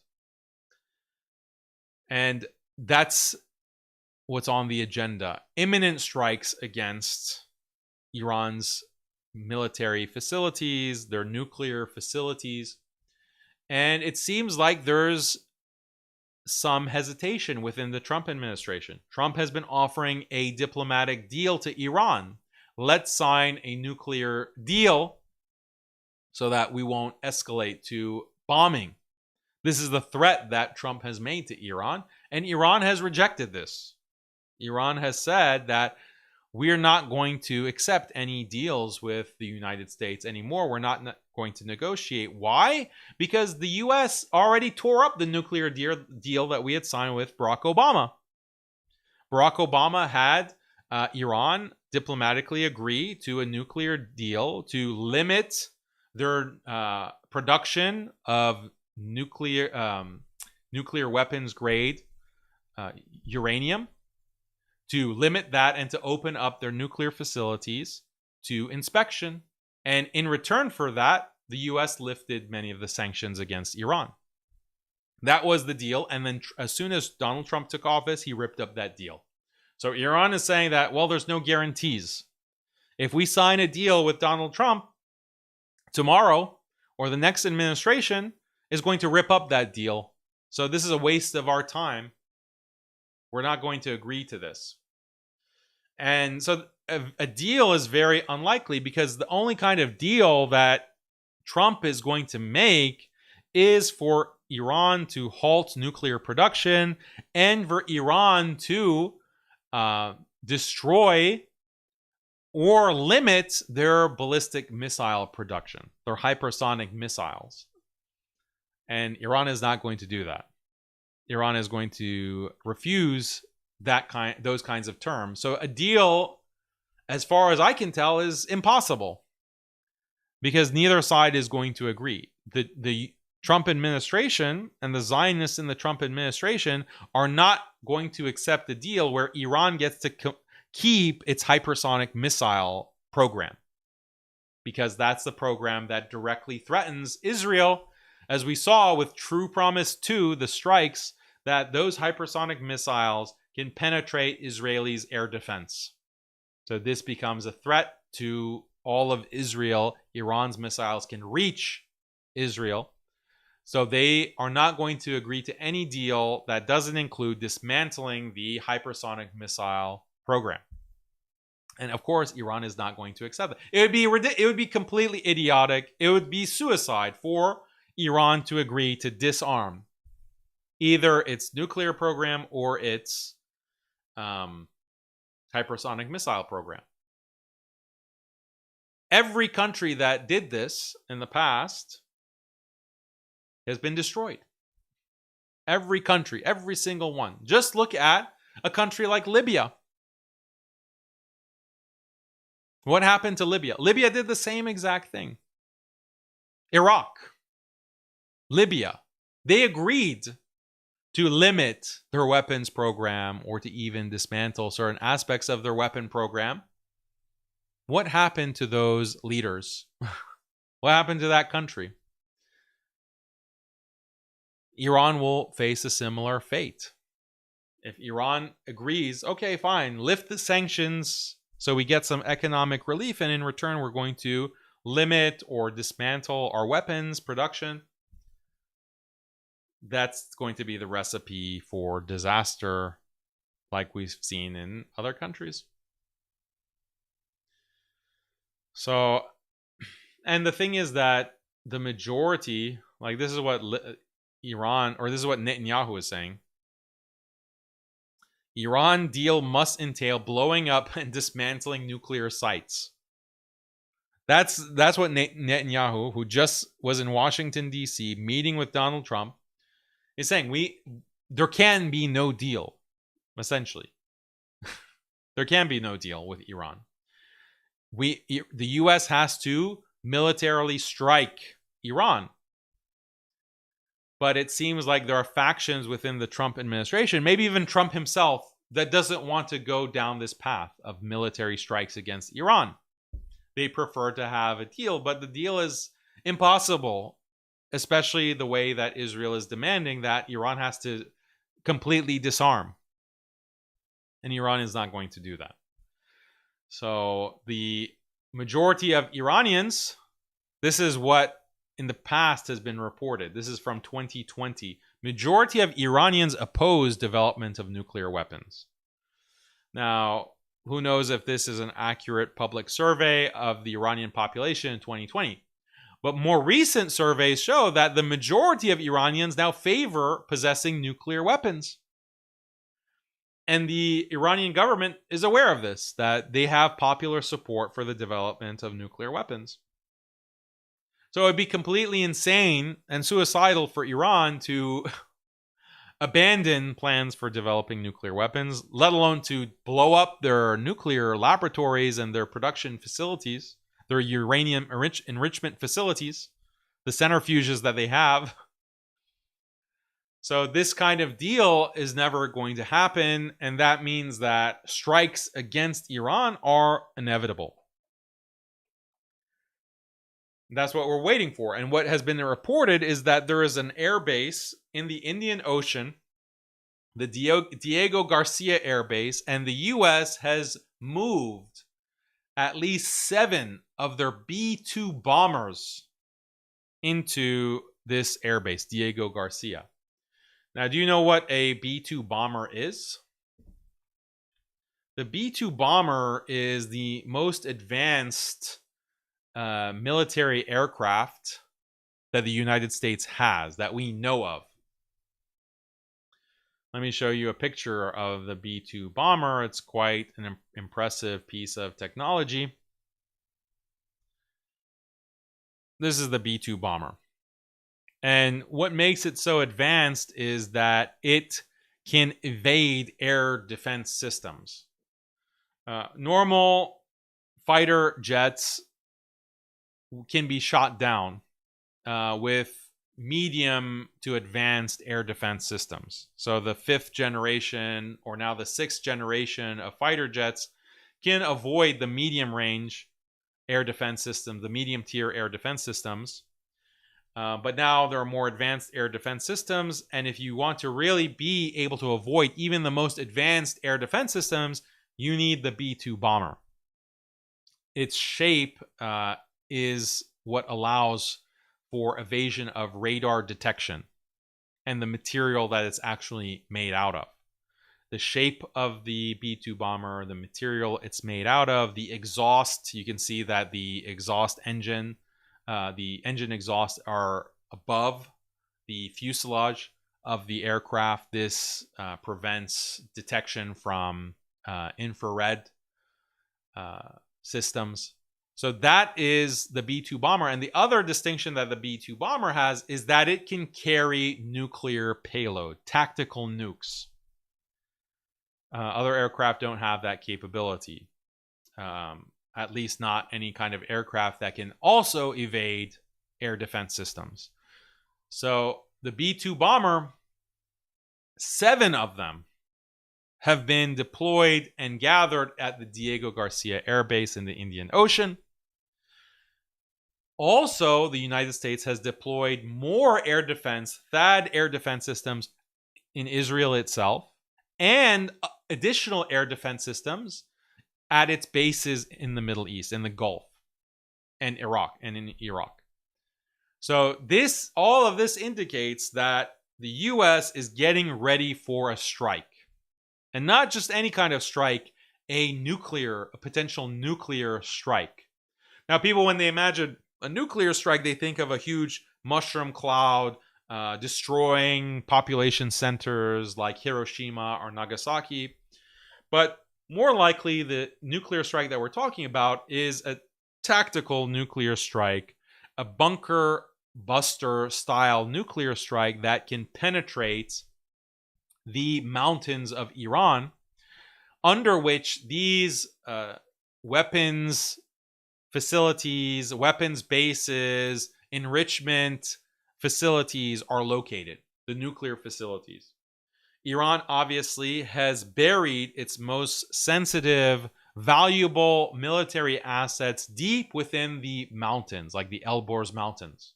And that's what's on the agenda. Imminent strikes against Iran's military facilities, their nuclear facilities. And it seems like there's some hesitation within the Trump administration. Trump has been offering a diplomatic deal to Iran. Let's sign a nuclear deal so that we won't escalate to bombing. This is the threat that Trump has made to Iran, and Iran has rejected this. Iran has said that we're not going to accept any deals with the United States anymore. We're not going to negotiate. Why? Because the U.S. already tore up the nuclear deal that we had signed with Barack Obama. Barack Obama had Iran diplomatically agree to a nuclear deal to limit their production of nuclear nuclear weapons grade uranium, to limit that and to open up their nuclear facilities to inspection. And in return for that, the US lifted many of the sanctions against Iran. That was the deal. And then as soon as Donald Trump took office, he ripped up that deal. So Iran is saying that, well, there's no guarantees. If we sign a deal with Donald Trump tomorrow, or the next administration is going to rip up that deal. So this is a waste of our time. We're not going to agree to this. And so a deal is very unlikely, because the only kind of deal that Trump is going to make is for Iran to halt nuclear production and for Iran to destroy or limit their ballistic missile production, their hypersonic missiles. And Iran is not going to do that. Iran is going to refuse those kinds of terms. So a deal, as far as I can tell, is impossible, because neither side is going to agree. The Trump administration and the Zionists in the Trump administration are not going to accept a deal where Iran gets to keep its hypersonic missile program, because that's the program that directly threatens Israel, as we saw with True Promise 2, the strikes, that those hypersonic missiles can penetrate Israelis' air defense. So this becomes a threat to all of Israel. Iran's missiles can reach Israel. So they are not going to agree to any deal that doesn't include dismantling the hypersonic missile program. And of course, Iran is not going to accept it. It would be completely idiotic. It would be suicide for Iran to agree to disarm either its nuclear program or its hypersonic missile program. Every country that did this in the past has been destroyed. Every country, every single one. Just look at a country like Libya. What happened to Libya? Libya did the same exact thing. Iraq, Libya, they agreed to limit their weapons program or to even dismantle certain aspects of their weapon program. What happened to those leaders? What happened to that country? Iran will face a similar fate. If Iran agrees, okay, fine, lift the sanctions so we get some economic relief, and in return we're going to limit or dismantle our weapons production, that's going to be the recipe for disaster like we've seen in other countries. So, and the thing is that the majority, like this is what Iran, or this is what Netanyahu is saying, Iran deal must entail blowing up and dismantling nuclear sites. That's what Netanyahu, who just was in Washington, D.C., meeting with Donald Trump, is saying. There can be no deal, essentially. There can be no deal with Iran. The U.S. has to militarily strike Iran. But it seems like there are factions within the Trump administration, maybe even Trump himself, that doesn't want to go down this path of military strikes against Iran. They prefer to have a deal, but the deal is impossible, especially the way that Israel is demanding that Iran has to completely disarm. And Iran is not going to do that. So the majority of Iranians, this is what in the past has been reported. This is from 2020. Majority of Iranians oppose development of nuclear weapons. Now, who knows if this is an accurate public survey of the Iranian population in 2020. But more recent surveys show that the majority of Iranians now favor possessing nuclear weapons. And the Iranian government is aware of this, that they have popular support for the development of nuclear weapons. So it'd be completely insane and suicidal for Iran to abandon plans for developing nuclear weapons, let alone to blow up their nuclear laboratories and their production facilities, their uranium enrichment facilities, the centrifuges that they have. So this kind of deal is never going to happen, and that means that strikes against Iran are inevitable. That's what we're waiting for. And what has been reported is that there is an air base in the Indian Ocean, the Diego Garcia Air Base, and the U.S. has moved at least 7 of their B-2 bombers into this airbase, Diego Garcia. Now, do you know what a B-2 bomber is? The B-2 bomber is the most advanced military aircraft that the United States has, that we know of. Let me show you a picture of the B-2 bomber. It's quite an impressive piece of technology. This is the B-2 bomber. And what makes it so advanced is that it can evade air defense systems. Normal fighter jets can be shot down with medium to advanced air defense systems. So the 5th generation, or now the 6th generation of fighter jets, can avoid the medium range air defense systems, the medium tier air defense systems. But now there are more advanced air defense systems, and if you want to really be able to avoid even the most advanced air defense systems, you need the B-2 bomber. Its shape is what allows for evasion of radar detection and the material that it's actually made out of. The shape of the B-2 bomber, the material it's made out of, the exhaust, you can see that the exhaust engine, the engine exhausts are above the fuselage of the aircraft. This prevents detection from infrared systems. So that is the B-2 bomber. And the other distinction that the B-2 bomber has is that it can carry nuclear payload, tactical nukes. Other aircraft don't have that capability. At least not any kind of aircraft that can also evade air defense systems. So the B-2 bomber, 7 of them have been deployed and gathered at the Diego Garcia Air Base in the Indian Ocean. Also, the United States has deployed more air defense, THAAD air defense systems in Israel itself, and additional air defense systems at its bases in the Middle East, in the Gulf, and Iraq, and in Iraq. So all of this indicates that the U.S. is getting ready for a strike. And not just any kind of strike, a potential nuclear strike. Now, people, when they imagine a nuclear strike, they think of a huge mushroom cloud destroying population centers like Hiroshima or Nagasaki. But more likely, the nuclear strike that we're talking about is a tactical nuclear strike, a bunker buster style nuclear strike that can penetrate the mountains of Iran, under which these weapons facilities, weapons bases, enrichment facilities are located, the nuclear facilities. Iran obviously has buried its most sensitive, valuable military assets deep within the mountains, like the Elborz Mountains.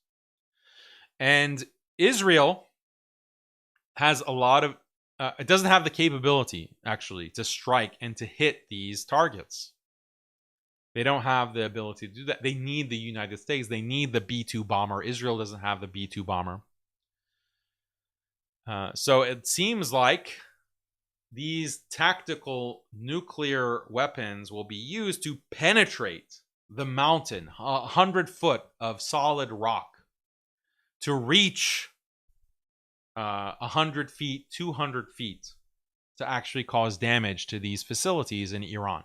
And Israel has a lot of, it doesn't have the capability, actually, to strike and to hit these targets. They don't have the ability to do that. They need the United States. They need the B-2 bomber. Israel doesn't have the B-2 bomber. So it seems like these tactical nuclear weapons will be used to penetrate the mountain, 100 foot of solid rock, to reach 100 feet, 200 feet, to actually cause damage to these facilities in Iran.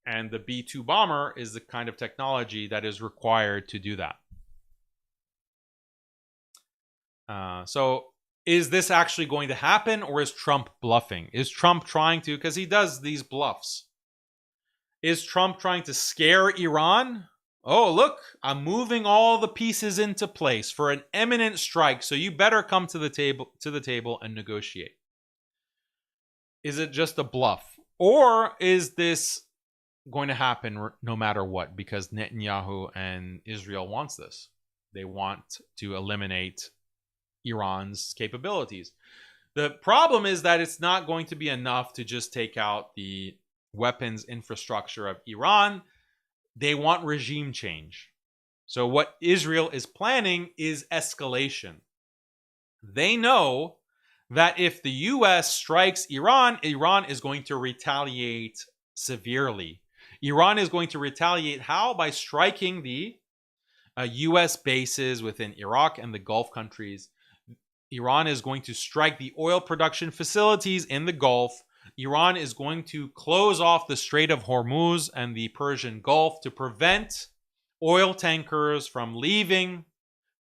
And the B-2 bomber is the kind of technology that is required to do that. So is this actually going to happen, or is Trump bluffing? Is Trump trying to, because he does these bluffs, is Trump trying to scare Iran Oh, look, I'm moving all the pieces into place for an imminent strike, so you better come to the table and negotiate. Is it just a bluff? Or is this going to happen no matter what, because Netanyahu and Israel wants this? They want to eliminate Iran's capabilities. The problem is that it's not going to be enough to just take out the weapons infrastructure of Iran. They want regime change. So what Israel is planning is escalation. They know that if the US strikes Iran, Iran is going to retaliate severely. Iran is going to retaliate how? By striking the US bases within Iraq and the Gulf countries. Iran is going to strike the oil production facilities in the Gulf. Iran is going to close off the Strait of Hormuz and the Persian Gulf to prevent oil tankers from leaving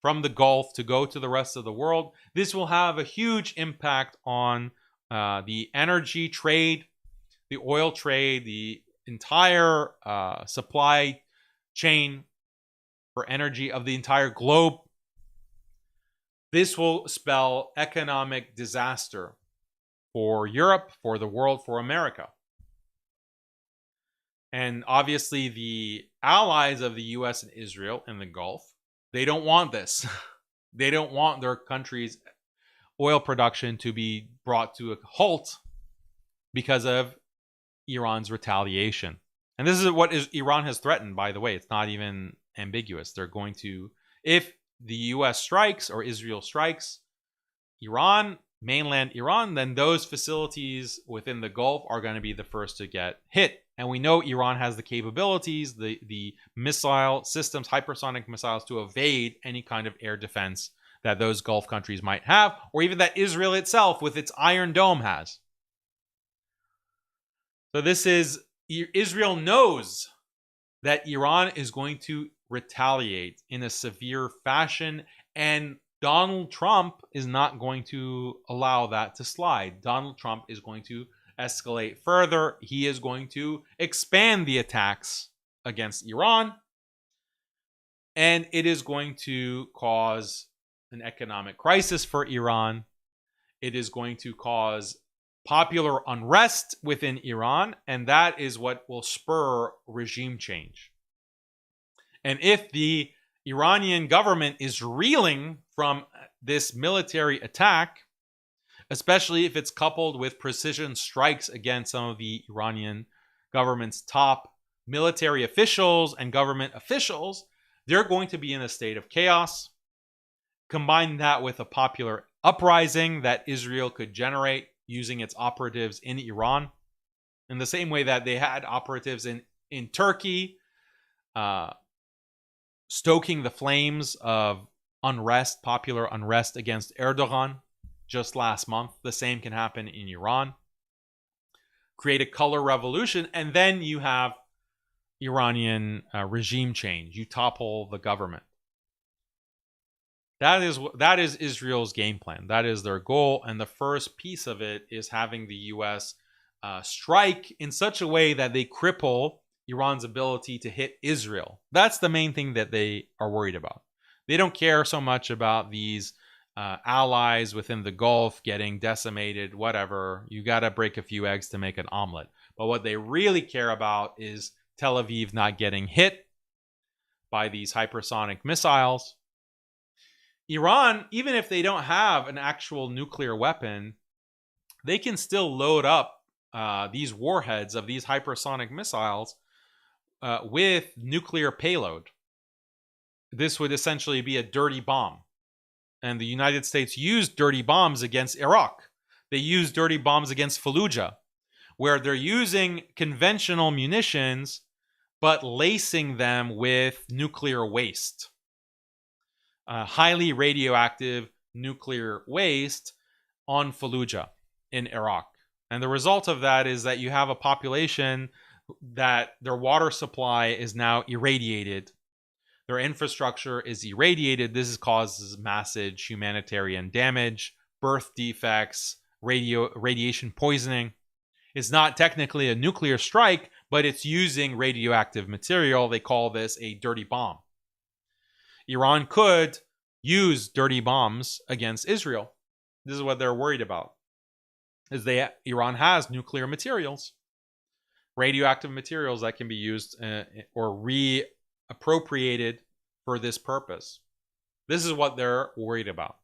from the Gulf to go to the rest of the world. This will have a huge impact on the energy trade, the oil trade, the entire supply chain for energy of the entire globe. This will spell economic disaster for Europe, for the world, for America. And obviously the allies of the US and Israel in the Gulf, they don't want this. They don't want their country's oil production to be brought to a halt because of Iran's retaliation. And this is what Iran has threatened, by the way. It's not even ambiguous. They're going to, if the US strikes or Israel strikes Iran, mainland Iran, then those facilities within the Gulf are going to be the first to get hit. And we know Iran has the capabilities, the missile systems, hypersonic missiles, to evade any kind of air defense that those Gulf countries might have, or even that Israel itself with its Iron Dome has. So this is, Israel knows that Iran is going to retaliate in a severe fashion, and Donald Trump is not going to allow that to slide. Donald Trump is going to escalate further. He is going to expand the attacks against Iran, and it is going to cause an economic crisis for Iran. It is going to cause popular unrest within Iran, and that is what will spur regime change. And if the Iranian government is reeling from this military attack, especially if it's coupled with precision strikes against some of the Iranian government's top military officials and government officials, they're going to be in a state of chaos. Combine that with a popular uprising that Israel could generate using its operatives in Iran, in the same way that they had operatives in Turkey, stoking the flames of unrest, popular unrest against Erdogan just last month. The same can happen in Iran. Create a color revolution, and then you have Iranian regime change. You topple the government. That is Israel's game plan. That is their goal, and the first piece of it is having the U.S. Strike in such a way that they cripple Iran's ability to hit Israel. That's the main thing that they are worried about. They don't care so much about these allies within the Gulf getting decimated, whatever. You got to break a few eggs to make an omelet. But what they really care about is Tel Aviv not getting hit by these hypersonic missiles. Iran, even if they don't have an actual nuclear weapon, they can still load up these warheads of these hypersonic missiles with nuclear payload. This would essentially be a dirty bomb. And the United States used dirty bombs against Iraq. They used dirty bombs against Fallujah, where they're using conventional munitions, but lacing them with nuclear waste. Highly radioactive nuclear waste on Fallujah in Iraq. And the result of that is that you have a population that their water supply is now irradiated. Their infrastructure is irradiated. This causes massive humanitarian damage, birth defects, radiation poisoning. It's not technically a nuclear strike, but it's using radioactive material. They call this a dirty bomb. Iran could use dirty bombs against Israel. This is what they're worried about. Iran has nuclear materials, radioactive materials that can be used or reappropriated for this purpose. This is what they're worried about.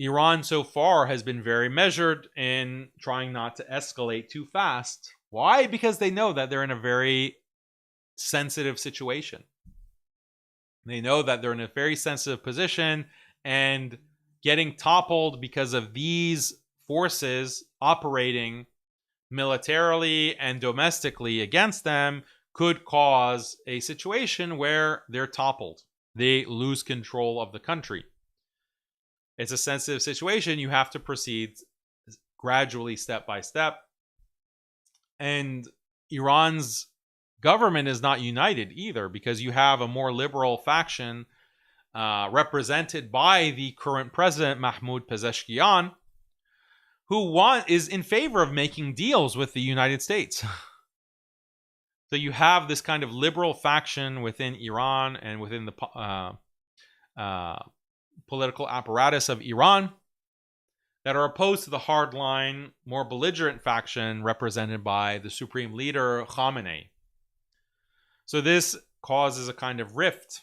Iran so far has been very measured in trying not to escalate too fast. Why? Because they know that they're in a very sensitive situation. They know that they're in a very sensitive position, and getting toppled because of these forces operating militarily and domestically against them could cause a situation where they're toppled. They lose control of the country. It's a sensitive situation. You have to proceed gradually, step by step. And Iran's government is not united either, because you have a more liberal faction represented by the current president, Mahmoud Pezeshkian, who is in favor of making deals with the United States. So you have this kind of liberal faction within Iran and within the political apparatus of Iran that are opposed to the hardline, more belligerent faction represented by the supreme leader, Khamenei. So this causes a kind of rift.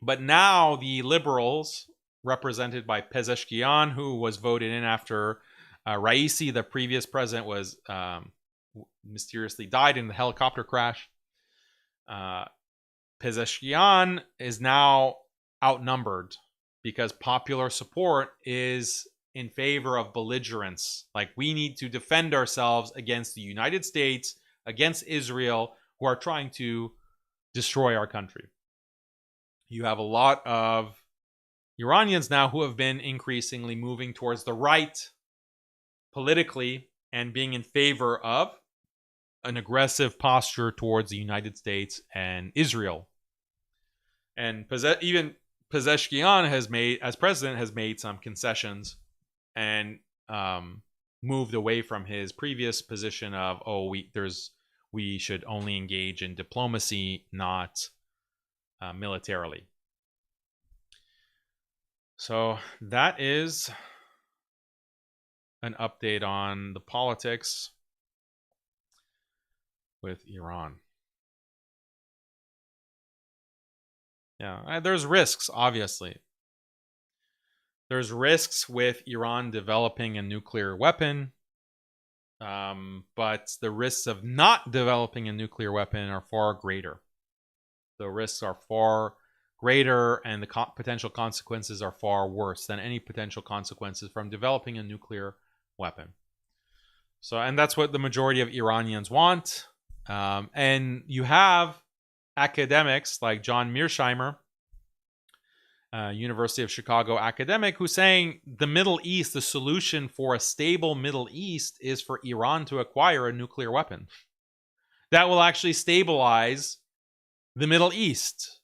But now the liberals, represented by Pezeshkian, who was voted in after Raisi, the previous president, was mysteriously died in the helicopter crash. Pezeshkian is now outnumbered because popular support is in favor of belligerence. Like, we need to defend ourselves against the United States, against Israel, who are trying to destroy our country. You have a lot of Iranians now who have been increasingly moving towards the right politically and being in favor of an aggressive posture towards the United States and Israel. And even Pezeshkian has made, as president, has made some concessions and moved away from his previous position of, we should only engage in diplomacy, not militarily. So that is an update on the politics with Iran. Yeah, there's risks, obviously. There's risks with Iran developing a nuclear weapon, but the risks of not developing a nuclear weapon are far greater. The risks are far greater, and the potential consequences are far worse than any potential consequences from developing a nuclear weapon. So, and that's what the majority of Iranians want. And you have academics like John Mearsheimer, University of Chicago academic, who's saying the Middle East, the solution for a stable Middle East is for Iran to acquire a nuclear weapon. That will actually stabilize the Middle East.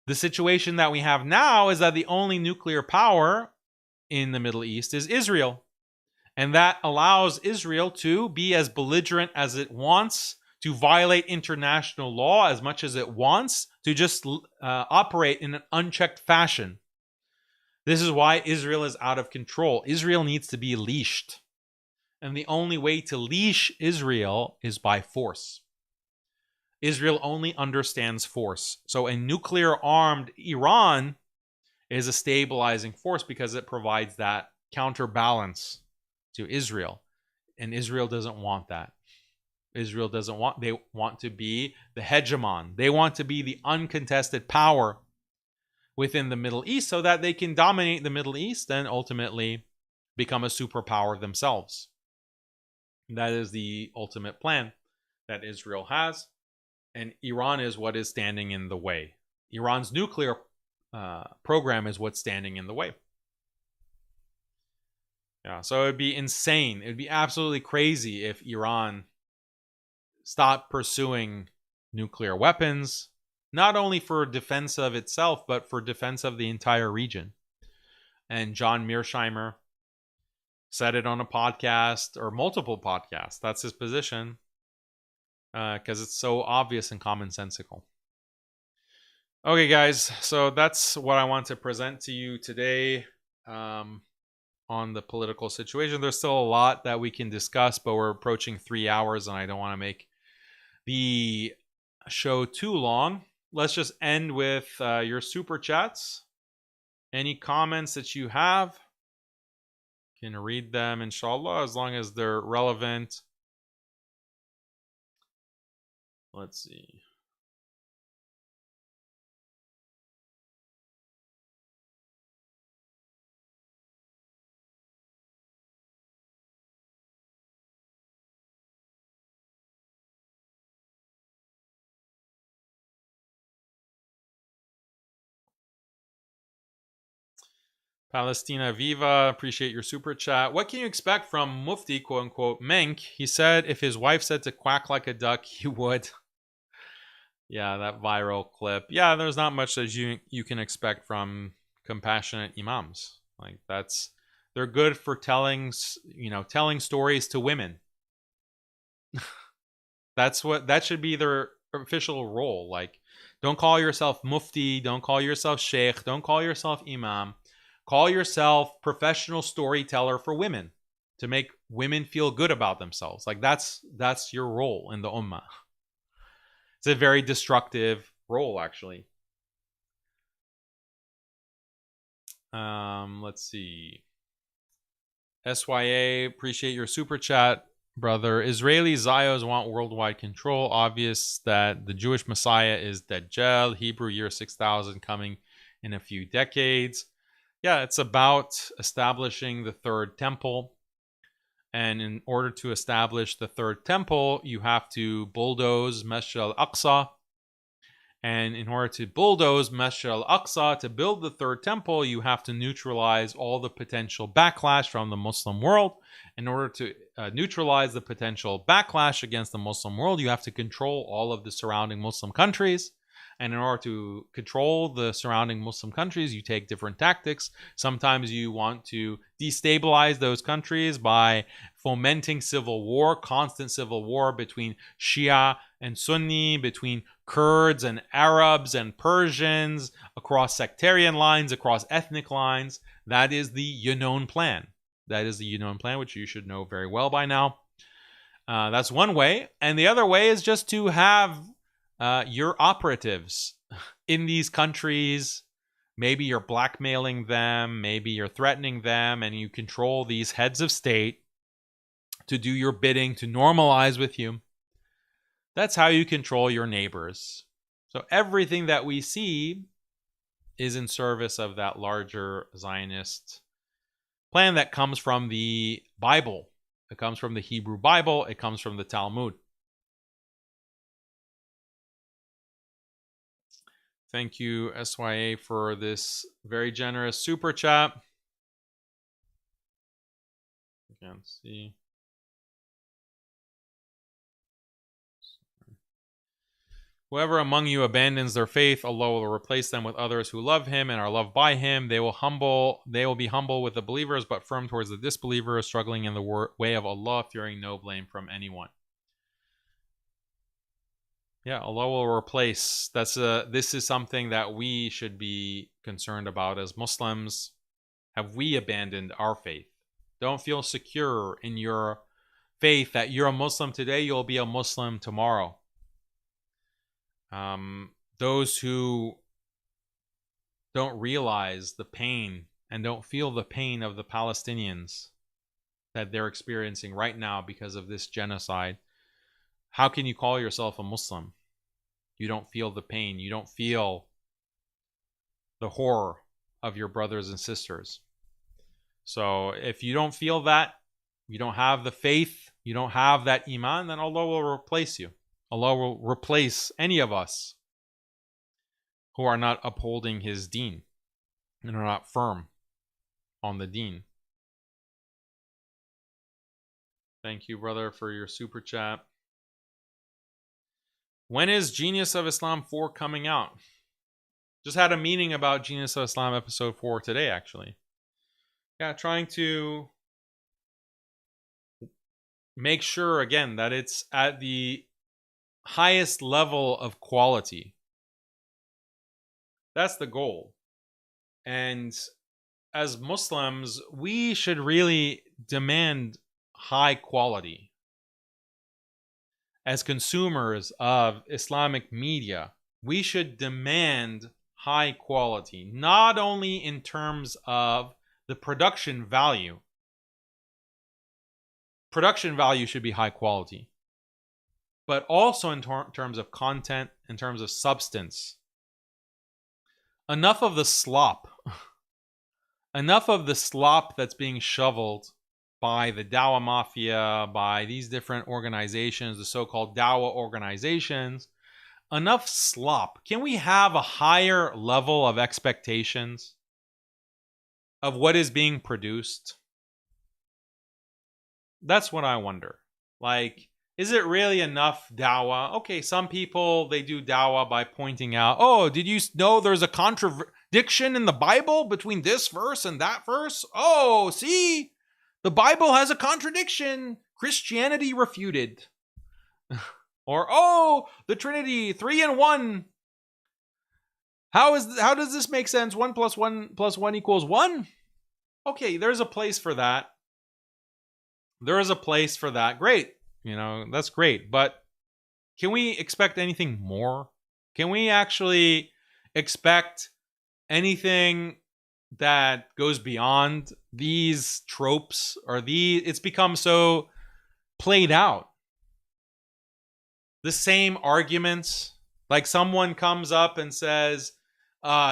The situation that we have now is that the only nuclear power in the Middle East is Israel. And that allows Israel to be as belligerent as it wants, to violate international law as much as it wants, to just operate in an unchecked fashion. This is why Israel is out of control. Israel needs to be leashed. And the only way to leash Israel is by force. Israel only understands force. So a nuclear-armed Iran is a stabilizing force because it provides that counterbalance to Israel. And Israel doesn't want that. Israel doesn't want, they want to be the hegemon. They want to be the uncontested power within the Middle East so that they can dominate the Middle East and ultimately become a superpower themselves. That is the ultimate plan that Israel has. And Iran is what is standing in the way. Iran's nuclear program is what's standing in the way. Yeah, so it would be insane. It would be absolutely crazy if Iran stopped pursuing nuclear weapons, not only for defense of itself, but for defense of the entire region. And John Mearsheimer said it on a podcast or multiple podcasts. That's his position, because it's so obvious and commonsensical. Okay, guys, so that's what I want to present to you today on the political situation. There's still a lot that we can discuss, but we're approaching 3 hours, and I don't want to make the show too long. Let's just end with your super chats. Any comments that you have, you can read them, inshallah, as long as they're relevant. Let's see. Palestina Viva, appreciate your super chat. What can you expect from Mufti, quote unquote, Menk? He said if his wife said to quack like a duck, he would. Yeah, that viral clip. Yeah, there's not much that you can expect from compassionate imams. Like they're good for telling stories to women. That should be their official role. Like, don't call yourself mufti, don't call yourself sheikh, don't call yourself imam. Call yourself professional storyteller for women to make women feel good about themselves. Like that's your role in the ummah. It's a very destructive role, actually. Let's see. SYA, appreciate your super chat, brother. Israeli Zios want worldwide control. Obvious that the Jewish Messiah is Dajjal. Hebrew year 6000 coming in a few decades. Yeah, it's about establishing the third temple. And in order to establish the third temple, you have to bulldoze Masjid al-Aqsa. And in order to bulldoze Masjid al-Aqsa, to build the third temple, you have to neutralize all the potential backlash from the Muslim world. In order to neutralize the potential backlash against the Muslim world, you have to control all of the surrounding Muslim countries. And in order to control the surrounding Muslim countries, you take different tactics. Sometimes you want to destabilize those countries by fomenting civil war, constant civil war between Shia and Sunni, between Kurds and Arabs and Persians, across sectarian lines, across ethnic lines. That is the Yunon plan. That is the Yunon plan, which you should know very well by now. That's one way. And the other way is just to have your operatives in these countries. Maybe you're blackmailing them, maybe you're threatening them, and you control these heads of state to do your bidding, to normalize with you. That's how you control your neighbors. So everything that we see is in service of that larger Zionist plan that comes from the Bible. It comes from the Hebrew Bible. It comes from the Talmud. Thank you, SYA, for this very generous super chat. You can't see. Whoever among you abandons their faith, Allah will replace them with others who love Him and are loved by Him. They will be humble with the believers, but firm towards the disbelievers, struggling in the way of Allah, fearing no blame from anyone. Yeah, Allah will replace. This is something that we should be concerned about as Muslims. Have we abandoned our faith? Don't feel secure in your faith that you're a Muslim today, you'll be a Muslim tomorrow. Those who don't realize the pain and don't feel the pain of the Palestinians that they're experiencing right now because of this genocide, how can you call yourself a Muslim? You don't feel the pain. You don't feel the horror of your brothers and sisters. So if you don't feel that, you don't have the faith, you don't have that iman, then Allah will replace you. Allah will replace any of us who are not upholding His deen and are not firm on the deen. Thank you, brother, for your super chat. When is Genius of Islam 4 coming out? Just had a meeting about Genius of Islam episode 4 today, actually. Yeah, trying to make sure, again, that it's at the highest level of quality. That's the goal. And as Muslims, we should really demand high quality. As consumers of Islamic media, we should demand high quality, not only in terms of the production value. Production value should be high quality, but also in terms of content, in terms of substance. Enough of the slop. Enough of the slop that's being shoveled by the Dawah Mafia, by these different organizations, the so-called Dawah organizations. Enough slop. Can we have a higher level of expectations of what is being produced? That's what I wonder. Like, is it really enough dawah? Okay, some people, they do dawah by pointing out, oh, did you know there's a contradiction in the Bible between this verse and that verse? Oh, see, the Bible has a contradiction. Christianity refuted. Or, oh, the Trinity, 3 in 1. How does this make sense? 1 plus 1 plus 1 equals 1? Okay, there's a place for that. There is a place for that. Great. That's great. But can we expect anything more? Can we actually expect anything that goes beyond these tropes or it's become so played out? The same arguments, like someone comes up and says,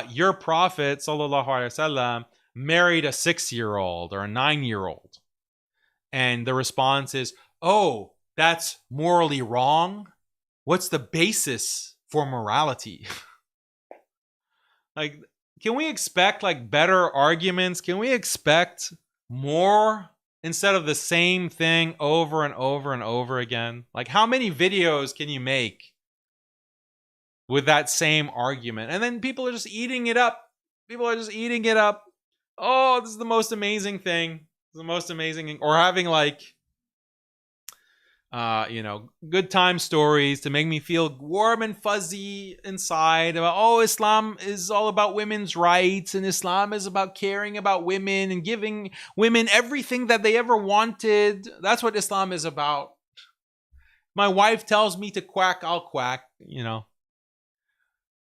your prophet, sallallahu alaihi wasallam, married a 6-year-old or a 9-year-old. And the response is, oh, that's morally wrong? What's the basis for morality? Like, can we expect better arguments? Can we expect more instead of the same thing over and over and over again? Like, how many videos can you make with that same argument? And then people are just eating it up. People are just eating it up. Oh, this is the most amazing thing. The most amazing thing. Or having good time stories to make me feel warm and fuzzy inside about, oh, Islam is all about women's rights and Islam is about caring about women and giving women everything that they ever wanted. That's what Islam is about. My wife tells me to quack, I'll quack,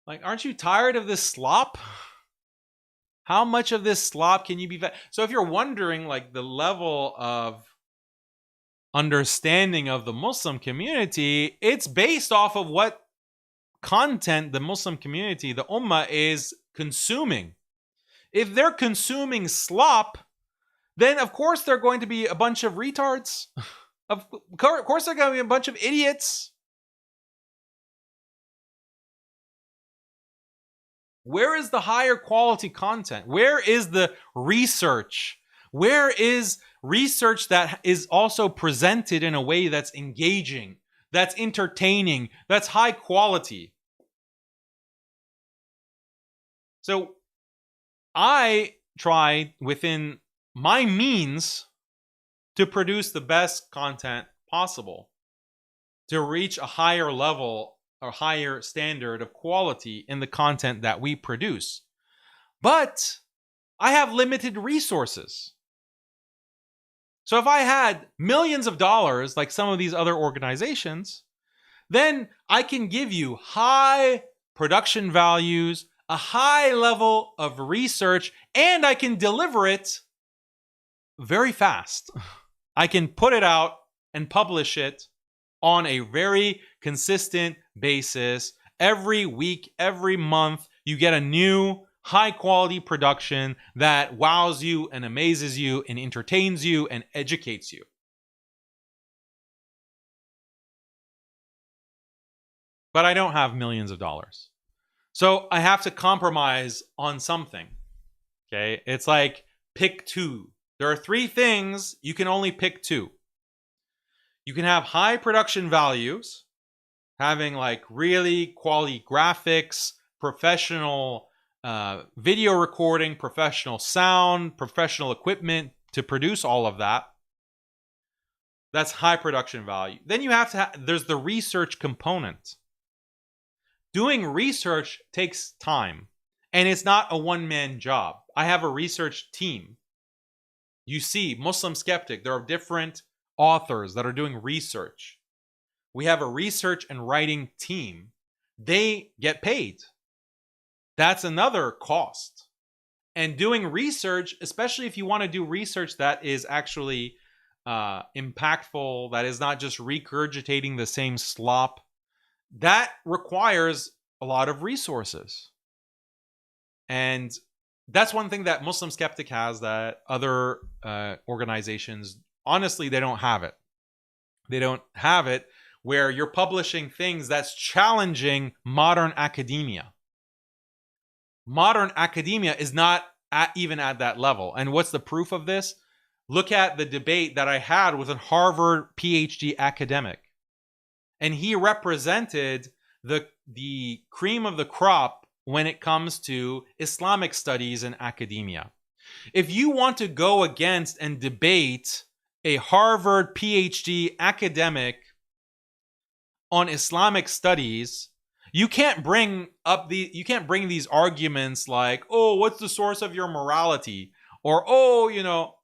Like, aren't you tired of this slop? How much of this slop can you be? So if you're wondering, the level of understanding of the Muslim community, it's based off of what content the Muslim community, the Ummah, is consuming. If they're consuming slop, then of course they're going to be a bunch of retards. Of course they're going to be a bunch of idiots. Where is the higher quality content? Where is the research? Where is research that is also presented in a way that's engaging, that's entertaining, that's high quality? So I try within my means to produce the best content possible, to reach a higher level or higher standard of quality in the content that we produce. But I have limited resources. So if I had millions of dollars, like some of these other organizations, then I can give you high production values, a high level of research, and I can deliver it very fast. I can put it out and publish it on a very consistent basis. Every week, every month, you get a new high quality production that wows you and amazes you and entertains you and educates you. But I don't have millions of dollars. So I have to compromise on something. Okay? It's like pick two. There are 3 things, you can only pick 2. You can have high production values, having really quality graphics, professional video recording, professional sound, professional equipment to produce all of that. That's high production value. Then you have to there's the research component. Doing research takes time, and it's not a one-man job. I have a research team. You see, MuslimSkeptic, there are different authors that are doing research. We have a research and writing team. They get paid. That's another cost. And doing research, especially if you want to do research that is actually impactful, that is not just regurgitating the same slop, that requires a lot of resources. And that's one thing that MuslimSkeptic has that other organizations, honestly, they don't have it. They don't have it where you're publishing things that's challenging modern academia. Modern academia is not even at that level. And what's the proof of this? Look at the debate that I had with a Harvard PhD academic. And he represented the cream of the crop when it comes to Islamic studies in academia. If you want to go against and debate a Harvard PhD academic on Islamic studies, you can't bring these arguments like, oh, what's the source of your morality? Or, oh,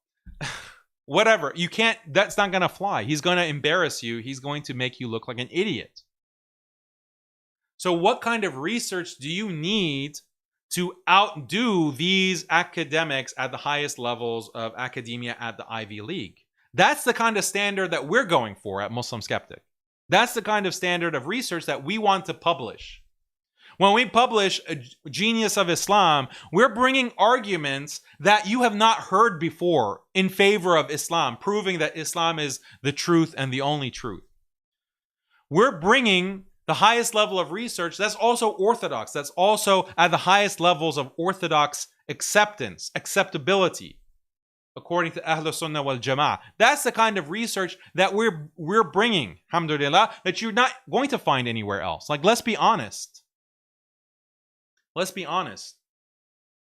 whatever. You can't, that's not going to fly. He's going to embarrass you. He's going to make you look like an idiot. So what kind of research do you need to outdo these academics at the highest levels of academia at the Ivy League? That's the kind of standard that we're going for at MuslimSkeptic. That's the kind of standard of research that we want to publish. When we publish a Genius of Islam, we're bringing arguments that you have not heard before in favor of Islam, proving that Islam is the truth and the only truth. We're bringing the highest level of research that's also orthodox, that's also at the highest levels of orthodox acceptability, according to Ahl Sunnah wal Jama'ah. That's the kind of research that we're bringing, alhamdulillah, that you're not going to find anywhere else. Like, let's be honest. Let's be honest.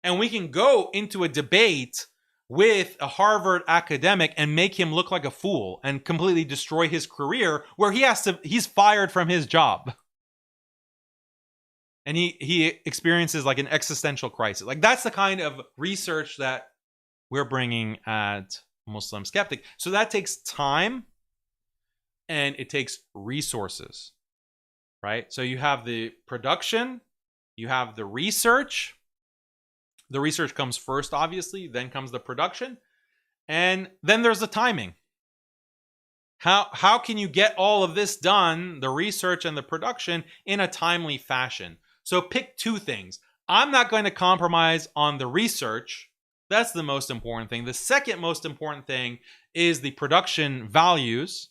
And we can go into a debate with a Harvard academic and make him look like a fool and completely destroy his career, where he's fired from his job. And he experiences like an existential crisis. Like, that's the kind of research that we're bringing at MuslimSkeptic. So that takes time and it takes resources, right? So you have the production, you have the research. The research comes first, obviously, then comes the production, and then there's the timing. How can you get all of this done, the research and the production, in a timely fashion? So pick two things. I'm not going to compromise on the research. That's the most important thing. The second most important thing is the production values.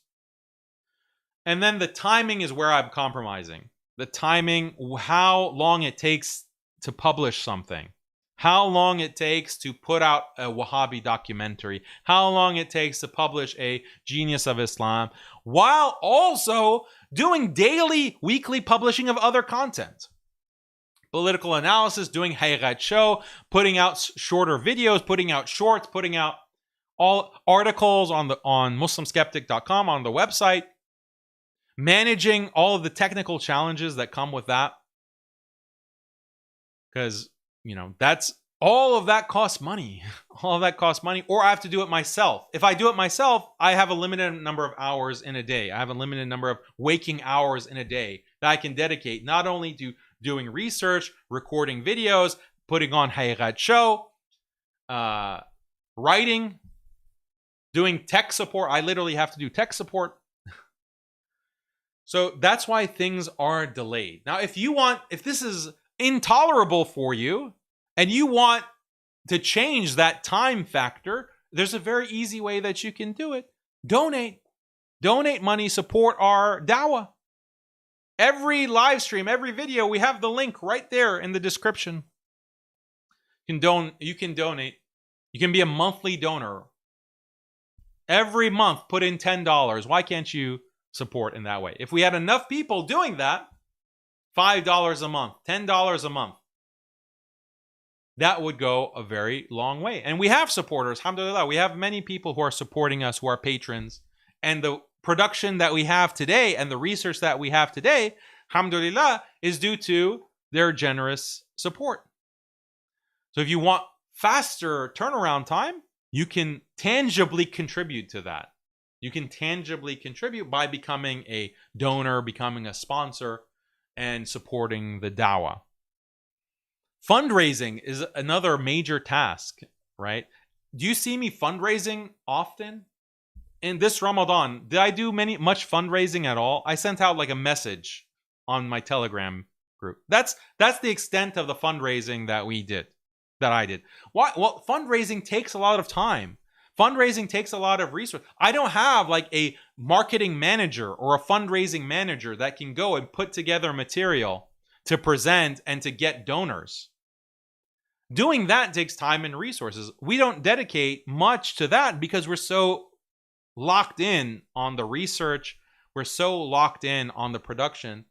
And then the timing is where I'm compromising. The timing, how long it takes to publish something. How long it takes to put out a Wahhabi documentary. How long it takes to publish a Genius of Islam. While also doing daily, weekly publishing of other content. Political analysis, doing Haqiqatjou, putting out shorter videos, putting out shorts, putting out all articles on MuslimSkeptic.com, on the website. Managing all of the technical challenges that come with that. Because, that's all of that costs money. All of that costs money. Or I have to do it myself. If I do it myself, I have a limited number of hours in a day. I have a limited number of waking hours in a day that I can dedicate not only to doing research, recording videos, putting on Haqiqatjou, writing, doing tech support. I literally have to do tech support. So that's why things are delayed. Now, if this is intolerable for you and you want to change that time factor, there's a very easy way that you can do it. Donate money, support our dawah. Every live stream, every video, we have the link right there in the description. You can donate. You can be a monthly donor. Every month, put in $10. Why can't you support in that way? If we had enough people doing that, $5 a month, $10 a month, that would go a very long way. And we have supporters, alhamdulillah. We have many people who are supporting us, who are patrons, And the production that we have today and the research that we have today, alhamdulillah, is due to their generous support. So if you want faster turnaround time, you can tangibly contribute to that. You can tangibly contribute by becoming a donor, becoming a sponsor, and supporting the dawah. Fundraising is another major task, right? Do you see me fundraising often? In this Ramadan, did I do much fundraising at all? I sent out like a message on my Telegram group. That's the extent of the fundraising that I did. Why? Well, fundraising takes a lot of time. Fundraising takes a lot of resources. I don't have like a marketing manager or a fundraising manager that can go and put together material to present and to get donors. Doing that takes time and resources. We don't dedicate much to that because we're so locked in on the research. We're so locked in on the production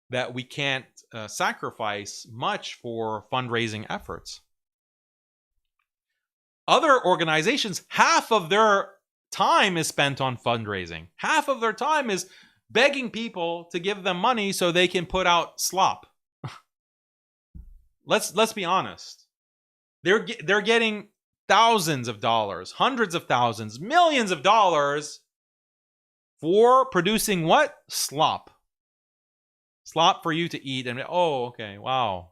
that we can't sacrifice much for fundraising efforts. Other organizations, half of their time is spent on fundraising. Half of their time is begging people to give them money so they can put out slop. Let's be honest. They're getting thousands of dollars, hundreds of thousands, millions of dollars for producing what? Slop. Slop for you to eat and, oh, okay, wow.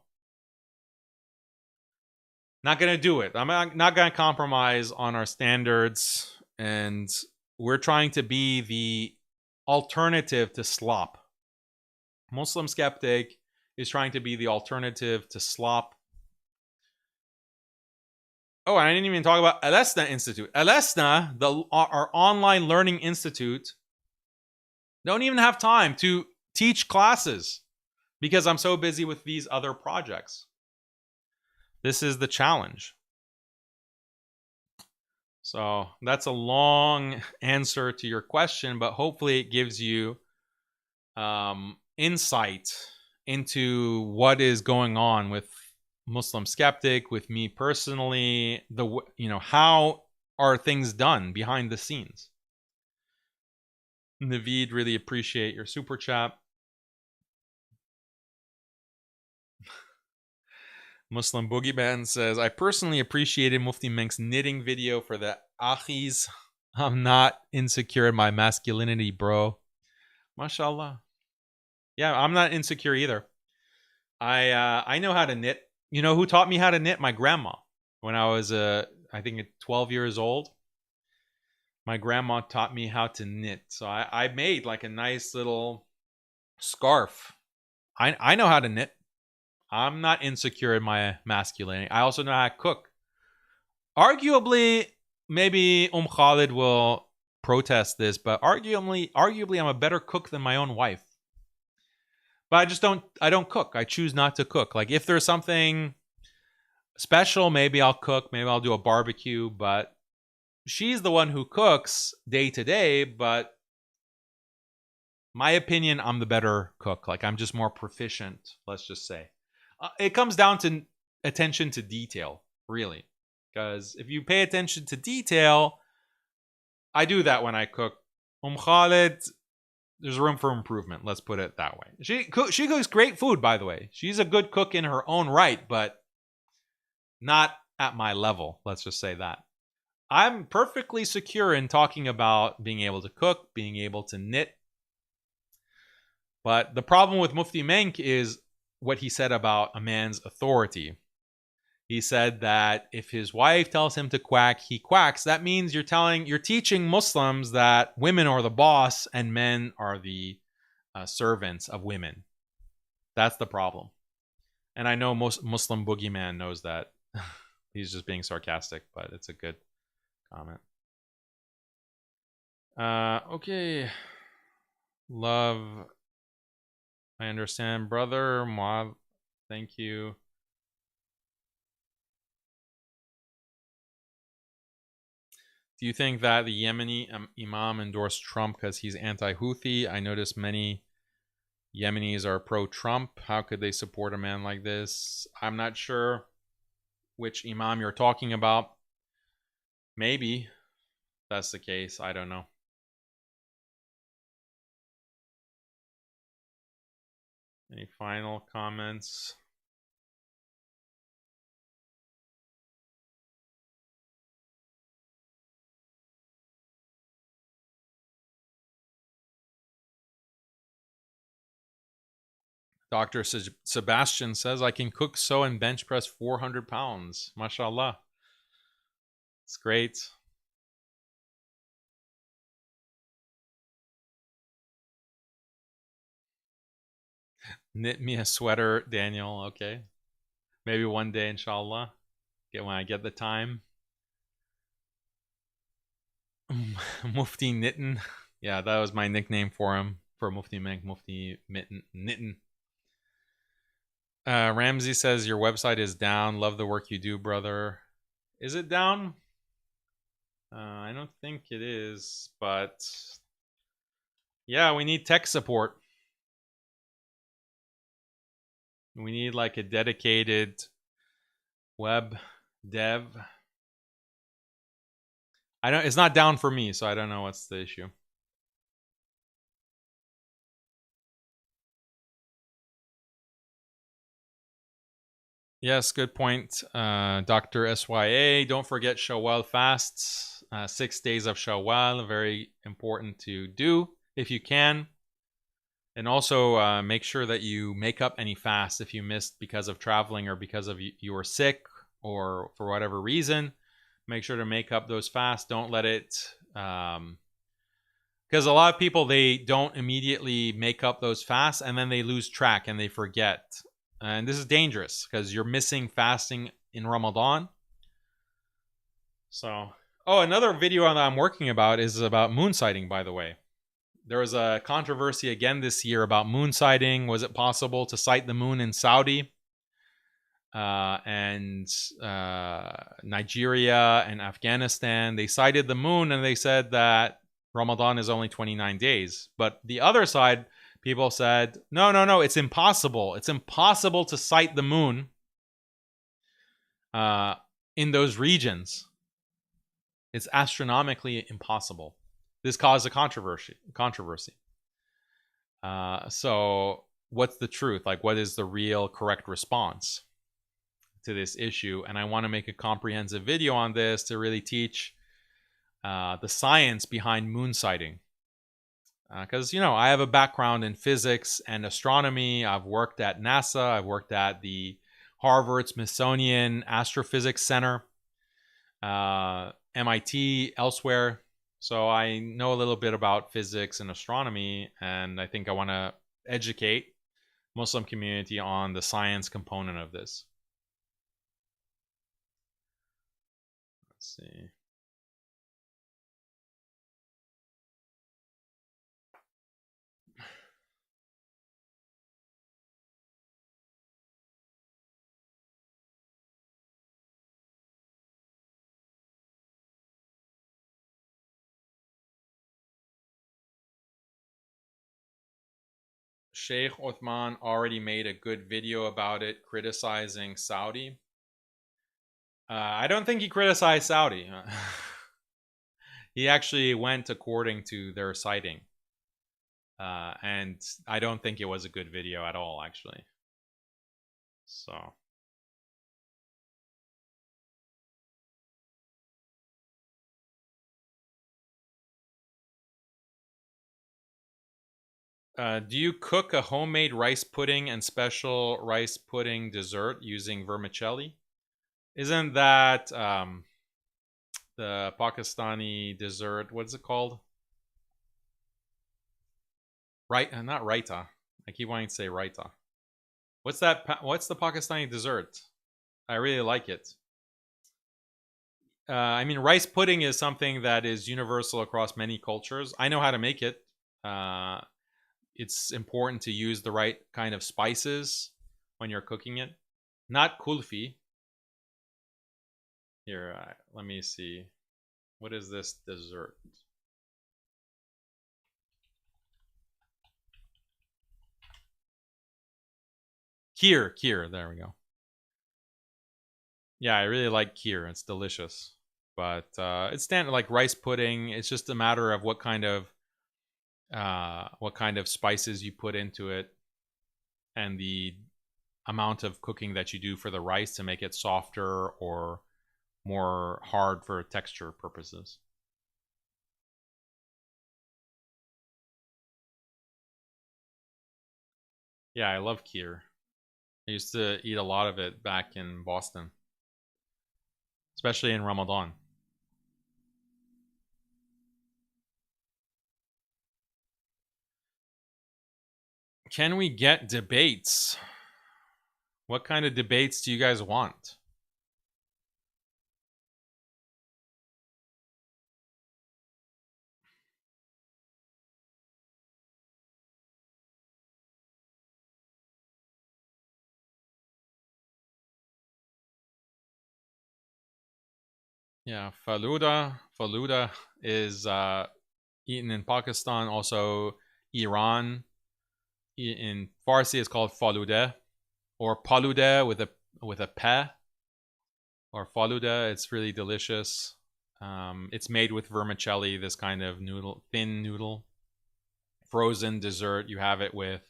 Not going to do it. I'm not going to compromise on our standards, and we're trying to be the alternative to slop. MuslimSkeptic is trying to be the alternative to slop. Oh, I didn't even talk about Alesna Institute. Alesna, our online learning institute, don't even have time to teach classes because I'm so busy with these other projects. This is the challenge. So that's a long answer to your question, but hopefully it gives you insight into what is going on with MuslimSkeptic, with me personally, how are things done behind the scenes. Naveed, really appreciate your super chat. Muslim Boogeyman says, I personally appreciated Mufti Menk's knitting video for the Akhis. I'm not insecure in my masculinity, bro. MashaAllah. Yeah, I'm not insecure either. I know how to knit. You know who taught me how to knit? My grandma. When I was, I think, 12 years old. My grandma taught me how to knit. So I made like a nice little scarf. I know how to knit. I'm not insecure in my masculinity. I also know how to cook. Arguably, maybe Khalid will protest this, but arguably I'm a better cook than my own wife. But I don't cook. I choose not to cook. Like if there's something special, maybe I'll cook. Maybe I'll do a barbecue. But she's the one who cooks day to day. But my opinion, I'm the better cook. Like I'm just more proficient, let's just say. It comes down to attention to detail, really. Because if you pay attention to detail, I do that when I cook. Khalid, there's room for improvement. Let's put it that way. She cooks great food, by the way. She's a good cook in her own right, but not at my level. Let's just say that. I'm perfectly secure in talking about being able to cook, being able to knit. But the problem with Mufti Menk is what he said about a man's authority. He said that if his wife tells him to quack, he quacks. That means you're teaching Muslims that women are the boss and men are the servants of women. That's the problem. And I know most Muslim Boogeyman knows that. He's just being sarcastic, but it's a good comment. Okay. Love. I understand, brother. Muad, thank you. Do you think that the Yemeni imam endorsed Trump because he's anti-Houthi? I noticed many Yemenis are pro-Trump. How could they support a man like this? I'm not sure which imam you're talking about. Maybe that's the case. I don't know. Any final comments? Dr. Sebastian says, I can cook, sew, and bench press 400 pounds. MashaAllah. It's great. Knit me a sweater, Daniel. Okay. Maybe one day, inshallah. When I get the time. Mufti Knitten. Yeah, that was my nickname for him. For Mufti Menk, Mufti Knitten. Ramsey says, your website is down. Love the work you do, brother. Is it down? I don't think it is, but yeah, we need tech support. We need like a dedicated web dev. It's not down for me, so I don't know what's the issue. Yes, good point. Dr. SYA, don't forget Shawwal fasts. 6 days of Shawwal, very important to do if you can. And also make sure that you make up any fast if you missed because of traveling or because of you were sick or for whatever reason. Make sure to make up those fasts. Don't let it... because a lot of people, they don't immediately make up those fasts and then they lose track and they forget. And this is dangerous because you're missing fasting in Ramadan. So, another video that I'm working about is about moon sighting, by the way. There was a controversy again this year about moon sighting. Was it possible to sight the moon in Saudi? And Nigeria and Afghanistan, they sighted the moon and they said that Ramadan is only 29 days. But the other side, people said, no, it's impossible. It's impossible to sight the moon in those regions. It's astronomically impossible. This caused a controversy. So what's the truth? Like, what is the real correct response to this issue? And I want to make a comprehensive video on this to really teach the science behind moon sighting. Because, I have a background in physics and astronomy. I've worked at NASA. I've worked at the Harvard Smithsonian Astrophysics Center, MIT, elsewhere. So I know a little bit about physics and astronomy, and I think I want to educate Muslim community on the science component of this. Let's see. Sheikh Othman already made a good video about it, criticizing Saudi. I don't think he criticized Saudi. He actually went according to their citing. And I don't think it was a good video at all, actually. So... do you cook a homemade rice pudding and special rice pudding dessert using vermicelli? Isn't that the Pakistani dessert? What's it called? Not raita. I keep wanting to say raita. What's that? What's the Pakistani dessert? I really like it. I mean, rice pudding is something that is universal across many cultures. I know how to make it. It's important to use the right kind of spices when you're cooking it. Not kulfi. Here, let me see. What is this dessert? Kheer. There we go. Yeah, I really like kheer. It's delicious. But it's standard like rice pudding. It's just a matter of what kind of spices you put into it. and the amount of cooking that you do for the rice to make it softer or more hard for texture purposes. Yeah, I love kheer. I used to eat a lot of it back in Boston, especially in Ramadan. Can we get debates? What kind of debates do you guys want? Yeah, faluda. Faluda is eaten in Pakistan, also Iran. In Farsi, it's called faluda or paluda with a pe, or faluda. It's really delicious. It's made with vermicelli, this kind of noodle, thin noodle, frozen dessert. You can have it with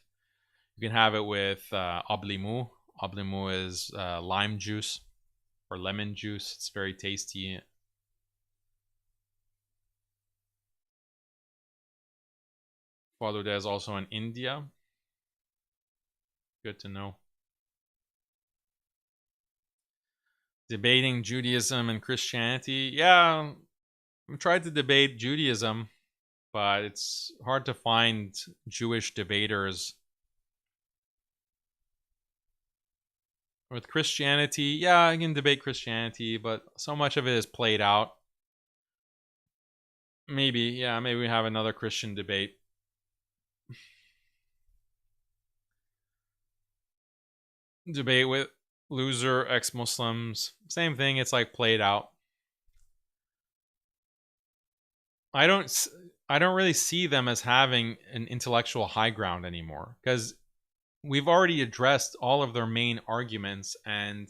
ablimu. Ablimu is lime juice or lemon juice. It's very tasty. Faluda is also in India. Good to know. Debating Judaism and Christianity. Yeah, I've tried to debate Judaism, but it's hard to find Jewish debaters. With Christianity, yeah, I can debate Christianity, but so much of it is played out. Maybe we have another Christian debate. Debate with loser ex-Muslims. Same thing, it's like played out. I don't really see them as having an intellectual high ground anymore, because we've already addressed all of their main arguments and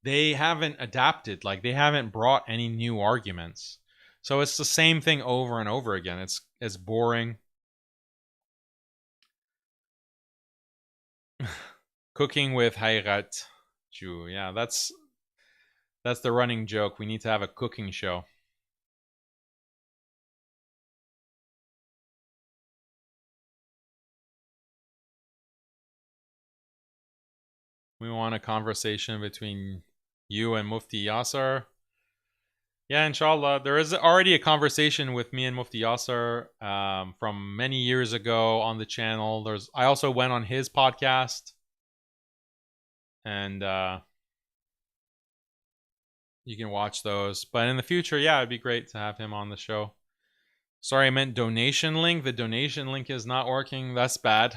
they haven't adapted. Like, they haven't brought any new arguments. So it's the same thing over and over again. It's boring. Cooking with Haqiqatjou. Yeah, that's the running joke. We need to have a cooking show. We want a conversation between you and Mufti Yasser. Yeah, inshallah. There is already a conversation with me and Mufti Yasser from many years ago on the channel. I also went on his podcast. And you can watch those. But in the future, yeah, it'd be great to have him on the show. Sorry, I meant donation link. The donation link is not working. That's bad.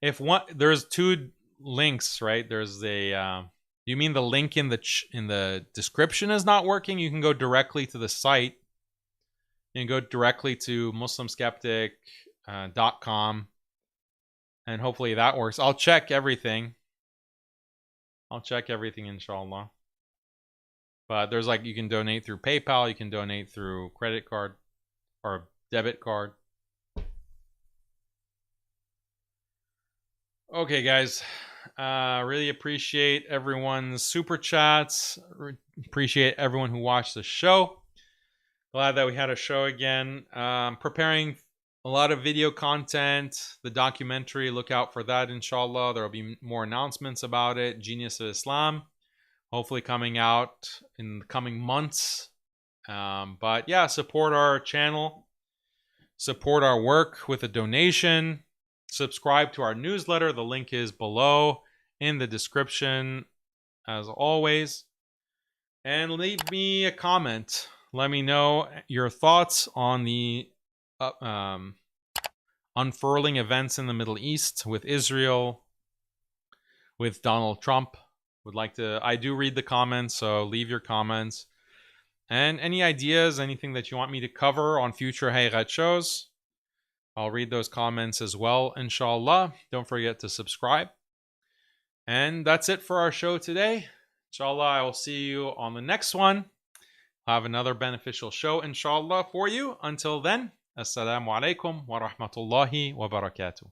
There's two links, right? There's you mean the link in the description is not working? You can go directly to the site. You can go directly to MuslimSkeptic.com, and hopefully that works. I'll check everything. Inshallah. But there's you can donate through PayPal, you can donate through credit card or debit card. Okay, guys. Really appreciate everyone's super chats. Appreciate everyone who watched the show. Glad that we had a show again. Preparing a lot of video content. The documentary, look out for that, inshallah. There will be more announcements about it. Genius of Islam. Hopefully coming out in the coming months. But yeah, support our channel. Support our work with a donation. Subscribe to our newsletter. The link is below in the description, as always. And leave me a comment. Let me know your thoughts on the unfurling events in the Middle East with Israel, with Donald Trump. I do read the comments, so leave your comments. And any ideas, anything that you want me to cover on future Haqiqat shows, I'll read those comments as well, inshallah. Don't forget to subscribe. And that's it for our show today. Inshallah, I will see you on the next one. I'll have another beneficial show, inshallah, for you. Until then, assalamu alaikum wa rahmatullahi wa barakatuh.